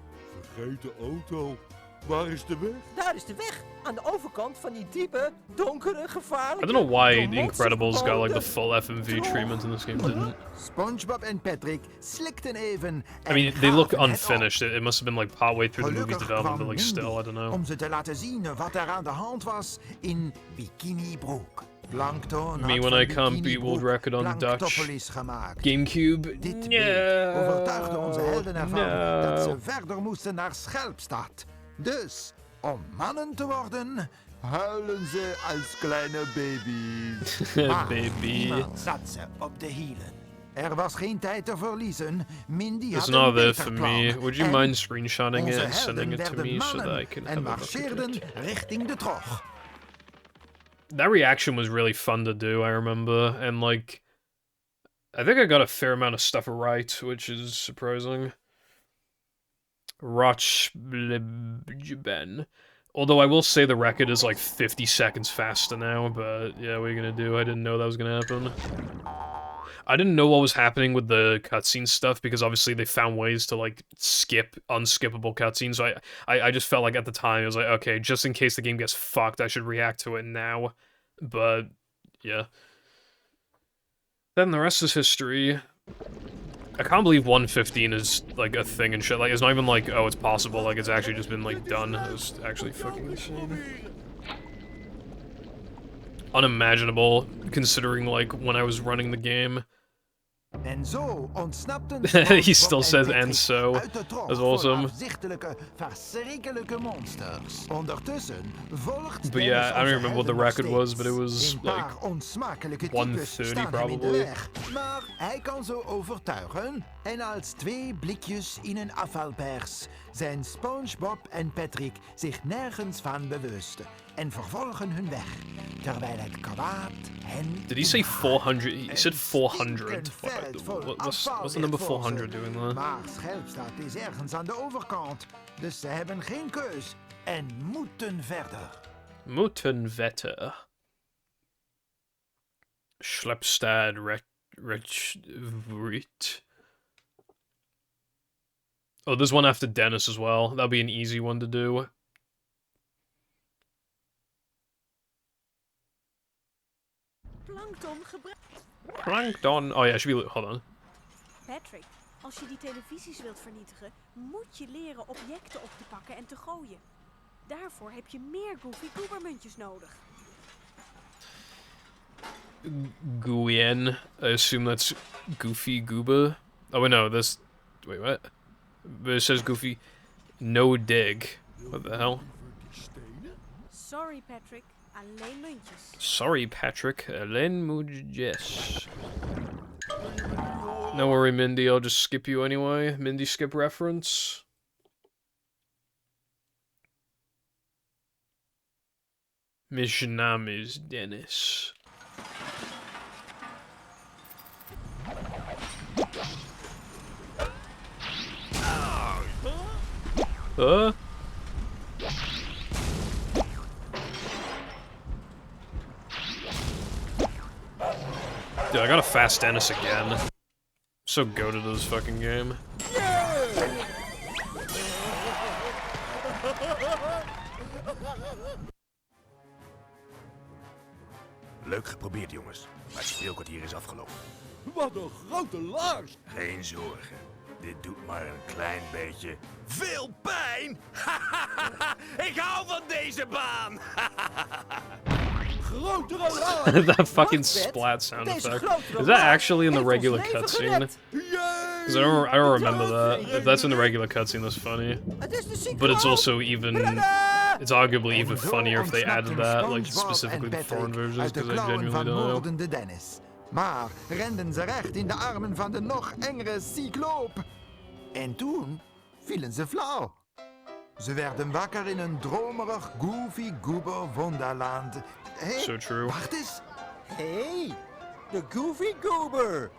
Vergeet de auto. Waar is de weg? Daar is de weg. Aan de overkant van die diepe, donkere, gevaarlijke... I don't know why door The monsters Incredibles got like the bebouwde full FMV treatment in this game didn't. SpongeBob en Patrick slikten even. I mean, en they look gaven het op. unfinished. It must have been like partway through the movie's Gelukkig development, but kwam like still, I Mindy don't know. om ze te laten zien wat er aan de hand was in Bikini Brook. Plankton Me had when van I can't Bikini beat world Brook record on Dutch. Planktopolis gemaakt. GameCube? Dit No. beeld overtuigde onze helden ervan dat ze No. verder moesten naar Schelpstad. Dus, om mannen te worden, huilen ze als kleine baby's. Maar Baby. niemand zat ze op de hielen. Er was geen tijd te verliezen. Mindy It's had not een there beter for plan. me. Would you En mind screenshotting it onze and sending helden it to werden me so mannen that I can en have a look at marcheerden it? richting de trog. That reaction was really fun to do, I remember, and like, I think I got a fair amount of stuff right, which is surprising. Rochblibben. Although I will say the record is like 50 seconds faster now, but yeah, what are you gonna do? I didn't know that was gonna happen. I didn't know what was happening with the cutscene stuff, because obviously they found ways to like skip unskippable cutscenes, so I just felt like at the time, I was like, okay, just in case the game gets fucked, I should react to it now. But, yeah. Then the rest is history. I can't believe 115 is, like, a thing and shit. Like, it's not even like, oh, it's possible. Like, it's actually just been, like, done. It's actually fucking insane. Unimaginable, considering, like, when I was running the game. En zo ontsnapten He still says and so. uit de trog That's vol awesome. afzichtelijke, verschrikkelijke monsters. Ondertussen volgt But yeah, I don't Dennis remember what the onze record helden was, nog but it was, steeds. Een paar like, onsmakelijke types 130 staan hem in de probably. weg. Maar hij kan ze overtuigen en als 2 blikjes in een afvalpers zijn SpongeBob en Patrick zich nergens van bewust en vervolgen hun weg, terwijl het kwaad hen Did he say 400? He said Een 400. stinkend veld vol What's afval the number ligt voor 400 ze. doing there? Maar Schelpstad is ergens aan de overkant, dus ze hebben geen keus en moeten verder. Moeten vetter. Schlepstad Rich. Oh, there's one after Dennis as well. That'll be an easy one to do. Plankton. Oh yeah, should be. Hold on. Patrick, als je die televisies wilt vernietigen, moet je leren objecten op te pakken en te gooien. Daarvoor heb je meer Goofy Goobermuntjes nodig. Guyen. I assume that's Goofy Gooba. Oh wait, no, that's. Wait, what? But it says Goofy. No dig. What the hell? Sorry Patrick, alleen muntjes. Sorry, Patrick. Alleen muntjes. No worry, Mindy. I'll just skip you anyway. Mindy skip reference. Mijn naam is Dennis. Huh? Dude, I gotta fast Dennis again. I'm so goated to this fucking game. Leuk geprobeerd, jongens. Maar het speelkwartier is afgelopen. Wat een grote laars. Geen zorgen. Dit doet maar een klein beetje veel pijn. Ik hou van deze baan. Grotere laars. That fucking splat sound effect. Is that actually in the regular cutscene? Because I don't remember that. If that's in the regular cutscene, that's funny. But it's also even... It's arguably even funnier if they added that, like, specifically the foreign versions, because I genuinely don't know. Dennis. Maar renden ze recht in de armen van de nog engere cycloop. En toen vielen ze flauw. Ze werden wakker in een dromerig Goofy Goober wonderland. Hey, So true. wacht eens. Hey, de Goofy Goober.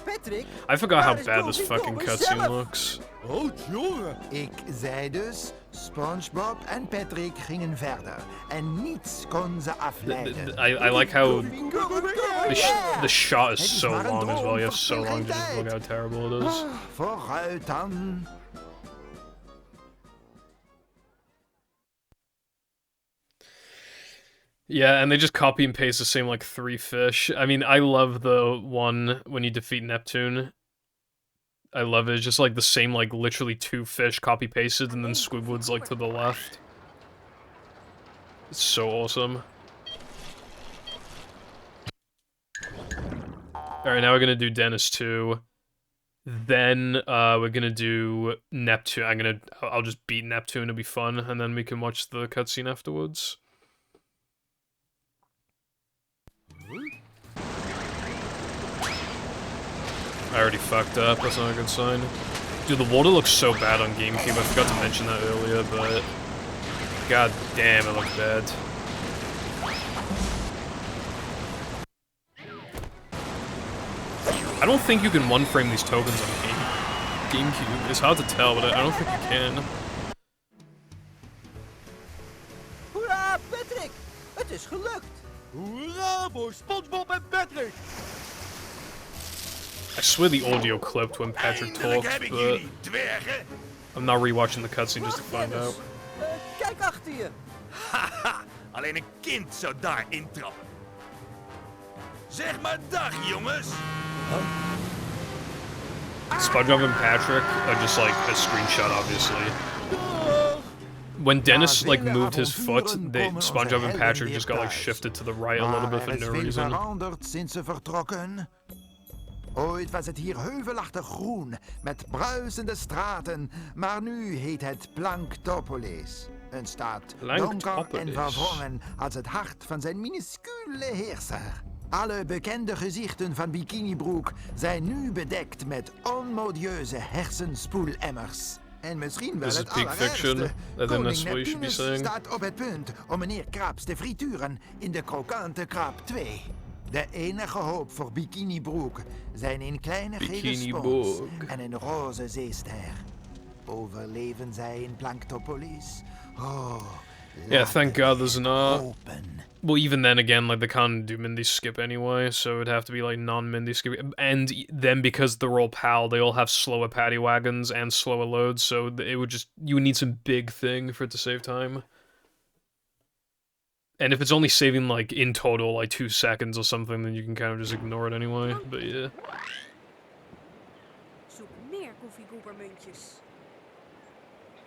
Patrick, I forgot how waar is bad this Goofy fucking Goober cutscene zelf? looks. Oh, jongen. Ik zei dus, SpongeBob en Patrick gingen verder. En niets kon ze afleiden. I like how Goofy Goober, the shot Het is is so maar een long as well. You have so droom, long to just verspil look geen how terrible it is. Ah, vooruit dan. Yeah, and they just copy and paste the same, like, 3 fish. I mean, I love the one when you defeat Neptune. I love it. It's just, like, the same, like, literally 2 fish copy-pasted, and then Squidward's, like, to the left. It's so awesome. Alright, now we're gonna do Dennis 2. Then, we're gonna do Neptune. I'll just beat Neptune, it'll be fun, and then we can watch the cutscene afterwards. I already fucked up, that's not a good sign. Dude, the water looks so bad on GameCube, I forgot to mention that earlier, but... God damn, it looks bad. I don't think you can one-frame these tokens on GameCube. It's hard to tell, but I don't think you can. Hoera, Patrick. Het is gelukt. Hoera voor SpongeBob en Patrick. I swear the audio clipped when Patrick Eindelijk talked, heb ik but jullie, dwergen. I'm not rewatching the cutscene just to Wacht, find Dennis. out. Kijk achter je. Haha, alleen een kind zou daar intrappen. Zeg maar dag, jongens. SpongeBob and Patrick are just like a screenshot, obviously. When Dennis like moved his foot, SpongeBob and Patrick just got like shifted to the right a little bit for no reason. Veranderd sinds ze vertrokken. Ooit was het hier heuvelachtig groen, met bruisende straten, maar nu heet het Planktopolis. Een stad donker en verwrongen als het hart van zijn minuscule heerser. Alle bekende gezichten van Bikini Brook zijn nu bedekt met onmodieuze hersenspoelemmers. En misschien wel This is het peak fiction. allerergste. Then Koning that's what you should be Neptunus saying. staat op het punt om meneer Krabs te frituren in de krokante Krab 2. De enige hoop voor Bikini Brook zijn een kleine gele Bikini spons Brook. en een roze zeester. Overleven zij in Planktopolis? Oh, Yeah, thank God there's not. Open. Well, even then again, like, they can't do Mindy skip anyway, so it'd have to be, like, non-Mindy skip. And then because they're all PAL, they all have slower paddy wagons and slower loads, so it would just... You would need some big thing for it to save time. And if it's only saving, like, in total, like, 2 seconds or something, then you can kind of just ignore it anyway, but yeah. Zoek meer Goofy Goober muntjes.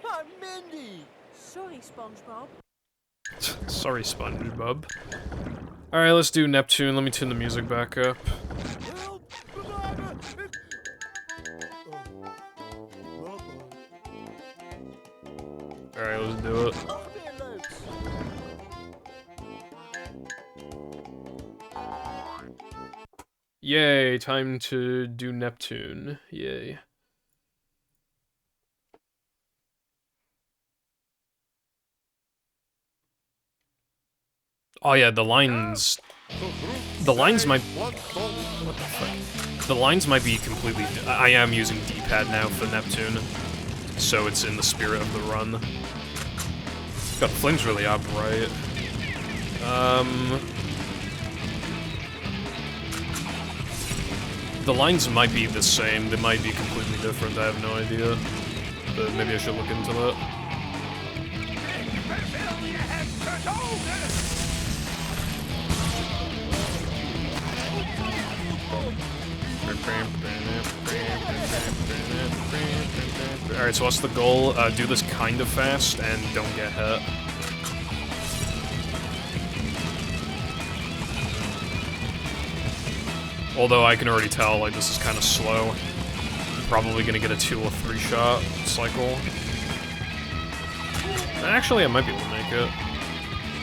Maar Mindy! Sorry, SpongeBob. Sorry, SpongeBob. Alright, let's do Neptune. Let me tune the music back up. Help! Bewaken! Alright, let's do it. Nog meer leuks! Yay, time to do Neptune. Yay. Oh yeah, the lines might... What the fuck? The lines might be completely... I am using D-pad now for Neptune, so it's in the spirit of the run. God, the flame's really up, right? The lines might be the same, they might be completely different, I have no idea. But maybe I should look into that. Alright, so what's the goal? Do this kind of fast and don't get hit. Although I can already tell, like, this is kind of slow. I'm probably gonna get a 2 or 3 shot cycle. Actually, I might be able to make it.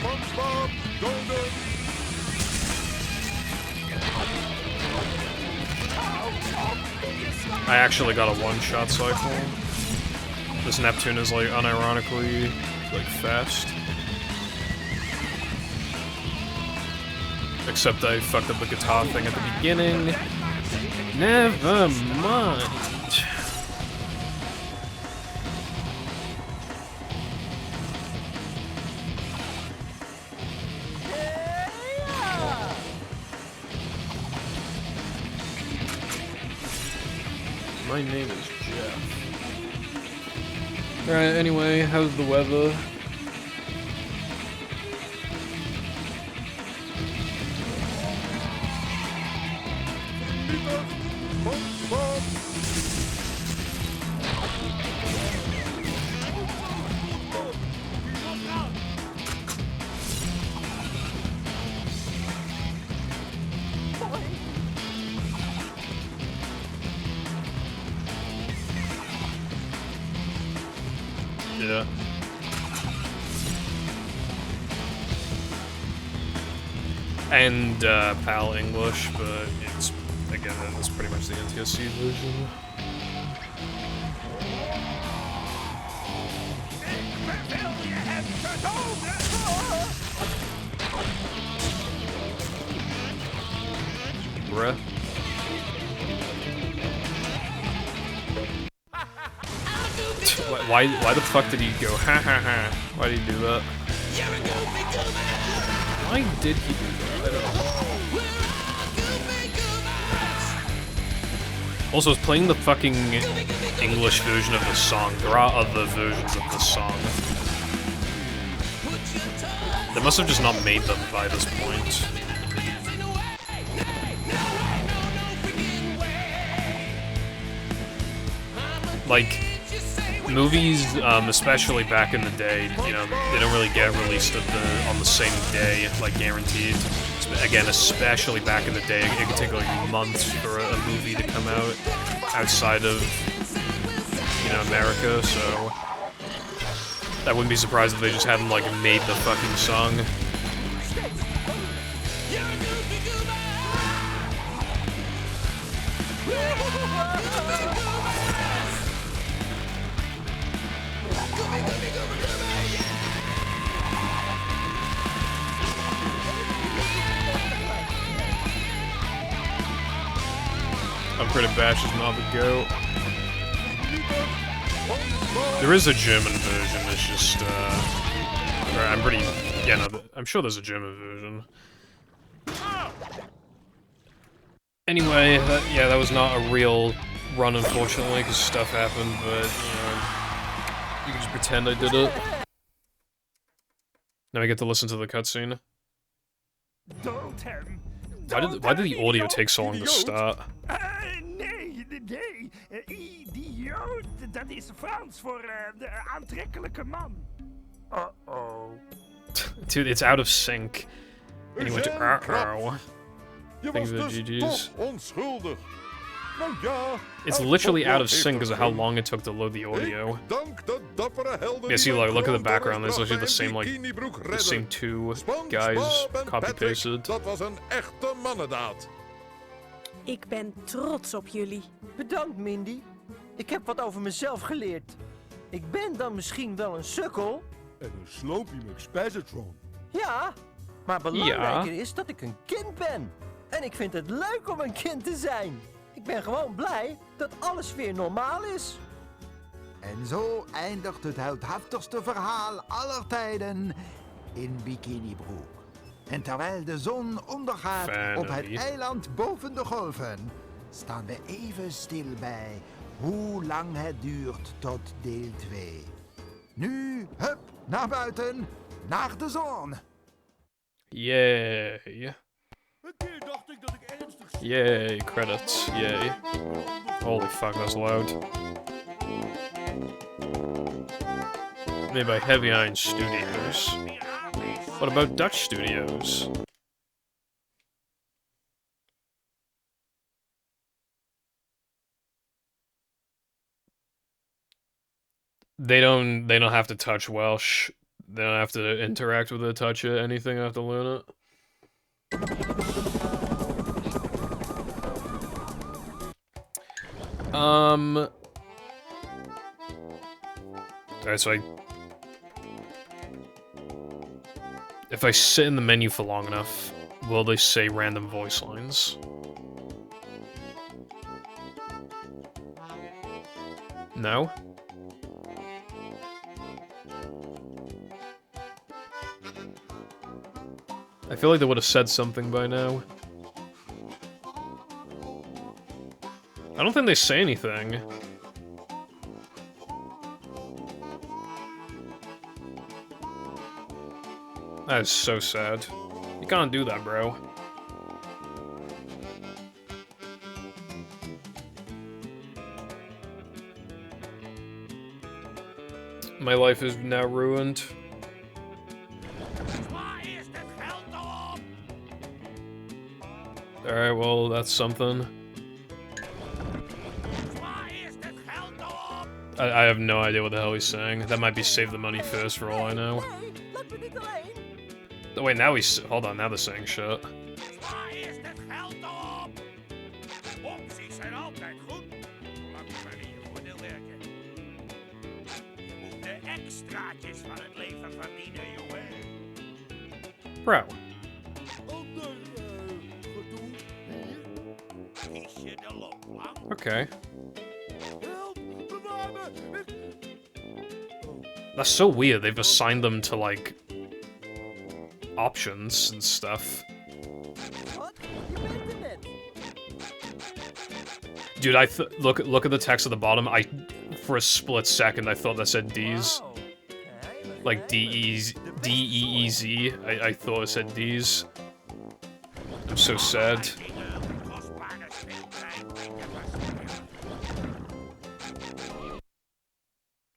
SpongeBob, Golden. I actually got a 1-shot cycle. This Neptune is, like, unironically, like, fast. Except I fucked up the guitar thing at the beginning. Never mind. My name is Jeff. Alright, anyway, how's the weather? Yeah. And PAL English, but it's, again, that's pretty much the NTSC version. Bruh. Why the fuck did he go ha ha ha? Why did he do that? Why did he do that? I don't know. Also, I was playing the fucking English version of the song. There are other versions of the song. They must have just not made them by this point. Like, movies, especially back in the day, you know, they don't really get released on the same day, like, guaranteed. Again, especially back in the day, it could take, like, months for a movie to come out outside of, you know, America, so I wouldn't be surprised if they just hadn't, like, made the fucking song. I'm pretty Bash is not the GOAT. There is a German version, it's just, Or I'm pretty... Yeah, no, I'm sure there's a German version. Anyway, yeah, that was not a real run, unfortunately, because stuff happened, but, you know, you can just pretend I did it. Now I get to listen to the cutscene. Dood hem. Why did the audio take so long to start? Nee, idioot. Dat is Frans voor de aantrekkelijke man. Uh-oh. Dude, it's out of sync. And he went to uh-oh. Je Think was of the dus GG's. toch onschuldig. Nou ja... It's elk literally van out jou of heeft sync een because of how punt. long it took to load the audio. Ik dank de dappere helden Yeah, see, die mijn look at the grote background. There's restaurant actually the same, like, bikinibroek the redden. same two SpongeBob guys en Patrick, copy-pasted. dat was een echte mannendaad. Ik ben trots op jullie. Bedankt, Mindy. Ik heb wat over mezelf geleerd. Ik ben dan misschien wel een sukkel. En een Sloopy McSpazzatron. Ja, maar belangrijker is dat ik een kind ben. En ik vind het leuk om een kind te zijn. Ik ben gewoon blij dat alles weer normaal is. En zo eindigt het heldhaftigste verhaal aller tijden in Bikinibroek. En terwijl de zon ondergaat op het Family. eiland boven de golven, staan we even stil bij hoe lang het duurt tot deel 2. Nu, hup, naar buiten, naar de zon. Yay. Een keer dacht ik dat ik ernstig Yay, credits. Yay. Holy fuck, that's loud. Made by Heavy Iron Studios. What about Dutch studios? They don't have to touch Welsh. They don't have to interact with it, touch it, anything, have to learn it. Alright, so if I sit in the menu for long enough, will they say random voice lines? No? I feel like they would have said something by now. I don't think they say anything. That is so sad. You can't do that, bro. My life is now ruined. Alright, well, that's something. I have no idea what the hell he's saying. That might be save the money first for all I know. Hey, laat me niet alleen. Oh, wait, now he's... Hold on, now they're saying shit. Waar is het geld op? Opties zijn altijd goed, zolang je maar in je voordeel werken. Je moet de extraatjes van het leven verdienen, jongen. Bro. ander gedoe hier. Kies je de looplang? Okay. Help, bewaar me. That's so weird. They've assigned them to, like, options and stuff. Wat? Je bent er net. Dude, look at the text at the bottom. For a split second, I thought that said D's. Oh, heilige Like hemel. D-E-E-Z. I thought it said D's. I'm so sad. Dingen, kostbare speeltuin, dingen versturen.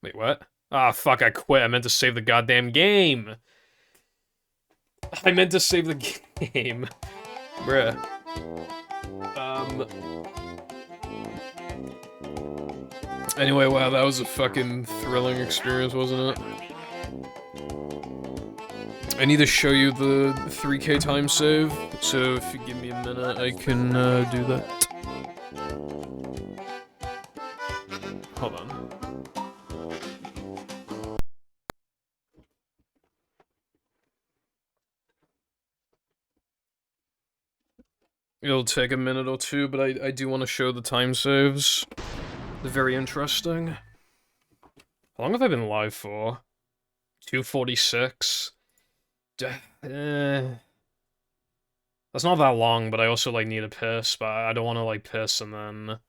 Wait, what? Ah, fuck, I quit. I meant to save the goddamn game. I meant to save the game. Bruh. Anyway, wow, that was a fucking thrilling experience, wasn't it? I need to show you the 3K time save, so if you give me a minute, I can do that. Hold on. It'll take a minute or two, but I do want to show the time saves. They're very interesting. How long have I been live for? 2:46. That's not that long, but I also, like, need a piss, but I don't want to, like, piss and then...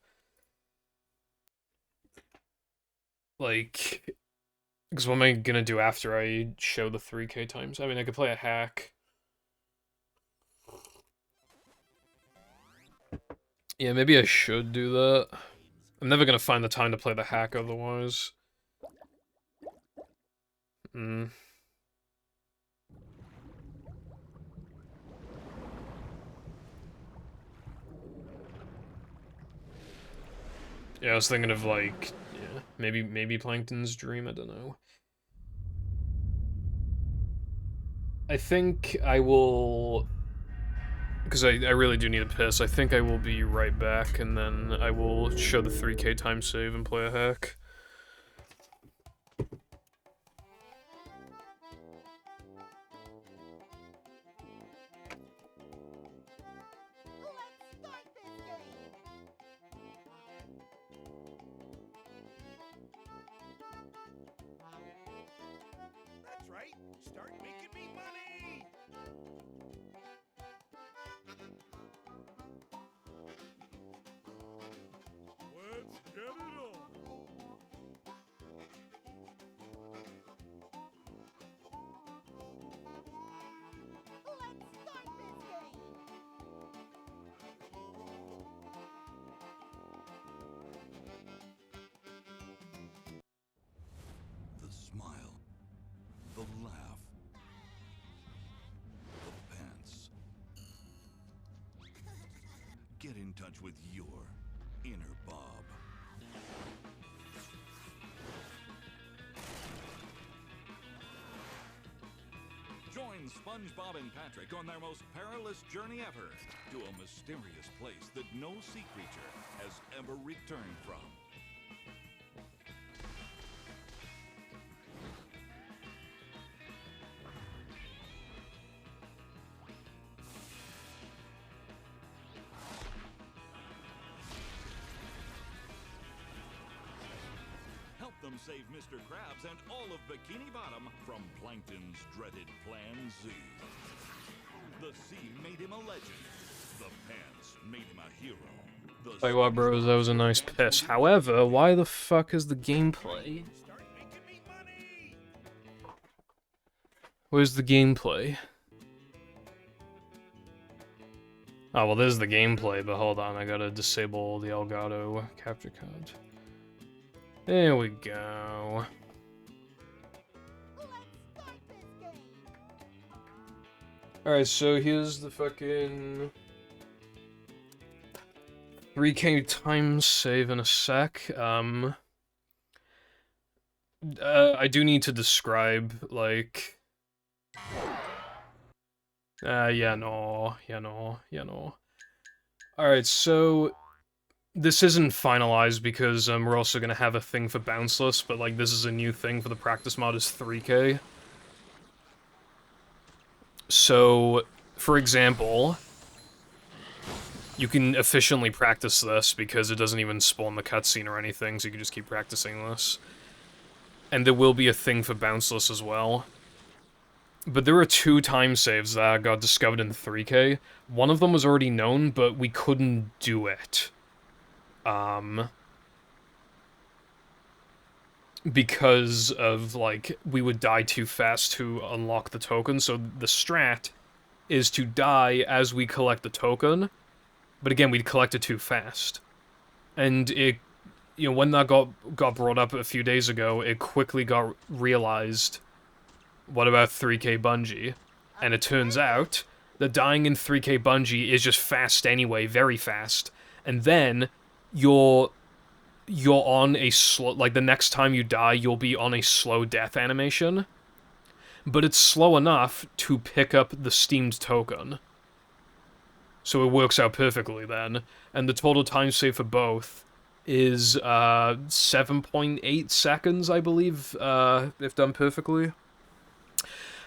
Like... Because what am I gonna do after I show the 3K times? I mean, I could play a hack. Yeah, maybe I should do that. I'm never gonna find the time to play the hack otherwise. Yeah, I was thinking of, like, yeah, maybe Plankton's Dream, I don't know. I think I will... Because I really do need a piss. I think I will be right back, and then I will show the 3K time save and play a hack. That's right. Start making me money. Let's get it on. The smile, the laugh, the pants. Get in touch with your inner Bob. Join SpongeBob and Patrick on their most perilous journey ever to a mysterious place that no sea creature has ever returned from. Help them save Mr. Krabs and all of Bikini Bottom from Plankton's dreaded Plan Z. The sea made him a legend. The pants made him a hero. Tell you what, bros, that was a nice piss. However, why the fuck is the gameplay? Start making me money. Where's the gameplay? Oh, well, there's the gameplay, but hold on, I gotta disable the Elgato capture card. There we go. Alright, so here's the fucking 3K time save in a sec. I do need to describe, like... yeah, no. Alright, so... This isn't finalized because we're also gonna have a thing for Bounceless, but like this is a new thing for the practice mod is 3K. So, for example, you can efficiently practice this because it doesn't even spawn the cutscene or anything, so you can just keep practicing this. And there will be a thing for Bounceless as well. But there are 2 time saves that got discovered in 3K. One of them was already known, but we couldn't do it. Because of, like, we would die too fast to unlock the token, so the strat is to die as we collect the token, but again, we'd collect it too fast. And it, you know, when that got brought up a few days ago, it quickly got realized, what about 3K Bungie? And it turns out that dying in 3K Bungie is just fast anyway, very fast, and then you're on a slow, like the next time you die, you'll be on a slow death animation, but it's slow enough to pick up the steamed token. So it works out perfectly then, and the total time save for both is 7.8 seconds, I believe, if done perfectly.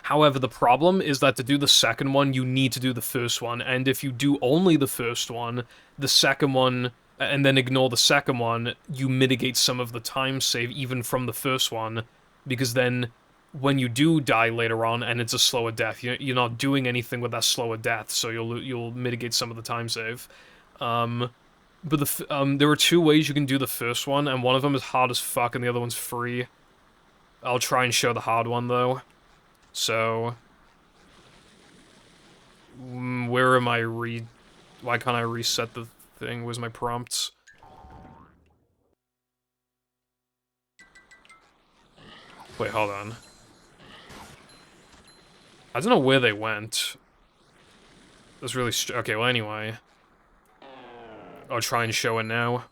However, the problem is that to do the second one, you need to do the first one, and if you do only the first one, the second one, and then ignore the second one, you mitigate some of the time save even from the first one, because then when you do die later on and it's a slower death, you're not doing anything with that slower death, so you'll mitigate some of the time save. But there are 2 ways you can do the first one, and one of them is hard as fuck and the other one's free. I'll try and show the hard one, though. So... where am I why can't I reset the thing? Where's my prompts? Wait, hold on. I don't know where they went. That's really okay, well, anyway. I'll try and show it now.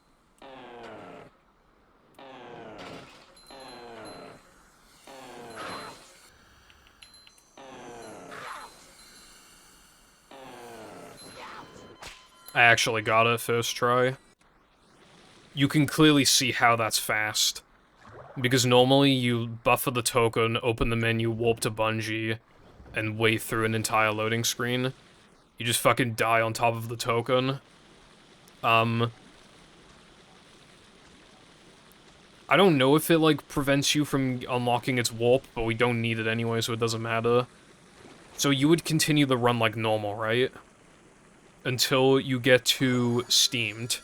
I actually got it first try. You can clearly see how that's fast. Because normally you buffer the token, open the menu, warp to Bungie, and wait through an entire loading screen. You just fucking die on top of the token. I don't know if it, like, prevents you from unlocking its warp, but we don't need it anyway, so it doesn't matter. So you would continue the run like normal, right? Until you get to Steamed.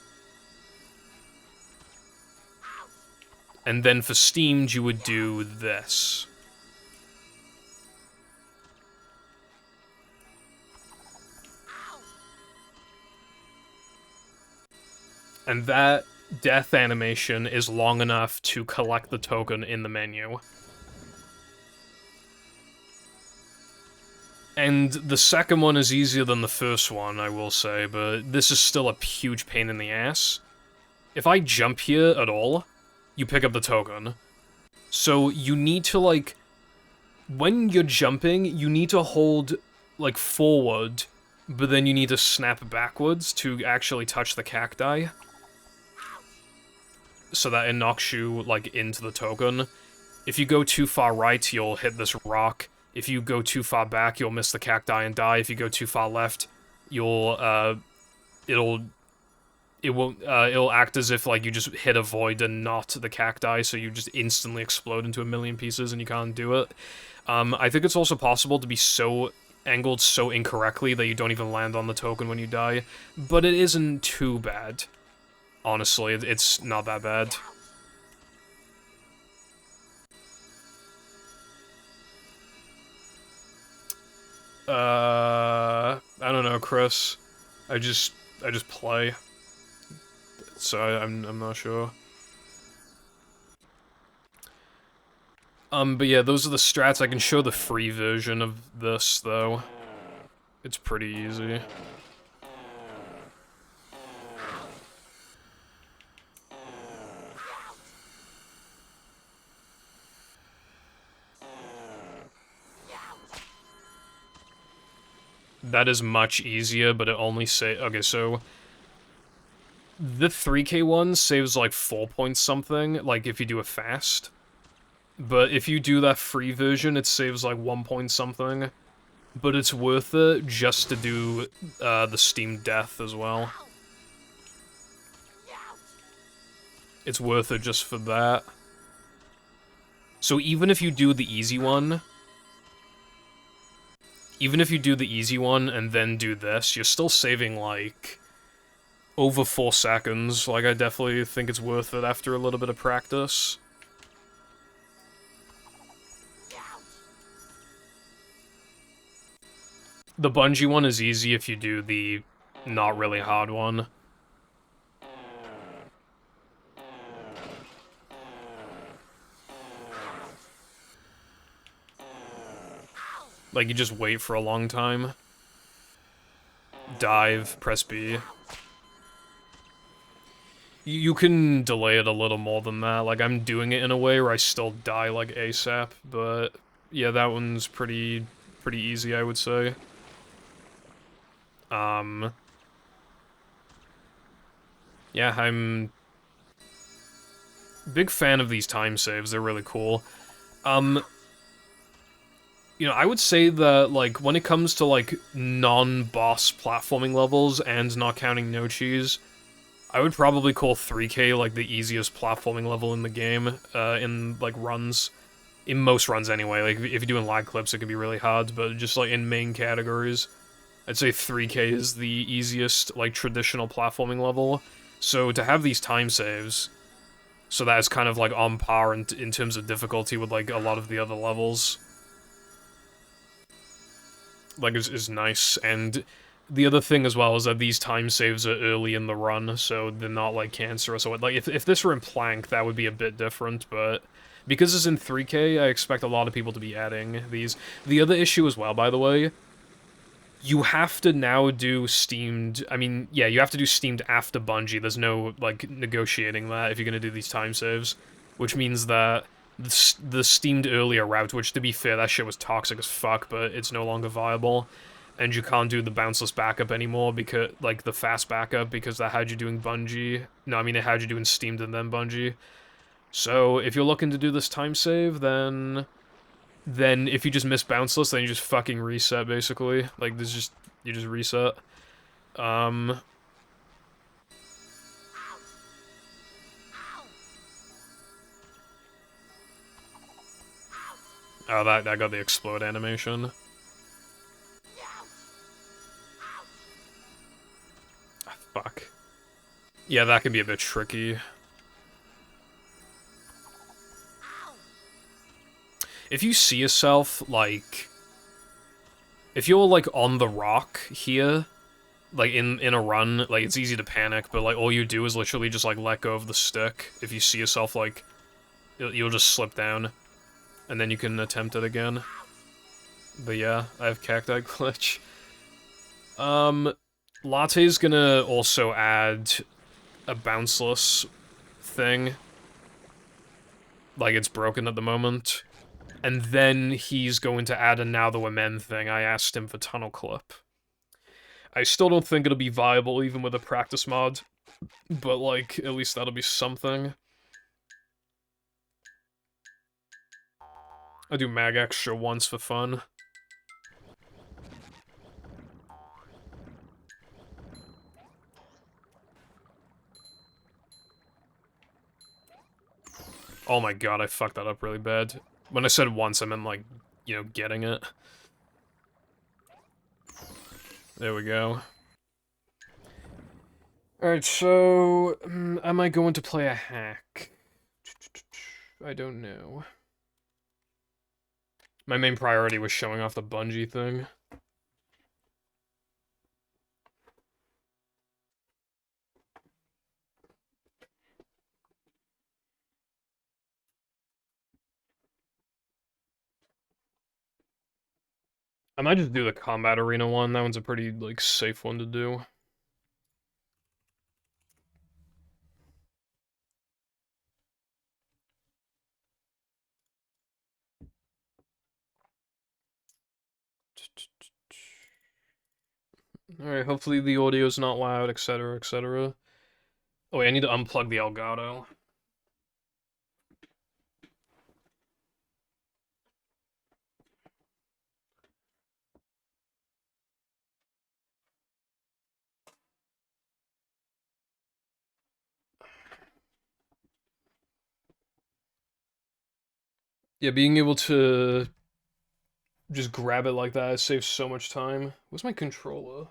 And then for Steamed, you would do this. And that death animation is long enough to collect the token in the menu. And the second one is easier than the first one, I will say, but this is still a huge pain in the ass. If I jump here at all, you pick up the token. So you need to, like, when you're jumping, you need to hold, like, forward, but then you need to snap backwards to actually touch the cacti. So that it knocks you, like, into the token. If you go too far right, you'll hit this rock. If you go too far back, you'll miss the cacti and die. If you go too far left, it'll act as if, like, you just hit a void and not the cacti, so you just instantly explode into a million pieces and you can't do it. I think it's also possible to be so angled so incorrectly that you don't even land on the token when you die, but it isn't too bad. Honestly, it's not that bad. I don't know, Chris. I just play. So I'm not sure. But yeah, those are the strats. I can show the free version of this, though. It's pretty easy. That is much easier, but it only okay, so the 3K one saves like 4 points something, like if you do it fast. But if you do that free version, it saves like 1 point something. But it's worth it just to do the Steam Death as well. It's worth it just for that. So even if you do the easy one... Even if you do the easy one and then do this, you're still saving, like, over 4 seconds. Like, I definitely think it's worth it after a little bit of practice. The Bungie one is easy if you do the not really hard one. Like, you just wait for a long time. Dive, press B. You can delay it a little more than that. Like, I'm doing it in a way where I still die, like, ASAP. But, yeah, that one's pretty easy, I would say. Yeah, I'm... big fan of these time saves. They're really cool. You know, I would say that, like, when it comes to, like, non-boss platforming levels and not counting No Cheese, I would probably call 3K, like, the easiest platforming level in the game, in, like, runs. In most runs anyway, like, if you're doing lag clips, it can be really hard, but just, like, in main categories, I'd say 3K is the easiest, like, traditional platforming level. So to have these time saves, so that it's kind of, like, on par in terms of difficulty with, like, a lot of the other levels, like, is nice. And the other thing as well is that these time saves are early in the run, so they're not, like, cancerous. So, like, if this were in Plank, that would be a bit different, but because it's in 3K, I expect a lot of people to be adding these. The other issue as well, by the way, you have to now do Steamed... I mean, yeah, you have to do Steamed after Bungie. There's no, like, negotiating that if you're gonna do these time saves. Which means that the Steamed earlier route, which, to be fair, that shit was toxic as fuck, but it's no longer viable. And you can't do the bounceless backup anymore, because, like, the fast backup, because that had you doing Bungie. No, I mean, it had you doing Steamed and then Bungie. So, if you're looking to do this time save, then if you just miss bounceless, then you just fucking reset, basically. Like, there's just, you just reset. Oh, that got the explode animation. Ah, fuck. Yeah, that can be a bit tricky. If you see yourself, like... If you're, like, on the rock here, like, in a run, like, it's easy to panic, but, like, all you do is literally just, like, let go of the stick. If you see yourself, like, you'll just slip down, and then you can attempt it again. But yeah, I have Cacti Glitch. Latte's gonna also add a bounceless thing. Like, it's broken at the moment. And then he's going to add a Now That We're Men thing. I asked him for Tunnel Clip. I still don't think it'll be viable, even with a practice mod. But, like, at least that'll be something. I do Mag Extra once for fun. Oh my god, I fucked that up really bad. When I said once, I meant, like, you know, getting it. There we go. Alright, so... am I going to play a hack? I don't know. My main priority was showing off the Bungie thing. I might just do the Combat Arena one. That one's a pretty, like, safe one to do. Alright, hopefully the audio's not loud, etc., etc. Oh wait, I need to unplug the Elgato. Yeah, being able to just grab it like that saves so much time. Where's my controller?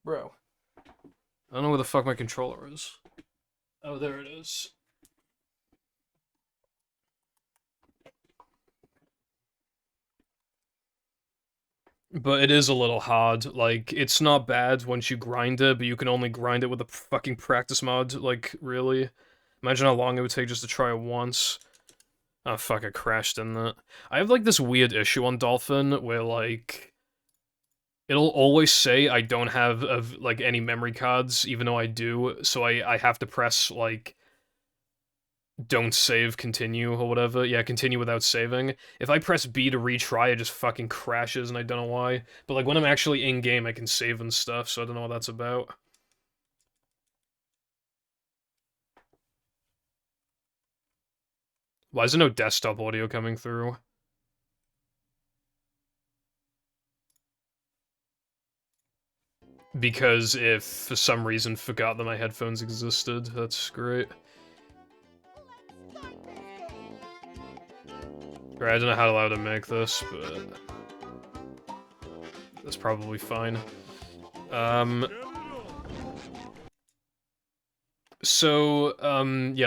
Bro. I don't know where the fuck my controller is. Oh, there it is. But it is a little hard. Like, it's not bad once you grind it, but you can only grind it with a fucking practice mod. Like, really? Imagine how long it would take just to try it once. Oh, fuck, I crashed in that. I have, like, this weird issue on Dolphin where, like, it'll always say I don't have, like, any memory cards, even though I do, so I have to press, like, don't save, continue, or whatever. Yeah, continue without saving. If I press B to retry, it just fucking crashes, and I don't know why. But, like, when I'm actually in-game, I can save and stuff, so I don't know what that's about. Why is there no desktop audio coming through? Because if, for some reason, forgot that my headphones existed, that's great. Right, I don't know how to make this, but that's probably fine. Yeah,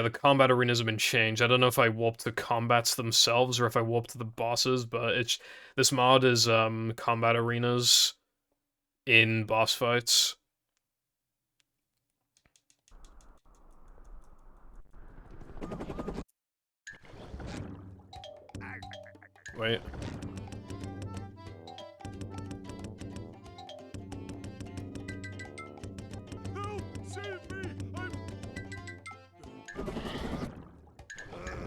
the combat arenas have been changed. I don't know if I warped the combats themselves or if I warped the bosses, but this mod is combat arenas in boss fights. Wait.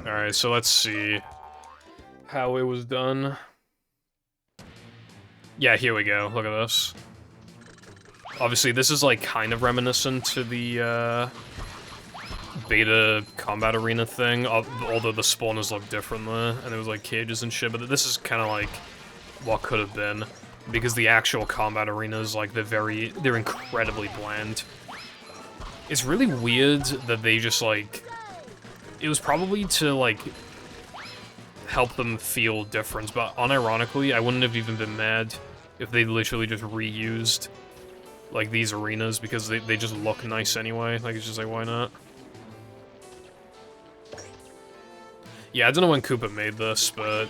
Alright, so let's see how it was done. Yeah, here we go. Look at this. Obviously, this is like kind of reminiscent to the beta combat arena thing, although the spawners look different there, and there was like cages and shit, but this is kind of like what could have been, because the actual combat arenas, like, they're incredibly bland. It's really weird that they just, like, it was probably to, like, help them feel different, but unironically, I wouldn't have even been mad if they literally just reused, like, these arenas, because they just look nice anyway. Like, it's just like, why not? Yeah, I don't know when Koopa made this, but...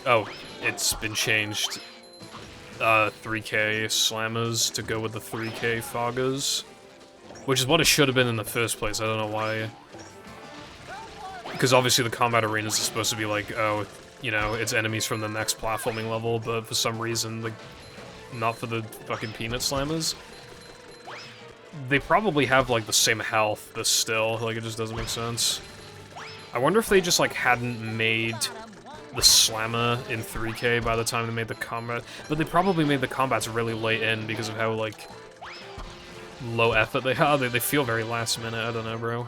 Oh, it's been changed. 3K Slammers to go with the 3K Foggers. Which is what it should have been in the first place, I don't know why. Because obviously the combat arenas are supposed to be like, oh, you know, it's enemies from the next platforming level, but for some reason, like, not for the fucking Peanut Slammers. They probably have, like, the same health, but still, like, it just doesn't make sense. I wonder if they just, like, hadn't made the Slammer in 3K by the time they made the combat. But they probably made the combats really late in because of how, like, low effort they are. They feel very last minute, I don't know, bro.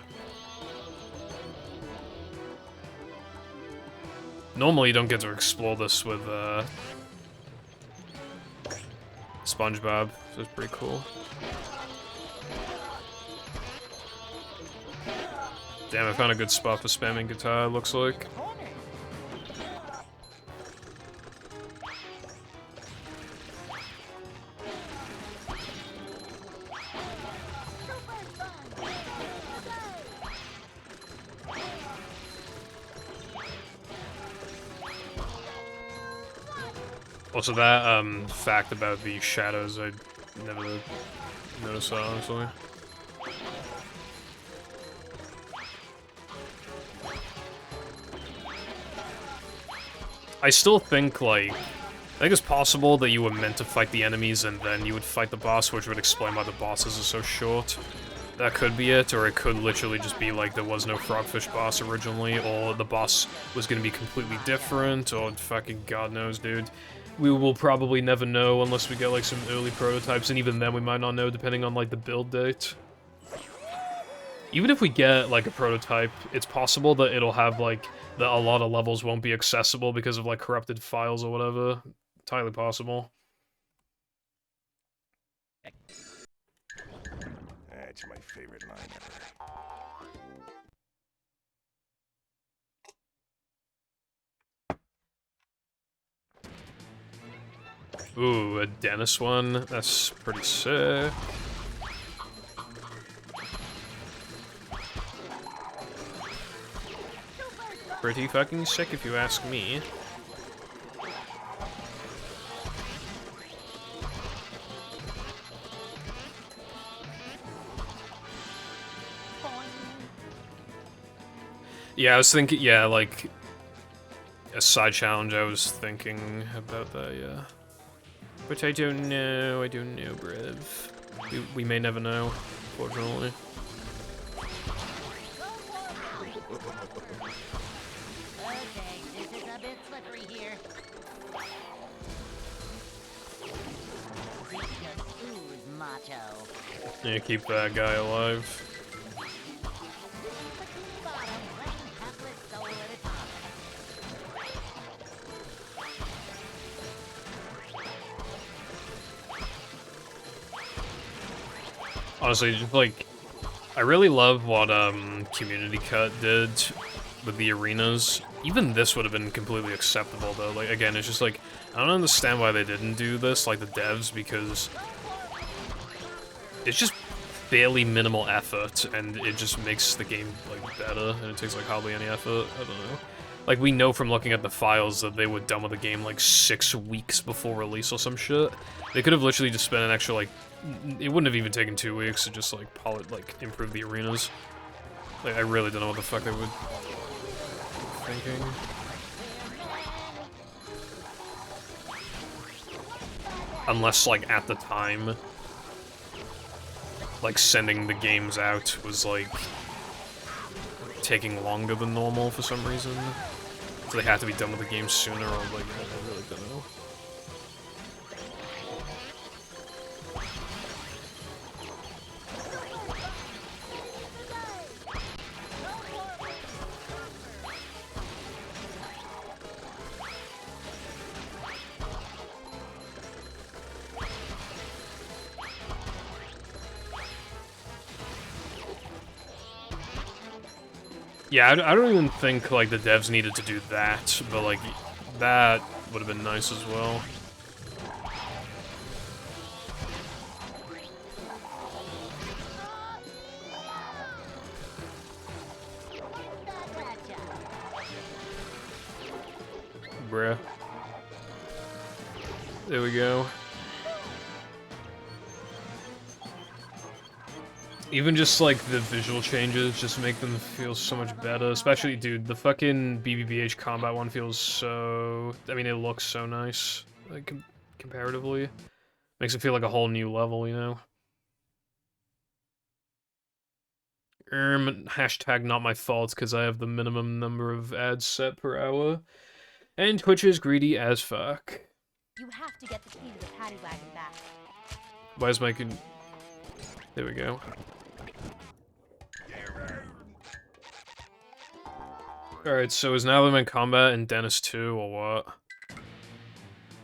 Normally you don't get to explore this with, SpongeBob, so it's pretty cool. Damn, I found a good spot for spamming guitar, looks like. Also, that, fact about the shadows, I never noticed that, honestly. I still think, like, I think it's possible that you were meant to fight the enemies and then you would fight the boss, which would explain why the bosses are so short. That could be it, or it could literally just be like there was no Frogfish boss originally, or the boss was gonna be completely different, or fucking god knows, dude. We will probably never know unless we get, like, some early prototypes, and even then we might not know depending on, like, the build date. Even if we get, like, a prototype, it's possible that it'll have, like, that a lot of levels won't be accessible because of, like, corrupted files or whatever. Entirely possible. That's my favorite line ever. Ooh, a Dennis one? That's pretty sick. Pretty fucking sick if you ask me. Yeah, I was thinking, yeah, like, a side challenge, I was thinking about that, yeah. But I don't know, bruv. We may never know, fortunately. Yeah, keep that guy alive. Honestly, just like, I really love what Community Cut did with the arenas. Even this would have been completely acceptable, though. Like, again, it's just like, I don't understand why they didn't do this, like the devs, because it's just fairly minimal effort, and it just makes the game, like, better, and it takes, like, hardly any effort. I don't know. Like, we know from looking at the files that they were done with the game, like, 6 weeks before release or some shit. They could have literally just spent an extra, like, it wouldn't have even taken 2 weeks to just, like, improve the arenas. Like, I really don't know what the fuck they were thinking. Unless, like, at the time, like, sending the games out was, like, taking longer than normal for some reason. So they had to be done with the game sooner, or, like, I really don't know. Yeah, I don't even think, like, the devs needed to do that, but, like, that would have been nice as well. Bruh. There we go. Even just, like, the visual changes just make them feel so much better. Especially, dude, the fucking BBBH combat one feels so... I mean, it looks so nice, like, comparatively. Makes it feel like a whole new level, you know? Hashtag not my fault, because I have the minimum number of ads set per hour. And Twitch is greedy as fuck. You have to get the key to the paddy wagon back. Why is my... There we go. Alright, so is Natalie in combat in Dennis 2, or what?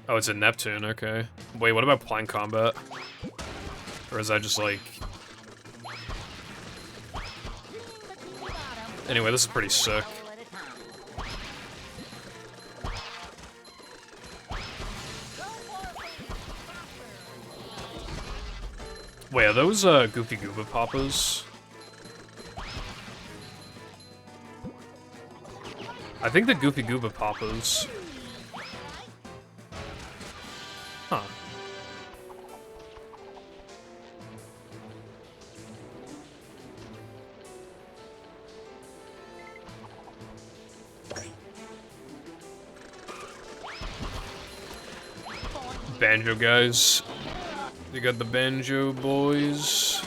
Oh, it's in Neptune, okay. Wait, what about Plank combat? Or is that just, like... Anyway, this is pretty sick. Wait, are those, Goofy Gooba Papas? I think the Goofy Gooba Papas. Huh. Banjo guys. You got the Banjo boys.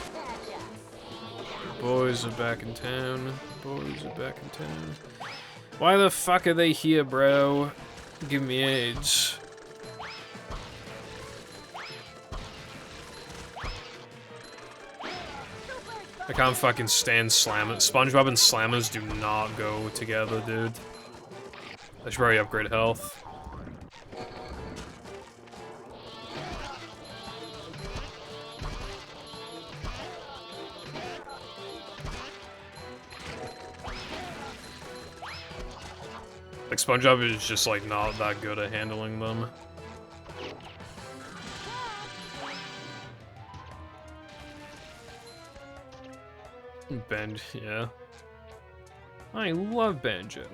Boys are back in town. Boys are back in town. Why the fuck are they here, bro? Give me AIDS. I can't fucking stand Slammers. SpongeBob and Slammers do not go together, dude. I should probably upgrade health. Like, SpongeBob is just, like, not that good at handling them. Yeah. I love Banjo.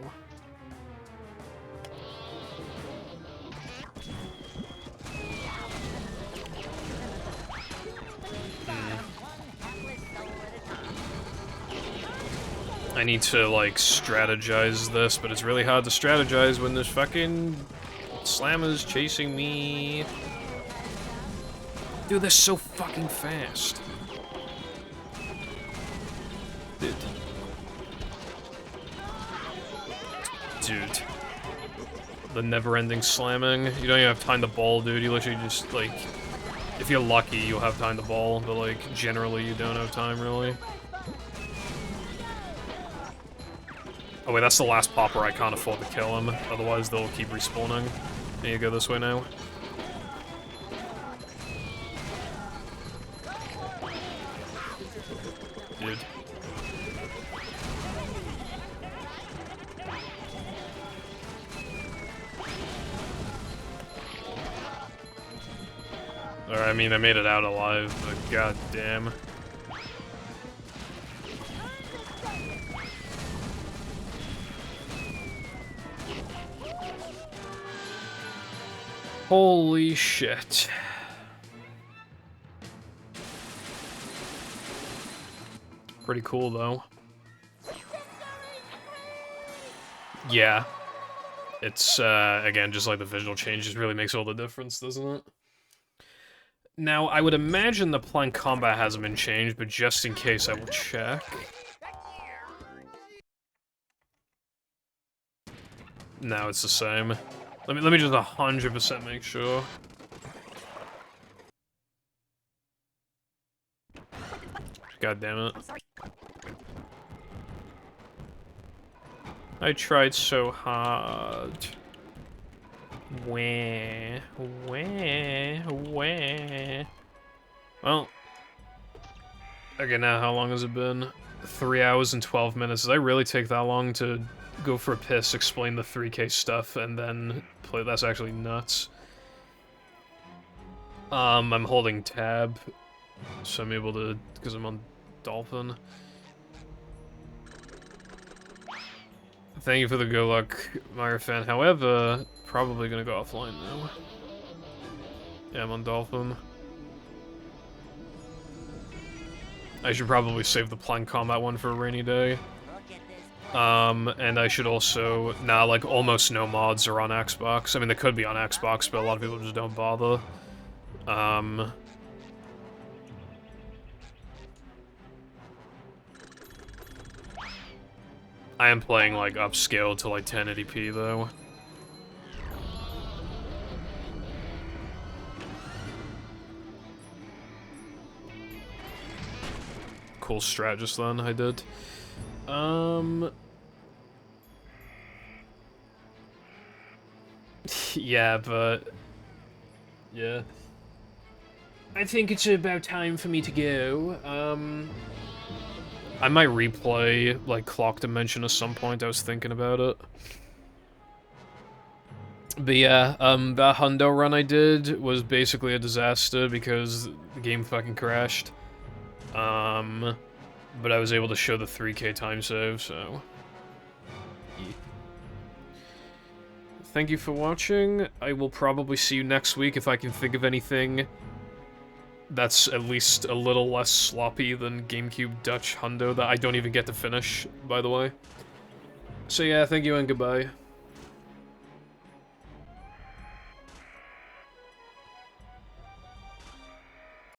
I need to, like, strategize this, but it's really hard to strategize when there's fucking Slammers chasing me. Dude, they're so fucking fast. Dude. The never-ending slamming. You don't even have time to ball, dude. You literally just, like... If you're lucky, you'll have time to ball, but, like, generally you don't have time, really. Oh wait, that's the last popper. I can't afford to kill him, otherwise they'll keep respawning. There you go, this way now. Dude. Or, I mean, I made it out alive, but goddamn. Holy shit. Pretty cool, though. Yeah. It's, again, just like the visual changes really makes all the difference, doesn't it? Now, I would imagine the plank combat hasn't been changed, but just in case, I will check. No, it's the same. Let me just 100% make sure. God damn it. I tried so hard. Where? Well. Okay, now how long has it been? 3 hours and 12 minutes. Did I really take that long to go for a piss, explain the 3K stuff, and then play? That's actually nuts. I'm holding tab, so I'm able to, because I'm on Dolphin. Thank you for the good luck, Myra fan. However, probably gonna go offline now. Yeah, I'm on Dolphin. I should probably save the plank combat one for a rainy day. And I should also... Nah, like, almost no mods are on Xbox. I mean, they could be on Xbox, but a lot of people just don't bother. I am playing, like, upscale to, like, 1080p, though. Cool strat just then, I did. Yeah, but... Yeah. I think it's about time for me to go. I might replay, like, Clock Dimension at some point. I was thinking about it. But yeah, that Hundo run I did was basically a disaster because the game fucking crashed. But I was able to show the 3K time save, so... Yeah. Thank you for watching. I will probably see you next week if I can think of anything that's at least a little less sloppy than GameCube Dutch Hundo that I don't even get to finish, by the way. So yeah, thank you and goodbye.